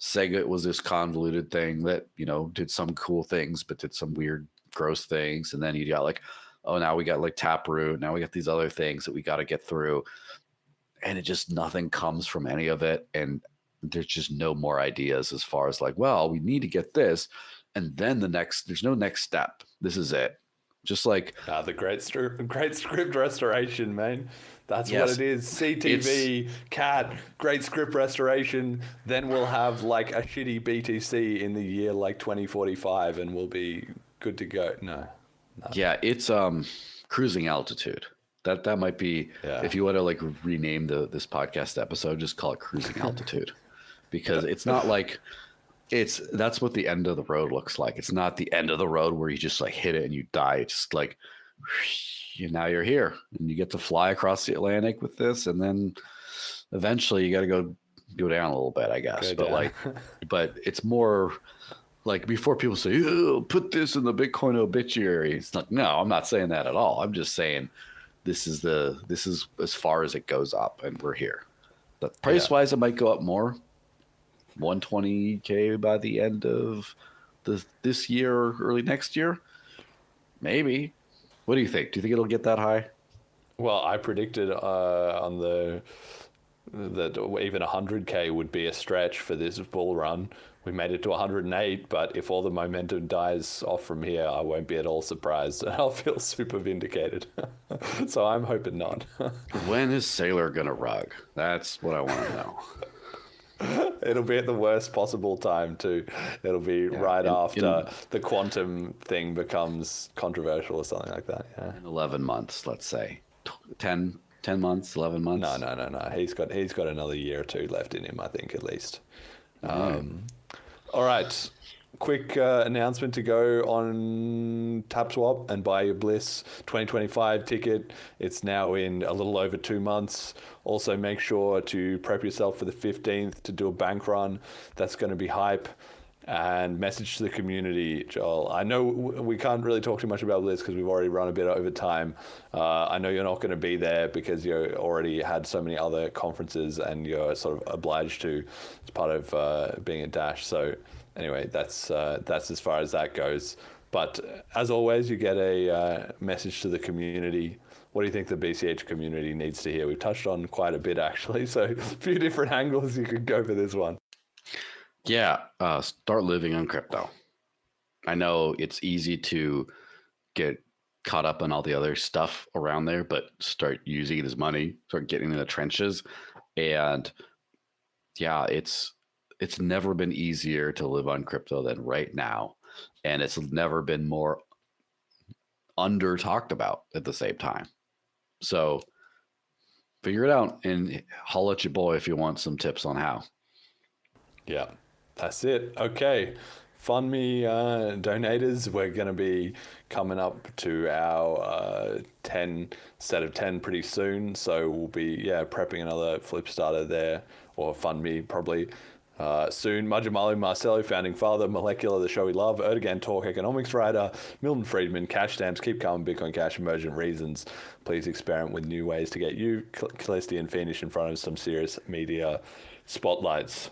Segwit was this convoluted thing that, did some cool things, but did some weird, gross things. And then you got like, oh, now we got like Taproot. Now we got these other things that we got to get through. And it just, nothing comes from any of it. And there's just no more ideas as far as like, well, we need to get this. And then there's no next step. This is it. Just like the great script restoration, man. That's what it is. CTV, CAT, great script restoration. Then we'll have like a shitty BTC in the year like 2045 and we'll be good to go. No. Yeah, it's cruising altitude. That might be, if you want to like rename this podcast episode, just call it cruising altitude. Because it's not like that's what the end of the road looks like. It's not the end of the road where you just like hit it and you die. It's just like now you're here and you get to fly across the Atlantic with this, and then eventually you got to go down a little bit, I guess. But it's more like before people say, oh, put this in the Bitcoin obituary. It's like, no, I'm not saying that at all. I'm just saying this is as far as it goes up, and we're here. But price wise, it might go up more. 120K by the end of this year or early next year, maybe. What do you think? Do you think it'll get that high? Well, I predicted on that even 100K would be a stretch for this bull run. We made it to 108, but if all the momentum dies off from here, I won't be at all surprised, and I'll feel super vindicated. So I'm hoping not. When is Sailor gonna rug? That's what I want to know. It'll be at the worst possible time too. It'll be right after the quantum thing becomes controversial or something like that. Yeah. In 11 months, let's say. 10 months, 11 months. No. He's got another year or two left in him, I think, at least. All right. Quick announcement to go on TapSwap and buy your BLISS 2025 ticket. It's now in a little over 2 months. Also, make sure to prep yourself for the 15th to do a bank run. That's going to be hype. And message to the community, Joel. I know we can't really talk too much about BLISS because we've already run a bit over time. I know you're not going to be there because you already had so many other conferences and you're sort of obliged to as part of being a Dash. So anyway, that's as far as that goes. But as always, you get a message to the community. What do you think the BCH community needs to hear? We've touched on quite a bit, actually. So a few different angles you could go for this one. Yeah, start living on crypto. I know it's easy to get caught up in all the other stuff around there, but start using it as money, start getting in the trenches. And yeah, it's never been easier to live on crypto than right now. And it's never been more under talked about at the same time. So figure it out and holler at your boy if you want some tips on how. Yeah. That's it. Okay. Fund me donators. We're going to be coming up to our 10 set of 10 pretty soon. So we'll be, prepping another flip starter there, or fund me probably. soon. Majamali Marcello, founding father, Molecular, the show we love, Erdogan Talk, economics writer, Milton Friedman, Cash Stamps, Keep Calm, Bitcoin Cash, Emergent Reasons. Please experiment with new ways to get you, Callisti and Fiendish, in front of some serious media spotlights.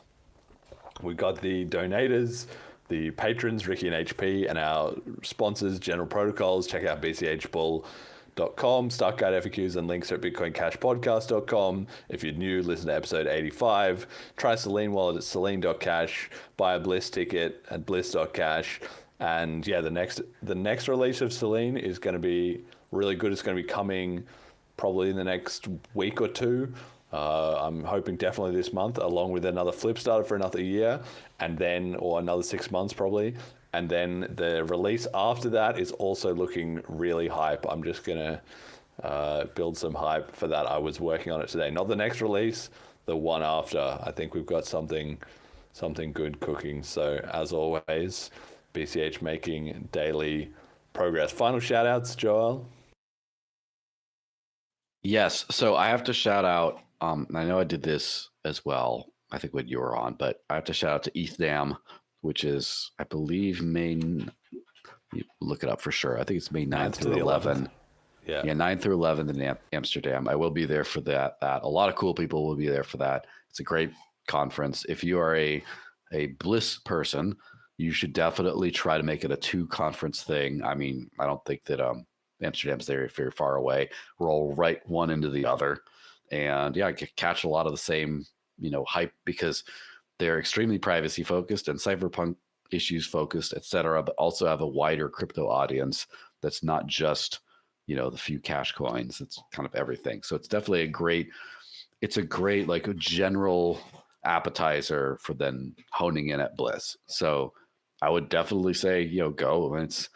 We got the donators, the patrons, Ricky and HP, and our sponsors, General Protocols. Check out bchbull.com. Start guide FAQs and links are at bitcoincashpodcast.com. If you're new, listen to episode 85. Try Selene wallet at selene.cash. Buy a Bliss ticket at bliss.cash. And yeah, the next release of Selene is going to be really good. It's going to be coming probably in the next week or two. I'm hoping definitely this month, along with another flip starter for another year, and then, or another 6 months probably. And then the release after that is also looking really hype. I'm just going to build some hype for that. I was working on it today. Not the next release, the one after. I think we've got something good cooking. So as always, BCH making daily progress. Final shout outs, Joel? Yes. So I have to shout out, I know I did this as well, I think when you were on, but I have to shout out to ETHDAM, which is, I believe, look it up for sure. I think it's May 9th through 11th. Yeah, 9th through 11th in Amsterdam. I will be there for that. A lot of cool people will be there for that. It's a great conference. If you are a Bliss person, you should definitely try to make it a 2-conference thing. I mean, I don't think that Amsterdam's very, very far away. Roll right one into the other. And yeah, catch a lot of the same, hype, because they're extremely privacy focused and cypherpunk issues focused, etc., but also have a wider crypto audience that's not just, the few cash coins. It's kind of everything. So it's definitely a great like a general appetizer for then honing in at Bliss. So I would definitely say, go. And it's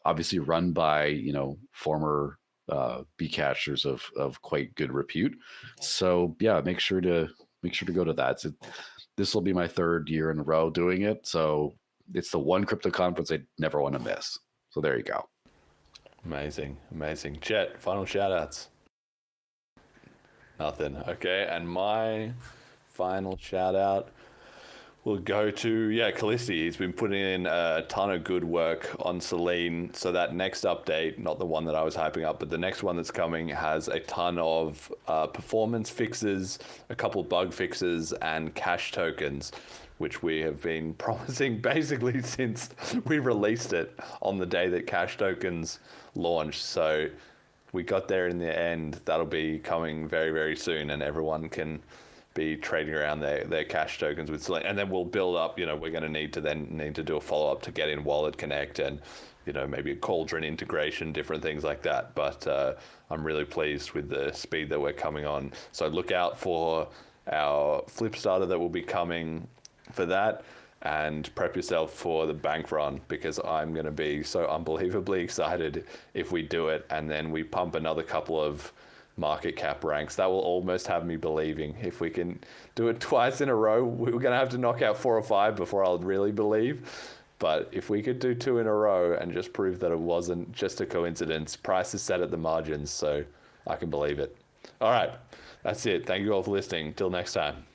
obviously run by, former Bcashers of quite good repute. So yeah, make sure to go to that. This will be my 3rd year in a row doing it. So it's the one crypto conference I never want to miss. So there you go. Amazing. Chet, final shout outs. Nothing. Okay. And my final shout out will go to, Callisti. He's been putting in a ton of good work on Selene. So that next update, not the one that I was hyping up, but the next one that's coming has a ton of performance fixes, a couple bug fixes, and cash tokens, which we have been promising basically since we released it on the day that cash tokens launched. So we got there in the end. That'll be coming very, very soon, and everyone can be trading around their cash tokens with Selene, and then we'll build up. We're going to need to do a follow up to get in Wallet Connect and maybe a Cauldron integration, different things like that. But I'm really pleased with the speed that we're coming on. So look out for our flip starter that will be coming for that, and prep yourself for the bank run, because I'm going to be so unbelievably excited if we do it, and then we pump another couple of market cap ranks. That will almost have me believing. If we can do it twice in a row, we're going to have to knock out 4 or 5 before I'll really believe. But if we could do 2 in a row and just prove that it wasn't just a coincidence, price is set at the margins, so I can believe it. All right, that's it. Thank you all for listening. Till next time.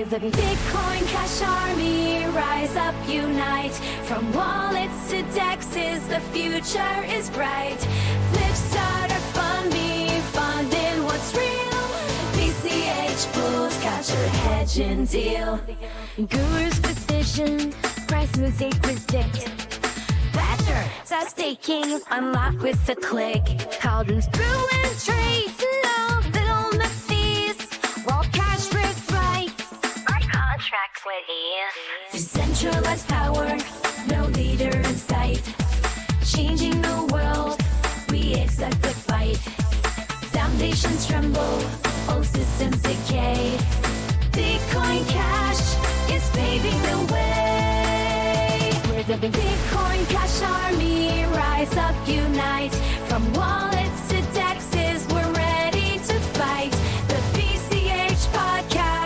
The Bitcoin Cash Army, rise up, unite. From wallets to dexes, the future is bright. Flip starter, fund me, funding what's real. BCH bulls, got your hedging deal. Gurus with vision, price music predict. Badger, start staking, unlock with a click. Cauldrons brew and trace, no middleman fees. Raw cash with rights. Contracts with ease. Decentralized power, no leader in sight. Changing the world, we accept the fight. Foundations tremble, all systems decay. Bitcoin Cash is paving the way. We're the Bitcoin Cash Army, rise up, unite. From wallets to dexes, we're ready to fight. The BCH podcast.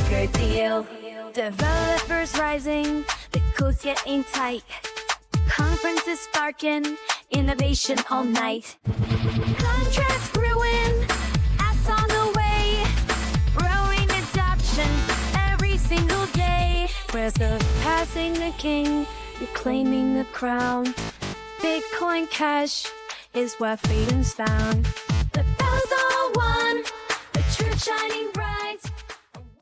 bigger deal. Developers rising, the code's getting tight. Conferences sparking, innovation all night. Contracts brewing, apps on the way. Growing adoption every single day. We're surpassing the king, reclaiming the crown. Bitcoin Cash is where freedom's found. The bells all won, the truth shining